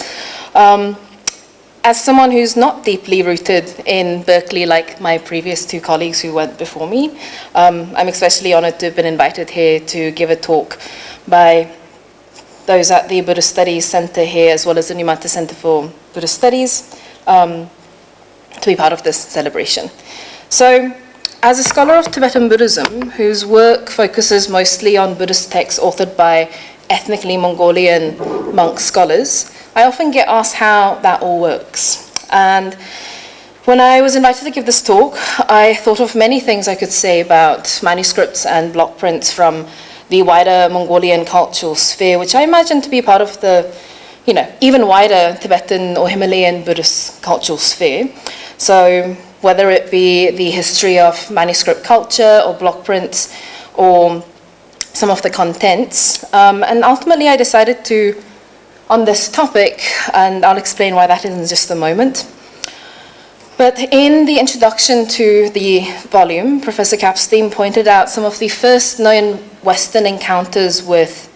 As someone who's not deeply rooted in Berkeley like my previous 2 colleagues who went before me, I'm especially honored to have been invited here to give a talk by those at the Buddhist Studies Center here, as well as the Numata Center for Buddhist Studies, to be part of this celebration. So, as a scholar of Tibetan Buddhism, whose work focuses mostly on Buddhist texts authored by ethnically Mongolian monk scholars, I often get asked how that all works. And when I was invited to give this talk, I thought of many things I could say about manuscripts and block prints from the wider Mongolian cultural sphere, which I imagine to be part of the, even wider Tibetan or Himalayan Buddhist cultural sphere. So whether it be the history of manuscript culture or block prints or some of the contents. And ultimately I decided to, on this topic, and I'll explain why that is in just a moment. But in the introduction to the volume, Professor Kapstein pointed out some of the first known Western encounters with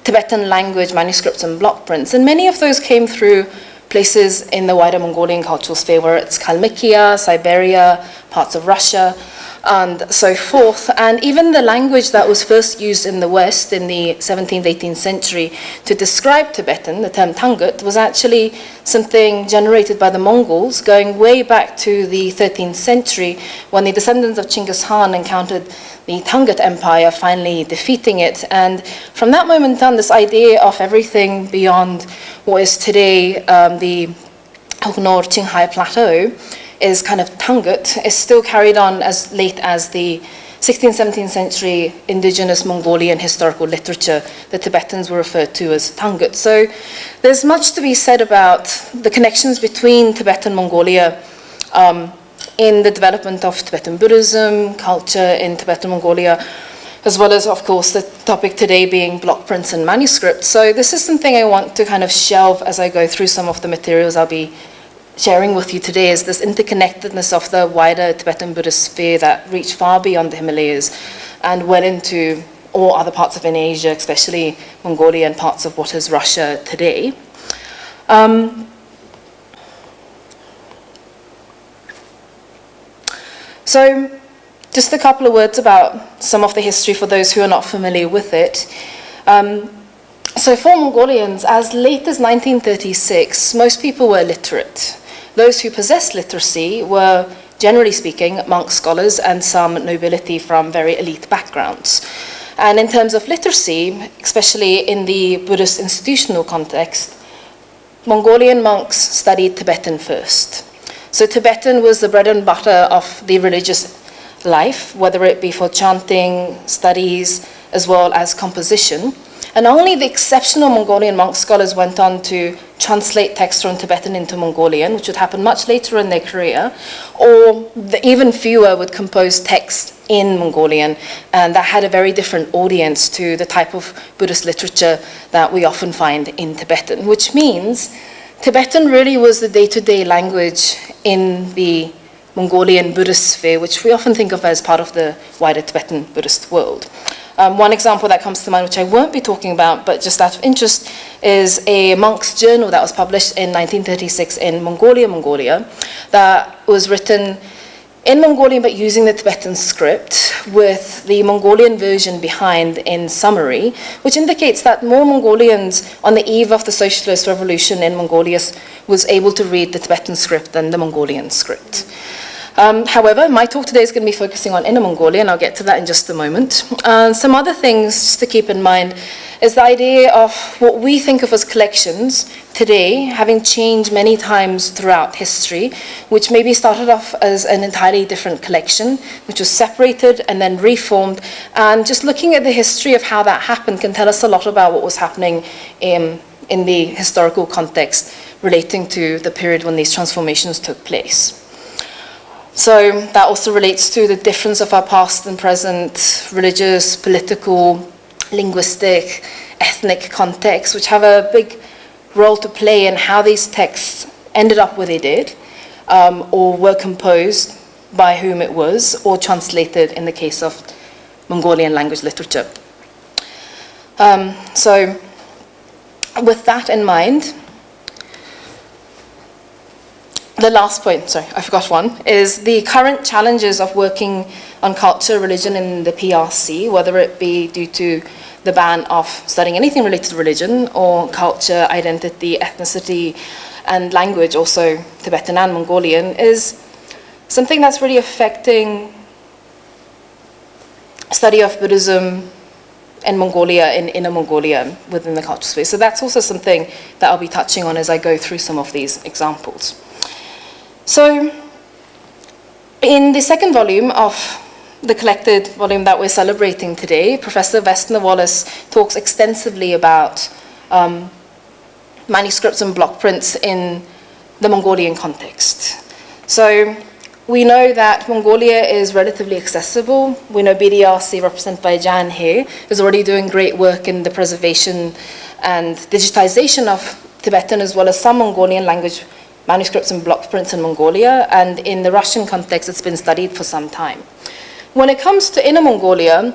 Tibetan language manuscripts and block prints. And many of those came through places in the wider Mongolian cultural sphere, where it's Kalmykia, Siberia, parts of Russia, and so forth. And even the language that was first used in the West in the 17th, 18th century to describe Tibetan, the term Tangut, was actually something generated by the Mongols going way back to the 13th century, when the descendants of Chinggis Khan encountered the Tangut Empire, finally defeating it. And from that moment on, this idea of everything beyond what is today the Hognor Qinghai Plateau is kind of Tangut, is still carried on as late as the 16th, 17th century indigenous Mongolian historical literature. The Tibetans were referred to as Tangut. So there's much to be said about the connections between Tibetan Mongolia in the development of Tibetan Buddhism, culture in Tibetan Mongolia, as well as, of course, the topic today being block prints and manuscripts. So this is something I want to kind of shelve as I go through some of the materials I'll be sharing with you today, is this interconnectedness of the wider Tibetan Buddhist sphere that reached far beyond the Himalayas and went into all other parts of Asia, especially Mongolia and parts of what is Russia today. So just a couple of words about some of the history for those who are not familiar with it. So for Mongolians, as late as 1936, most people were literate. Those who possessed literacy were, generally speaking, monk scholars and some nobility from very elite backgrounds. And in terms of literacy, especially in the Buddhist institutional context, Mongolian monks studied Tibetan first. So Tibetan was the bread and butter of the religious life, whether it be for chanting, studies, as well as composition. And only the exceptional Mongolian monk scholars went on to translate texts from Tibetan into Mongolian, which would happen much later in their career, or even fewer would compose texts in Mongolian, and that had a very different audience to the type of Buddhist literature that we often find in Tibetan, which means Tibetan really was the day-to-day language in the Mongolian Buddhist sphere, which we often think of as part of the wider Tibetan Buddhist world. One example that comes to mind, which I won't be talking about, but just out of interest, is a monk's journal that was published in 1936 in Mongolia, that was written in Mongolian but using the Tibetan script with the Mongolian version behind in summary, which indicates that more Mongolians on the eve of the socialist revolution in Mongolia was able to read the Tibetan script than the Mongolian script. However, my talk today is going to be focusing on Inner Mongolia, and I'll get to that in just a moment. Some other things just to keep in mind is the idea of what we think of as collections today having changed many times throughout history, which maybe started off as an entirely different collection, which was separated and then reformed. And just looking at the history of how that happened can tell us a lot about what was happening in the historical context relating to the period when these transformations took place. So that also relates to the difference of our past and present religious, political, linguistic, ethnic contexts, which have a big role to play in how these texts ended up where they did, or were composed by whom it was, or translated in the case of Mongolian language literature. So with that in mind, the last point, sorry, I forgot one, is the current challenges of working on culture, religion in the PRC, whether it be due to the ban of studying anything related to religion or culture, identity, ethnicity, and language, also Tibetan and Mongolian, is something that's really affecting study of Buddhism in Mongolia, in Inner Mongolia, within the culture space. So that's also something that I'll be touching on as I go through some of these examples. So, in the second volume of the collected volume that we're celebrating today, Professor Westner Wallace talks extensively about manuscripts and block prints in the Mongolian context. So, we know that Mongolia is relatively accessible. We know BDRC, represented by Jan here, is already doing great work in the preservation and digitization of Tibetan as well as some Mongolian language manuscripts and block prints in Mongolia, and in the Russian context it's been studied for some time. When it comes to Inner Mongolia,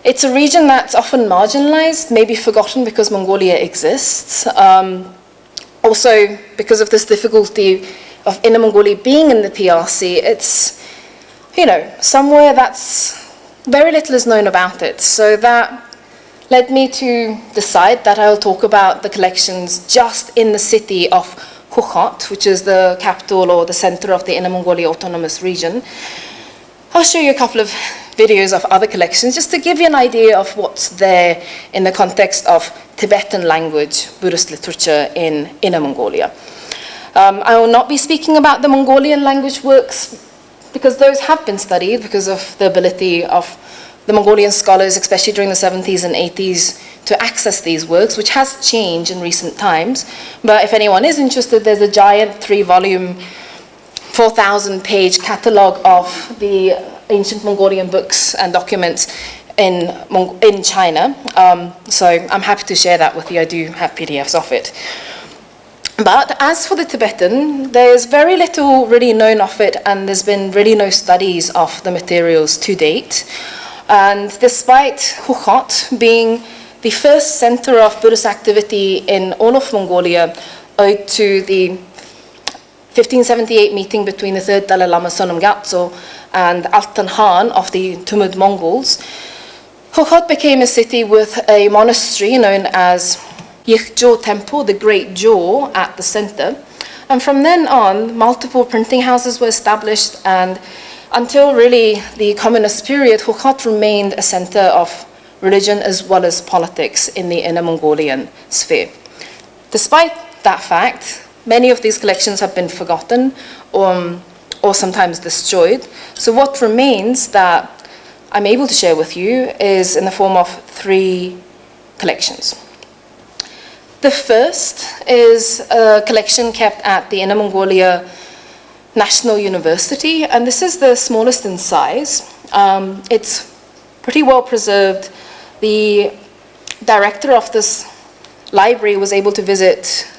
it's a region that's often marginalized, maybe forgotten because Mongolia exists. Also, because of this difficulty of Inner Mongolia being in the PRC, it's, somewhere that's very little is known about it. So that led me to decide that I'll talk about the collections just in the city of Khukhot, which is the capital or the center of the Inner Mongolia Autonomous Region. I'll show you a couple of videos of other collections just to give you an idea of what's there in the context of Tibetan language Buddhist literature in Inner Mongolia. I will not be speaking about the Mongolian language works because those have been studied because of the ability of the Mongolian scholars, especially during the 70s and 80s, to access these works, which has changed in recent times. But if anyone is interested, there's a giant 3-volume, 4,000-page catalogue of the ancient Mongolian books and documents in China. So I'm happy to share that with you. I do have PDFs of it. But as for the Tibetan, there's very little really known of it, and there's been really no studies of the materials to date. And despite Khukhot being the first center of Buddhist activity in all of Mongolia, owed to the 1578 meeting between the third Dalai Lama Sonam Gyatso and Altan Khan of the Tumud Mongols, Khukhot became a city with a monastery known as Yikjo Temple, the Great Jaw, at the center. And from then on, multiple printing houses were established, and until really the communist period, Khukhot remained a center of religion as well as politics in the Inner Mongolian sphere. Despite that fact, many of these collections have been forgotten or sometimes destroyed. So what remains that I'm able to share with you is in the form of 3 collections. The first is a collection kept at the Inner Mongolia National University, and this is the smallest in size. It's pretty well preserved. The director of this library was able to visit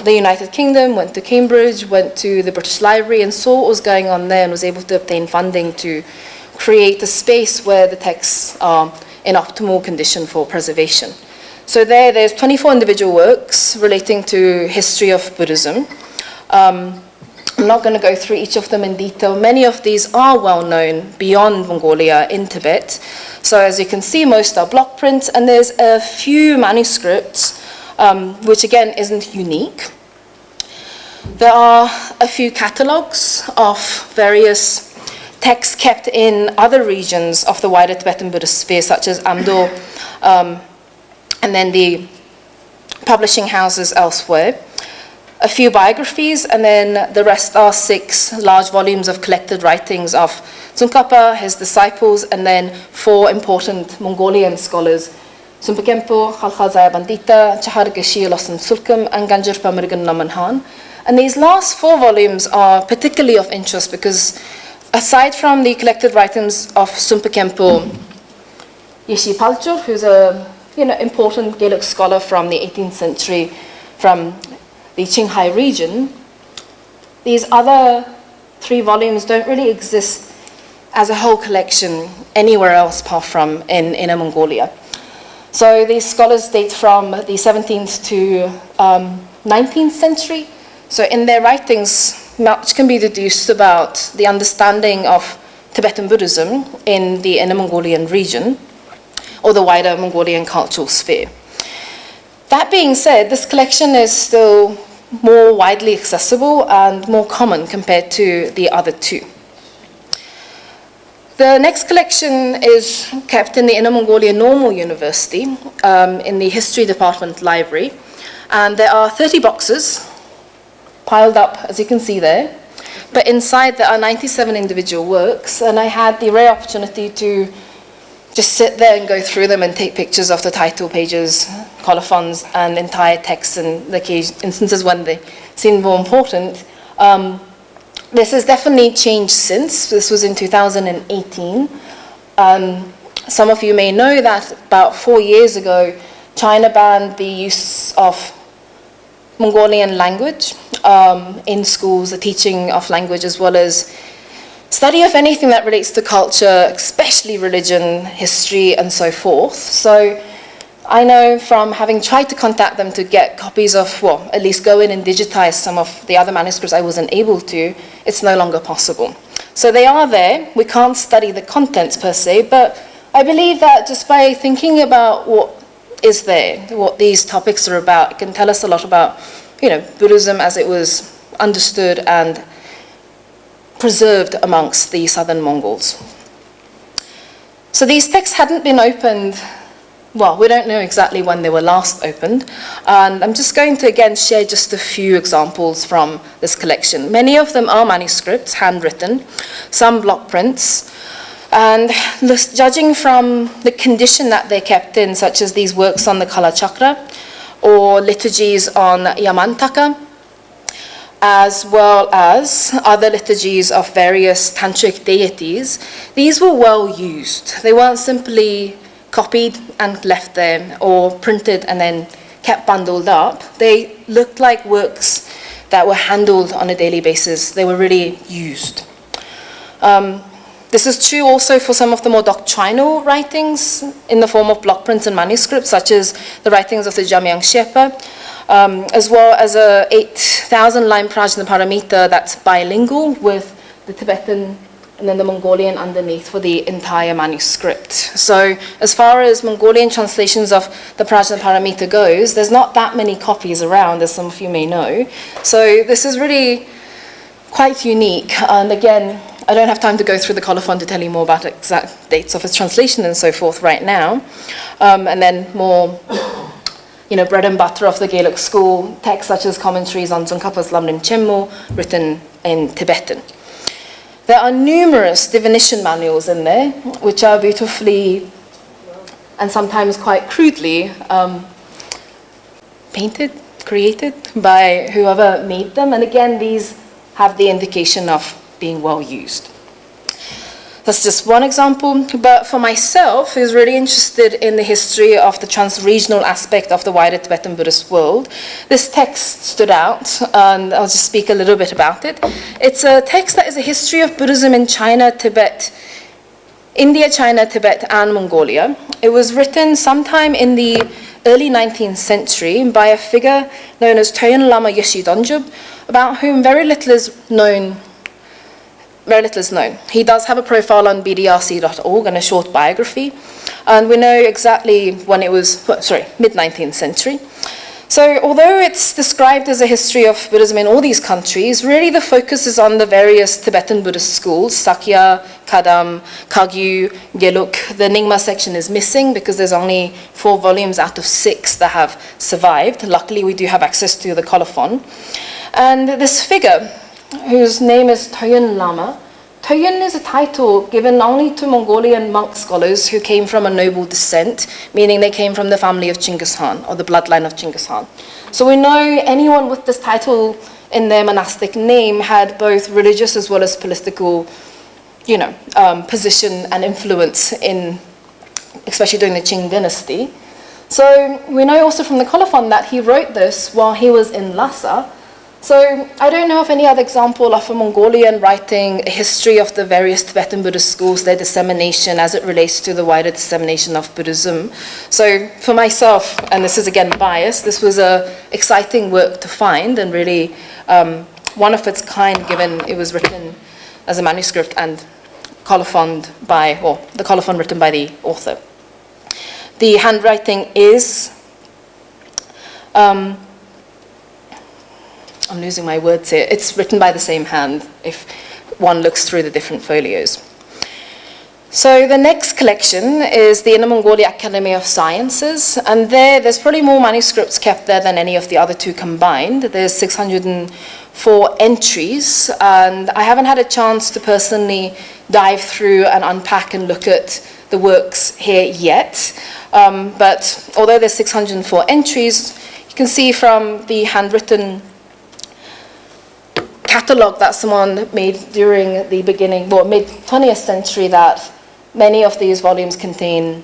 the United Kingdom, went to Cambridge, went to the British Library, and saw what was going on there and was able to obtain funding to create a space where the texts are in optimal condition for preservation. So there's 24 individual works relating to history of Buddhism. I'm not going to go through each of them in detail. Many of these are well known beyond Mongolia in Tibet. So as you can see, most are block prints, and there's a few manuscripts, which again isn't unique. There are a few catalogues of various texts kept in other regions of the wider Tibetan Buddhist sphere, such as Amdo, and then the publishing houses elsewhere. A few biographies, and then the rest are 6 large volumes of collected writings of Tsongkhapa, his disciples, and then 4 important Mongolian scholars, Sumpa Khenpo, Khalkhal Zaya Bandita, Chahar Geshe Losson Sulkum, and Ganjurpa Mrigan Namanhan. And these last 4 volumes are particularly of interest because aside from the collected writings of Sumpa Khenpo, Yeshi Palchur, who's a important Gaelic scholar from the 18th century from the Qinghai region, these other 3 volumes don't really exist as a whole collection anywhere else apart from in Inner Mongolia. So these scholars date from the 17th to 19th century. So in their writings, much can be deduced about the understanding of Tibetan Buddhism in the Inner Mongolian region or the wider Mongolian cultural sphere. That being said, this collection is still more widely accessible and more common compared to the other 2. The next collection is kept in the Inner Mongolia Normal University in the History Department Library, and there are 30 boxes piled up, as you can see there, but inside there are 97 individual works, and I had the rare opportunity to just sit there and go through them and take pictures of the title pages, colophons, and entire texts in the instances when they seemed more important. This has definitely changed since. This was in 2018. Some of you may know that about 4 years ago, China banned the use of Mongolian language in schools, the teaching of language, as well as study of anything that relates to culture, especially religion, history, and so forth. So I know from having tried to contact them to get copies of, well, at least go in and digitize some of the other manuscripts I wasn't able to, it's no longer possible. So they are there. We can't study the contents per se, but I believe that just by thinking about what is there, what these topics are about, it can tell us a lot about, Buddhism as it was understood and preserved amongst the southern Mongols. So these texts hadn't been opened, well, we don't know exactly when they were last opened, and I'm just going to again share just a few examples from this collection. Many of them are manuscripts, handwritten, some block prints, and judging from the condition that they're kept in, such as these works on the Kala Chakra, or liturgies on Yamantaka, as well as other liturgies of various tantric deities, these were well used. They weren't simply copied and left there or printed and then kept bundled up. They looked like works that were handled on a daily basis. They were really used. This is true also for some of the more doctrinal writings in the form of block prints and manuscripts, such as the writings of the Jamyang Sherpa, as well as a 8,000-line Prajnaparamita that's bilingual with the Tibetan and then the Mongolian underneath for the entire manuscript. So as far as Mongolian translations of the Prajnaparamita goes, there's not that many copies around, as some of you may know. So this is really quite unique. And again, I don't have time to go through the colophon to tell you more about exact dates of its translation and so forth right now. And then more bread and butter of the Gaelic school, texts such as commentaries on Tsongkhapa's Lamrim Chenmo, written in Tibetan. There are numerous divination manuals in there, which are beautifully and sometimes quite crudely painted, created by whoever made them. And again, these have the indication of being well used. That's just one example, but for myself, who's really interested in the history of the trans-regional aspect of the wider Tibetan Buddhist world, this text stood out, and I'll just speak a little bit about it. It's a text that is a history of Buddhism in China, Tibet, India, China, Tibet, and Mongolia. It was written sometime in the early 19th century by a figure known as Toyon Lama Yeshi Donjub, about whom very little is known. He does have a profile on bdrc.org and a short biography, and we know exactly when it was, mid-19th century. So although it's described as a history of Buddhism in all these countries, really the focus is on the various Tibetan Buddhist schools, Sakya, Kadam, Kagyu, Geluk. The Nyingma section is missing because there's only 4 volumes out of 6 that have survived. Luckily, we do have access to the colophon. And this figure, whose name is Toyun Lama. Toyun is a title given only to Mongolian monk scholars who came from a noble descent, meaning they came from the family of Genghis Khan, or the bloodline of Genghis Khan. So we know anyone with this title in their monastic name had both religious as well as political, position and influence in, especially during the Qing dynasty. So we know also from the colophon that he wrote this while he was in Lhasa. So I don't know of any other example of a Mongolian writing a history of the various Tibetan Buddhist schools, their dissemination as it relates to the wider dissemination of Buddhism. So for myself, and this is again biased, this was an exciting work to find and really one of its kind, given it was written as a manuscript and colophoned by, or the colophon written by the author. The handwriting is I'm losing my words here. It's written by the same hand if one looks through the different folios. So the next collection is the Inner Mongolia Academy of Sciences, and there's probably more manuscripts kept there than any of the other 2 combined. There's 604 entries, and I haven't had a chance to personally dive through and unpack and look at the works here yet. But although there's 604 entries, you can see from the handwritten catalogue that someone made during the beginning, mid-20th century, that many of these volumes contain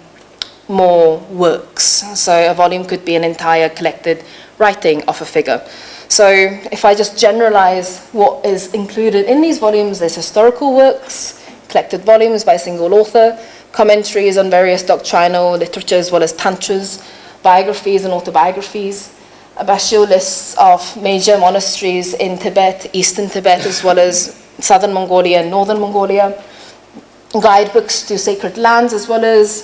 more works. So a volume could be an entire collected writing of a figure. So if I just generalize what is included in these volumes, there's historical works, collected volumes by a single author, commentaries on various doctrinal literature as well as tantras, biographies and autobiographies, a bashio lists of major monasteries in Tibet, eastern Tibet, as well as southern Mongolia and northern Mongolia, guidebooks to sacred lands, as well as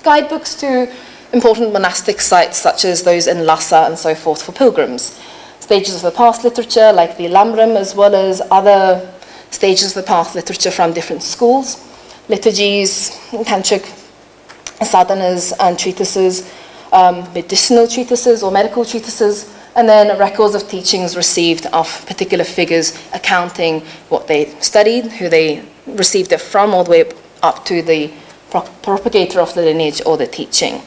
guidebooks to important monastic sites, such as those in Lhasa and so forth for pilgrims. Stages of the path literature, like the Lamrim, as well as other stages of the path literature from different schools, liturgies, tantric sadhanas and treatises, medicinal treatises or medical treatises, and then records of teachings received of particular figures accounting what they studied, who they received it from, all the way up to the propagator of the lineage or the teaching.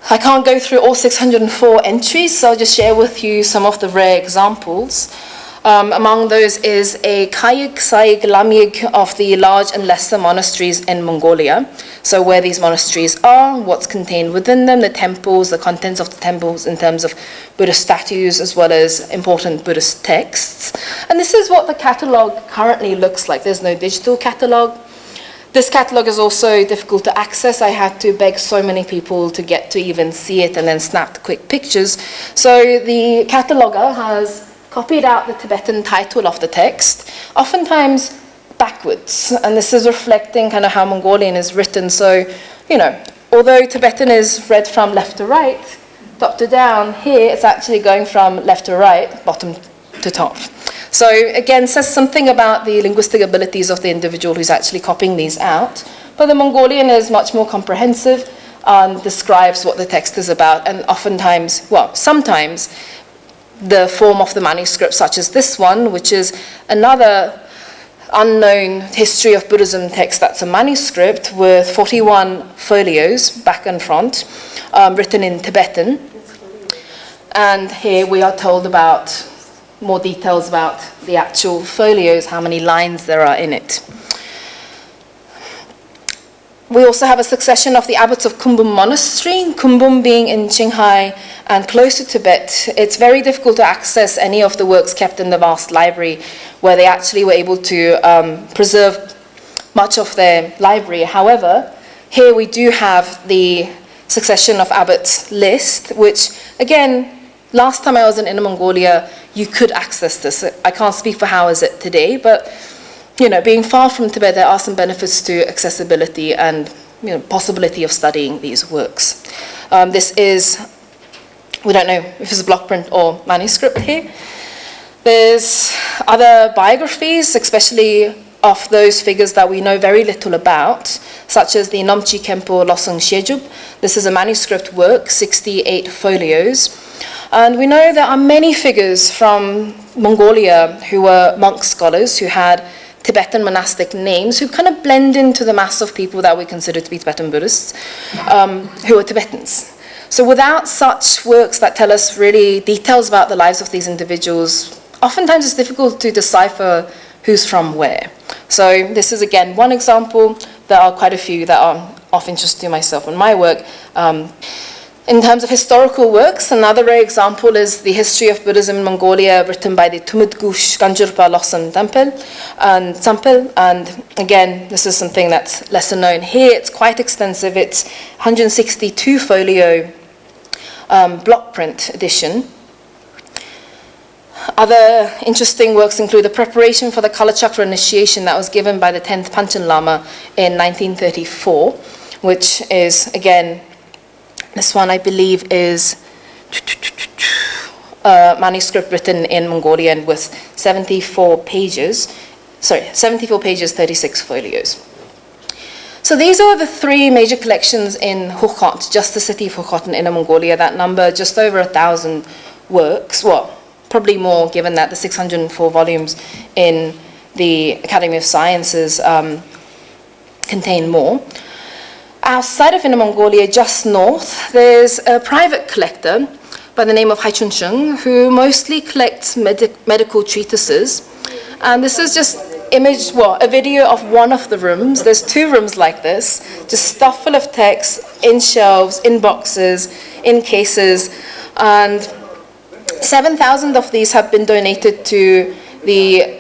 I can't go through all 604 entries, so I'll just share with you some of the rare examples. Among those is a Kayik Saig Lamyig of the large and lesser monasteries in Mongolia. So where these monasteries are, what's contained within them, the temples, the contents of the temples in terms of Buddhist statues as well as important Buddhist texts. And this is what the catalogue currently looks like. There's no digital catalogue. This catalogue is also difficult to access. I had to beg so many people to get to even see it and then snap quick pictures. So the cataloguer has copied out the Tibetan title of the text, oftentimes backwards. And this is reflecting kind of how Mongolian is written. So, although Tibetan is read from left to right, top to down, here it's actually going from left to right, bottom to top. So again, says something about the linguistic abilities of the individual who's actually copying these out. But the Mongolian is much more comprehensive and describes what the text is about, and oftentimes, sometimes, the form of the manuscript, such as this one, which is another unknown history of Buddhism text that's a manuscript with 41 folios, back and front, written in Tibetan. And here we are told about more details about the actual folios, how many lines there are in it. We also have a succession of the abbots of Kumbum Monastery, Kumbum being in Qinghai and close to Tibet. It's very difficult to access any of the works kept in the vast library, where they actually were able to preserve much of their library. However, here we do have the succession of abbots list, which, again, last time I was in Inner Mongolia, you could access this. I can't speak for how is it today, but being far from Tibet, there are some benefits to accessibility and possibility of studying these works. This is, we don't know if it's a block print or manuscript here. There's other biographies, especially of those figures that we know very little about, such as the Nomchi Khenpo Losung Shejub. This is a manuscript work, 68 folios. And we know there are many figures from Mongolia who were monk scholars who had Tibetan monastic names who kind of blend into the mass of people that we consider to be Tibetan Buddhists, who are Tibetans. So without such works that tell us really details about the lives of these individuals, oftentimes it's difficult to decipher who's from where. So this is, again, one example. There are quite a few that are of interest to myself and my work. In terms of historical works, another rare example is the History of Buddhism in Mongolia, written by the Tumutgush Ganjurpa Losum Tampil. And again, this is something that's lesser known here. It's quite extensive. It's 162 folio block print edition. Other interesting works include the preparation for the Kalachakra initiation that was given by the 10th Panchen Lama in 1934, which is, again, this one I believe is a manuscript written in Mongolian with 74 pages, 36 folios. So these are the three major collections in Hukhot, just the city of Hukhot in Inner Mongolia, that number just over 1,000 works, well, probably more given that the 604 volumes in the Academy of Sciences contain more. Outside of Inner Mongolia, just north, there's a private collector by the name of Hai Chunsheng who mostly collects medical treatises. And this is just a video of one of the rooms. There's 2 rooms like this, just stuffed full of text, in shelves, in boxes, in cases. And 7,000 of these have been donated to the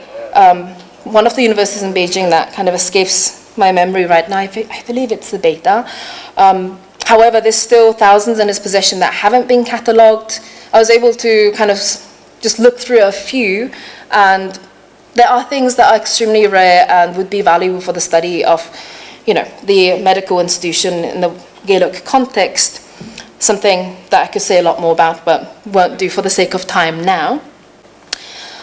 one of the universities in Beijing that kind of escapes my memory right now. I believe it's the Beta. However, there's still thousands in his possession that haven't been catalogued. I was able to kind of just look through a few, and there are things that are extremely rare and would be valuable for the study of, the medical institution in the Geluk context. Something that I could say a lot more about, but won't do for the sake of time now.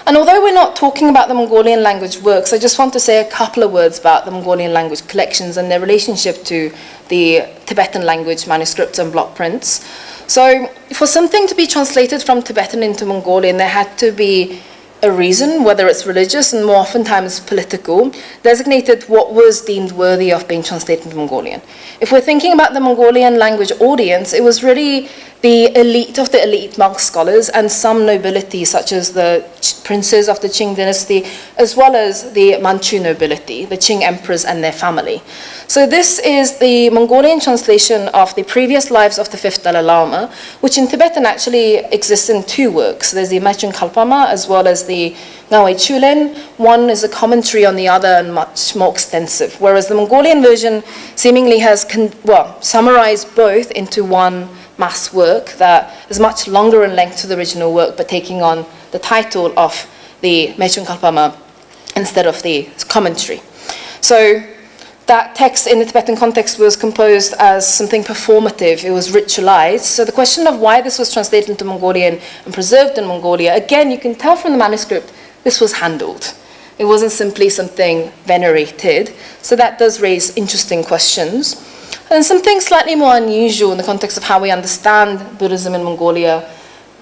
And although we're not talking about the Mongolian language works, I just want to say a couple of words about the Mongolian language collections and their relationship to the Tibetan language manuscripts and block prints. So for something to be translated from Tibetan into Mongolian, there had to be a reason, whether it's religious and more oftentimes political, designated what was deemed worthy of being translated into Mongolian. If we're thinking about the Mongolian language audience, it was really the elite of the elite monk scholars and some nobility, such as the princes of the Qing dynasty, as well as the Manchu nobility, the Qing emperors and their family. So this is the Mongolian translation of the previous lives of the 5th Dalai Lama, which in Tibetan actually exists in 2 works. There's the Mechung Kalpama as well as the Ngawei Chulen. One is a commentary on the other and much more extensive, whereas the Mongolian version seemingly has summarized both into one mass work that is much longer in length to the original work, but taking on the title of the Mechung Kalpama instead of the commentary. So that text in the Tibetan context was composed as something performative. It was ritualized. So the question of why this was translated into Mongolian and preserved in Mongolia, again, you can tell from the manuscript, this was handled. It wasn't simply something venerated. So that does raise interesting questions. And something slightly more unusual in the context of how we understand Buddhism in Mongolia,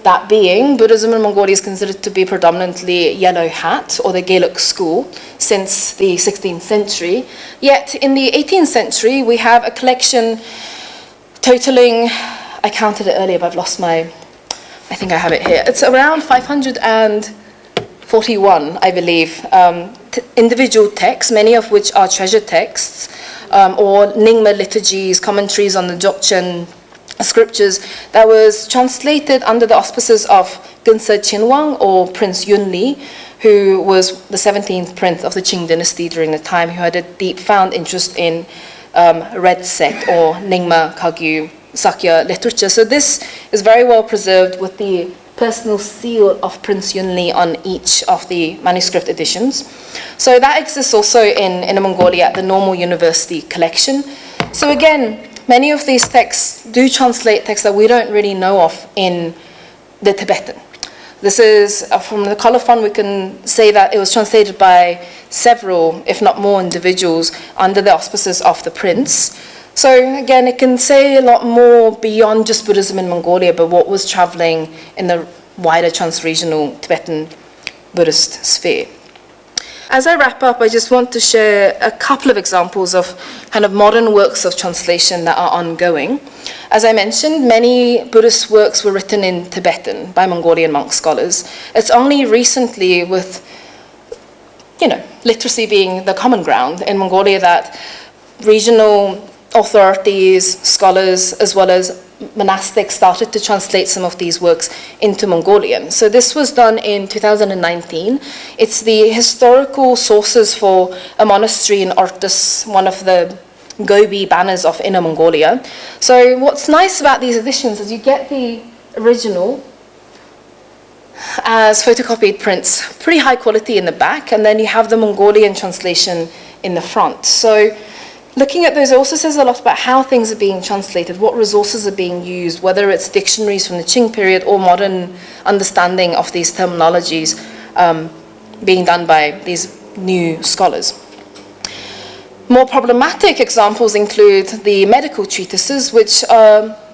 that being, Buddhism in Mongolia is considered to be predominantly yellow hat, or the Geluk school, since the 16th century. Yet in the 18th century, we have a collection totaling, I counted it earlier, but I've lost I think I have it here. It's around 541, I believe, individual texts, many of which are treasure texts, or Nyingma liturgies, commentaries on the Dzogchen scriptures, that was translated under the auspices of Gensur Chinwang, or Prince Yunli, who was the 17th prince of the Qing dynasty during the time, who had a deep found interest in Red sect or Nyingma Kagyu Sakya literature. So this is very well preserved with the personal seal of Prince Yunli on each of the manuscript editions. So that exists also in Inner Mongolia at the Normal University collection. So again, many of these texts do translate texts that we don't really know of in the Tibetan. This is from the colophon. We can say that it was translated by several, if not more, individuals under the auspices of the prince. So again, it can say a lot more beyond just Buddhism in Mongolia, but what was traveling in the wider trans-regional Tibetan Buddhist sphere. As I wrap up, I just want to share a couple of examples of kind of modern works of translation that are ongoing. As I mentioned, many Buddhist works were written in Tibetan by Mongolian monk scholars. It's only recently, with literacy being the common ground in Mongolia, that regional authorities, scholars, as well as monastics started to translate some of these works into Mongolian. So this was done in 2019. It's the historical sources for a monastery in Ortus, one of the Gobi banners of Inner Mongolia. So what's nice about these editions is you get the original as photocopied prints, pretty high quality in the back, and then you have the Mongolian translation in the front. So looking at those also says a lot about how things are being translated, what resources are being used, whether it's dictionaries from the Qing period or modern understanding of these terminologies being done by these new scholars. More problematic examples include the medical treatises, which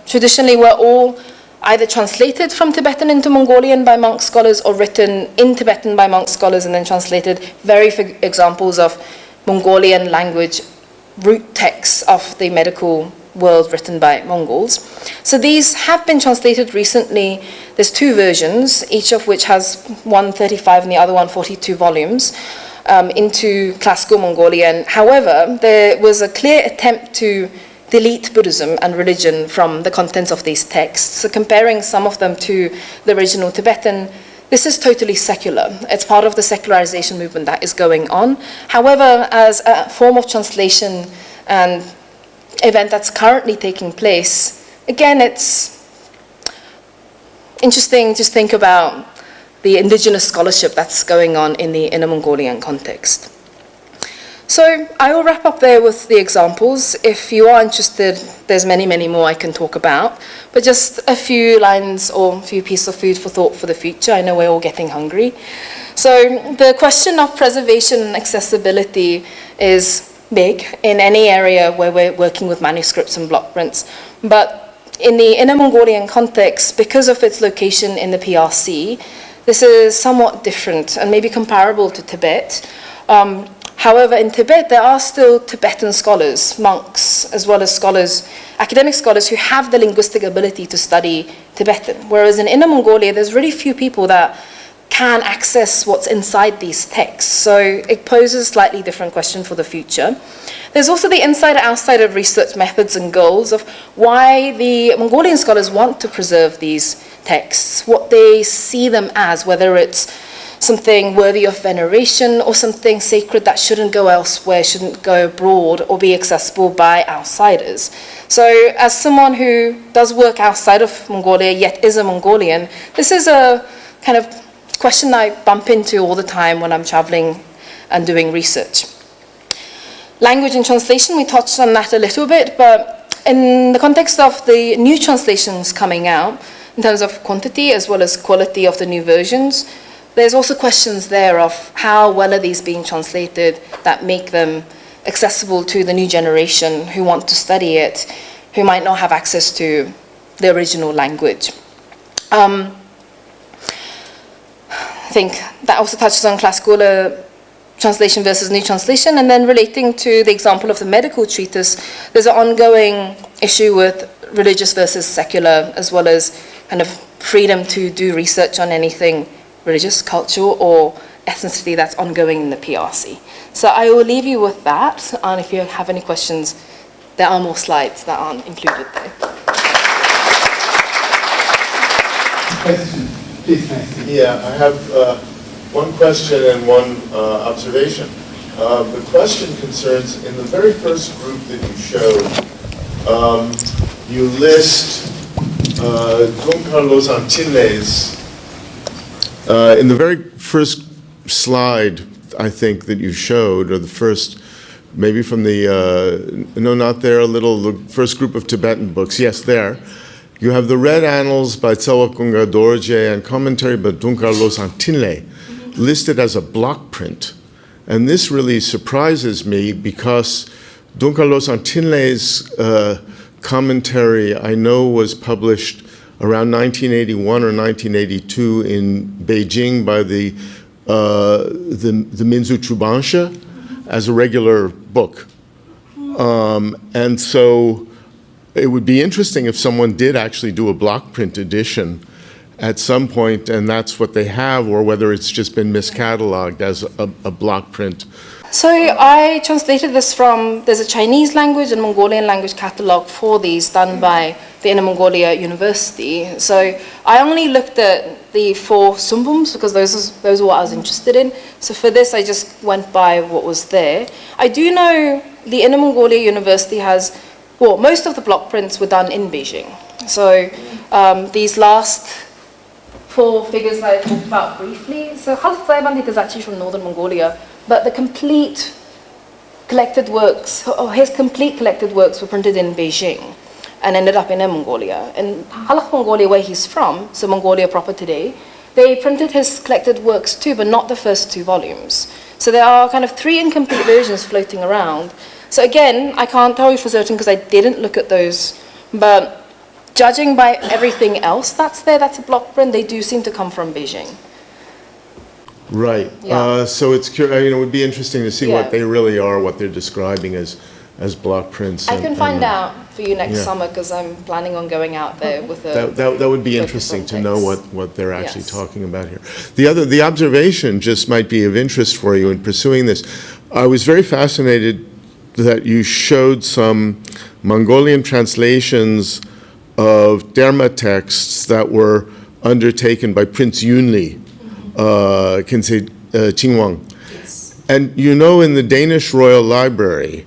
traditionally were all either translated from Tibetan into Mongolian by monk scholars or written in Tibetan by monk scholars and then translated. Very few examples of Mongolian language root texts of the medical world written by Mongols. So these have been translated recently. There's two versions, each of which has one 35 and the other one 42 volumes into classical Mongolian. However, there was a clear attempt to delete Buddhism and religion from the contents of these texts. So comparing some of them to the original Tibetan, this is totally secular. It's part of the secularization movement that is going on. However, as a form of translation and event that's currently taking place, again, it's interesting to think about the indigenous scholarship that's going on in the Inner Mongolian context. So I will wrap up there with the examples. If you are interested, there's many, many more I can talk about, but just a few lines or a few pieces of food for thought for the future. I know we're all getting hungry. So the question of preservation and accessibility is big in any area where we're working with manuscripts and block prints. But in the Inner Mongolian context, because of its location in the PRC, this is somewhat different and maybe comparable to Tibet. However, in Tibet, there are still Tibetan scholars, monks, as well as scholars, academic scholars who have the linguistic ability to study Tibetan. Whereas in Inner Mongolia, there's really few people that can access what's inside these texts. So it poses a slightly different question for the future. There's also the inside and outside of research methods and goals of why the Mongolian scholars want to preserve these texts, what they see them as, whether it's something worthy of veneration or something sacred that shouldn't go elsewhere, shouldn't go abroad or be accessible by outsiders. So as someone who does work outside of Mongolia yet is a Mongolian, this is a kind of question I bump into all the time when I'm traveling and doing research. Language and translation, we touched on that a little bit, but in the context of the new translations coming out, in terms of quantity as well as quality of the new versions, there's also questions there of how well are these being translated that make them accessible to the new generation who want to study it, who might not have access to the original language. I think that also touches on classical translation versus new translation, and then relating to the example of the medical treatise, there's an ongoing issue with religious versus secular, as well as kind of freedom to do research on anything religious, cultural, or ethnicity that's ongoing in the PRC. So I will leave you with that, and if you have any questions, there are more slides that aren't included there. Question, please, Nancy. Yeah, I have one question and one observation. The question concerns, in the very first group that you showed, you list Don Carlos Antilles In the very first slide, I think, that you showed, or the first, maybe from the, no, not there, the first group of Tibetan books, yes, there. You have the Red Annals by Tsawakunga Dorje and commentary by Dungkar Losang Tinley listed as a block print. And this really surprises me because Dungkar Losang Tinley's commentary, I know, was published around 1981 or 1982 in Beijing by the Minzu Chubansha as a regular book. And so it would be interesting if someone did actually do a block print edition at some point, and that's what they have, or whether it's just been miscatalogued as a block print. So I translated this from, there's a Chinese language and Mongolian language catalog for these done by the Inner Mongolia University. So I only looked at the 4 sumbums because those are what I was interested in. So for this, I just went by what was there. I do know the Inner Mongolia University has, well, most of the block prints were done in Beijing. So these last 4 figures that I talked about briefly. So Khalkh Bandit is actually from northern Mongolia, but the complete collected works, or his complete collected works were printed in Beijing and ended up in Inner Mongolia. In Khalkh Mongolia, where he's from, so Mongolia proper today, they printed his collected works too, but not the first 2 volumes. So there are kind of 3 incomplete versions floating around. So again, I can't tell you for certain because I didn't look at those, but judging by everything else that's there, that's a block print, they do seem to come from Beijing. Right. Yeah. So it would be interesting to see Yeah. what they really are, what they're describing as block prints. I can find out for you next Yeah. summer because I'm planning on going out there with a... That would be focus interesting on to know text. what they're actually Yes. talking about here. The observation just might be of interest for you in pursuing this. I was very fascinated that you showed some Mongolian translations of Dharma texts that were undertaken by Prince Yunli, Khyentse Chingwang. And in the Danish Royal Library,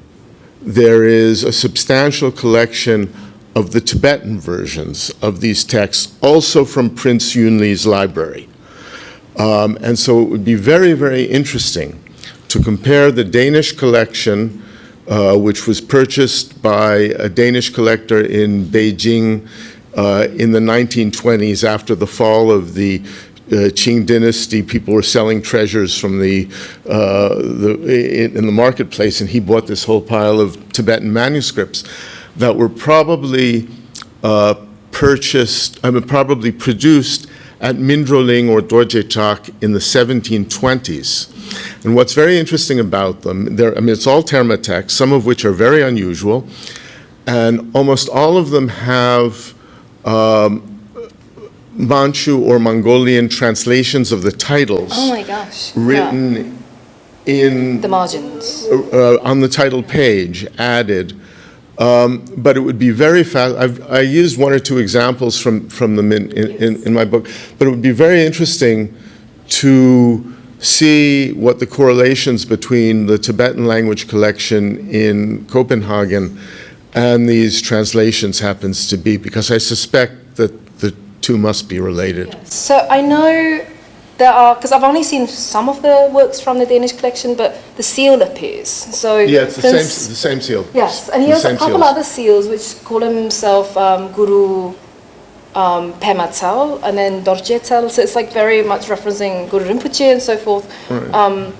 there is a substantial collection of the Tibetan versions of these texts, also from Prince Yunli's library. And so it would be very, very interesting to compare the Danish collection, which was purchased by a Danish collector in Beijing in the 1920s after the fall of the Qing dynasty. People were selling treasures from in the marketplace, and he bought this whole pile of Tibetan manuscripts that were probably produced at Mindroling or Dorje-tak in the 1720s. And what's very interesting about them, it's all Terma texts, some of which are very unusual, and almost all of them have Manchu or Mongolian translations of the titles. Oh my gosh. Written in the margins. On the title page, added. But it would be very fast. I used 1 or 2 examples from them in my book, but it would be very interesting to see what the correlations between the Tibetan language collection in Copenhagen and these translations happens to be, because I suspect that the 2 must be related. So I know there are, because I've only seen some of the works from the Danish collection, but the seal appears. So Yeah, it's the same seal. Yes, and he has a couple other seals which call himself Guru Pema Tsao and then Dorje Tsao. So it's like very much referencing Guru Rinpoche and so forth. Right.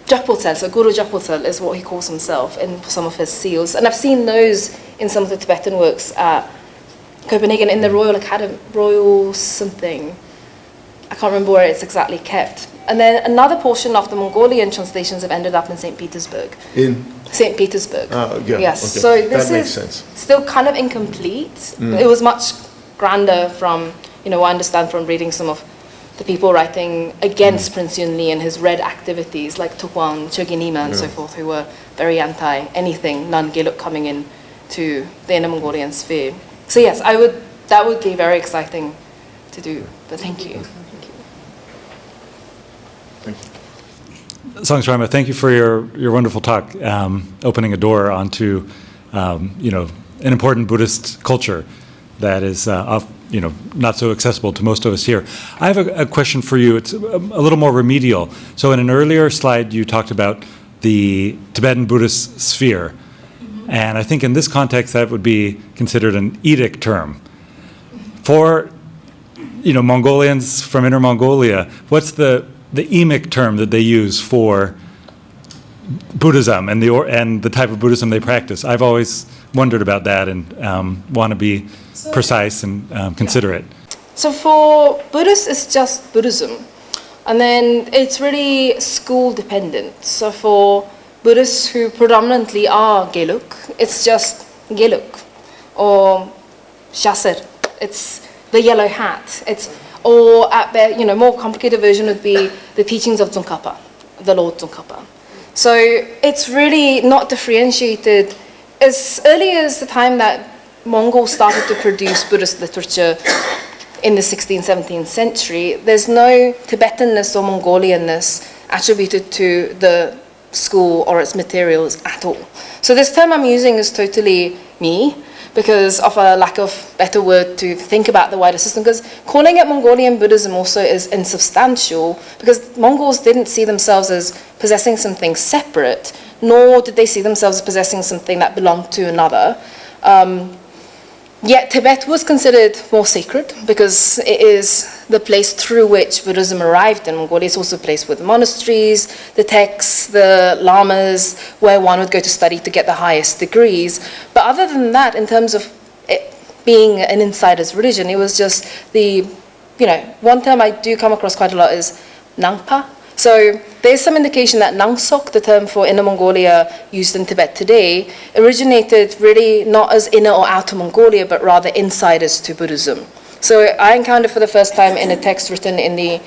Jakpo Tsal, so Guru Jakpo Tsal is what he calls himself in some of his seals. And I've seen those in some of the Tibetan works at Copenhagen in the Royal Academy, Royal something. I can't remember where it's exactly kept. And then another portion of the Mongolian translations have ended up in St. Petersburg. In St. Petersburg. Yeah, Yes. okay. So this That makes is sense. still kind of incomplete. It was much grander from, I understand from reading some of the people writing against Prince Yunli and his red activities, like Tukwang, Choginima, and so forth, who were very anti anything non-Geluk coming in to the Inner Mongolian sphere. So yes, that would be very exciting to do. But thank you. Songsharma, thank you for your wonderful talk, opening a door onto, an important Buddhist culture that is not so accessible to most of us here. I have a question for you. It's a little more remedial. So in an earlier slide, you talked about the Tibetan Buddhist sphere. And I think in this context, that would be considered an edict term. For, Mongolians from Inner Mongolia, what's the emic term that they use for Buddhism and the type of Buddhism they practice? I've always wondered about that and want to be precise and considerate. So for Buddhists, it's just Buddhism. And then it's really school dependent. So for Buddhists who predominantly are Geluk, it's just Geluk. Or Shasir, it's the yellow hat. Or at the more complicated version would be the teachings of Tsongkhapa, the Lord Tsongkhapa. So it's really not differentiated. As early as the time that Mongols started to produce Buddhist literature in the 16th, 17th century, there's no Tibetanness or Mongolianness attributed to the school or its materials at all. So this term I'm using is totally me, because of a lack of better word to think about the wider system, because calling it Mongolian Buddhism also is insubstantial, because Mongols didn't see themselves as possessing something separate, nor did they see themselves as possessing something that belonged to another. Yet Tibet was considered more sacred because it is the place through which Buddhism arrived in Mongolia. It's also a place with monasteries, the texts, the lamas, where one would go to study to get the highest degrees. But other than that, in terms of it being an insider's religion, it was just one term I do come across quite a lot is Nangpa. So there's some indication that Nangsok, the term for Inner Mongolia used in Tibet today, originated really not as Inner or Outer Mongolia, but rather insiders to Buddhism. So I encountered for the first time in a text written in the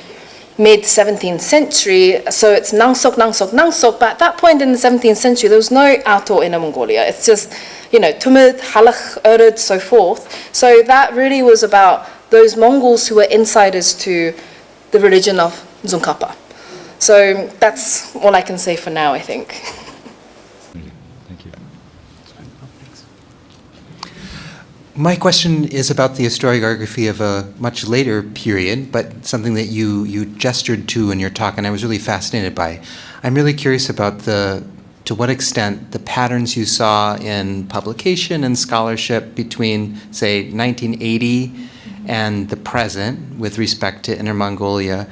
mid-17th century, so it's Nangsok, Nangsok, Nangsok, but at that point in the 17th century, there was no Outer or Inner Mongolia. It's just, Tumid, Halach, Urud, so forth. So that really was about those Mongols who were insiders to the religion of Tsongkhapa. So that's all I can say for now, I think. Thank you. My question is about the historiography of a much later period, but something that you gestured to in your talk, and I was really fascinated by. I'm really curious about to what extent the patterns you saw in publication and scholarship between, say, 1980 and the present with respect to Inner Mongolia,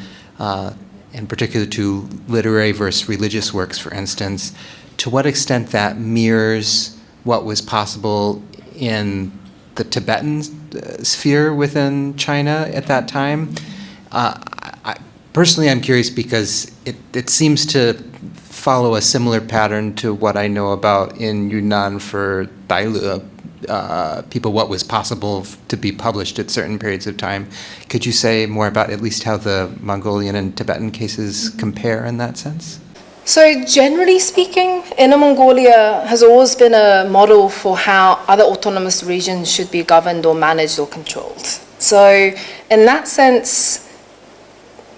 in particular to literary versus religious works, for instance, to what extent that mirrors what was possible in the Tibetan sphere within China at that time. Personally, I'm curious because it seems to follow a similar pattern to what I know about in Yunnan for Dailue, people, what was possible to be published at certain periods of time. Could you say more about at least how the Mongolian and Tibetan cases compare in that sense? So generally speaking, Inner Mongolia has always been a model for how other autonomous regions should be governed or managed or controlled. So in that sense,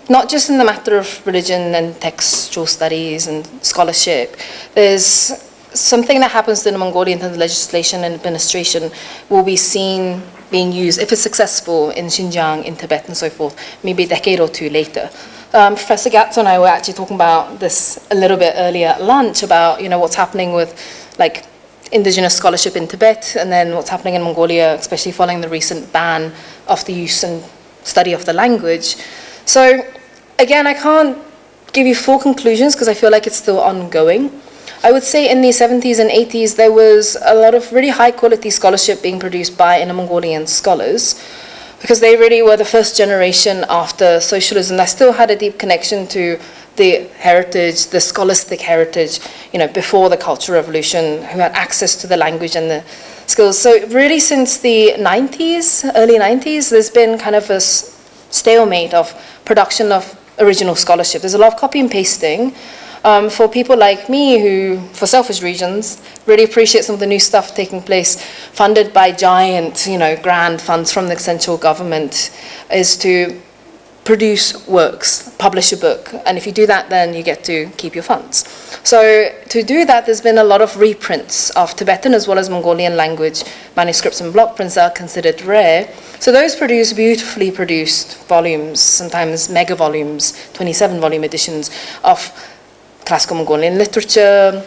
not just in the matter of religion and textual studies and scholarship, there's something that happens in Mongolia in terms of legislation and administration will be seen being used, if it's successful, in Xinjiang, in Tibet and so forth, maybe a decade or two later. Professor Gatso and I were actually talking about this a little bit earlier at lunch about, what's happening with indigenous scholarship in Tibet and then what's happening in Mongolia, especially following the recent ban of the use and study of the language. So again, I can't give you full conclusions because I feel like it's still ongoing. I would say in the 70s and 80s, there was a lot of really high quality scholarship being produced by Inner Mongolian scholars, because they really were the first generation after socialism that still had a deep connection to the heritage, the scholastic heritage, before the Cultural Revolution, who had access to the language and the skills. So really since the 90s, early 90s, there's been kind of a stalemate of production of original scholarship. There's a lot of copy and pasting. For people like me who, for selfish reasons, really appreciate some of the new stuff taking place, funded by giant, grand funds from the central government, is to produce works, publish a book, and if you do that, then you get to keep your funds. So to do that, there's been a lot of reprints of Tibetan as well as Mongolian language manuscripts and block prints that are considered rare. So those produce beautifully produced volumes, sometimes mega volumes, 27-volume editions of classical Mongolian literature,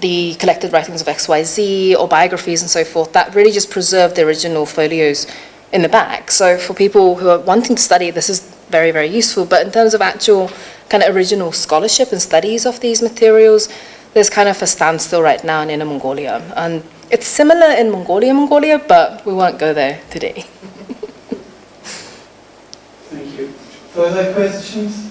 the collected writings of XYZ, or biographies and so forth, that really just preserve the original folios in the back. So for people who are wanting to study, this is very, very useful. But in terms of actual kind of original scholarship and studies of these materials, there's kind of a standstill right now in Inner Mongolia. And it's similar in Mongolia, but we won't go there today. Thank you. Further questions?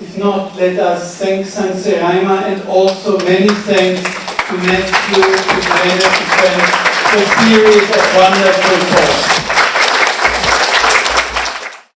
If not, let us thank Sanse Reimer, and also many thanks to Matthew, to Meredith, for a series of wonderful talks.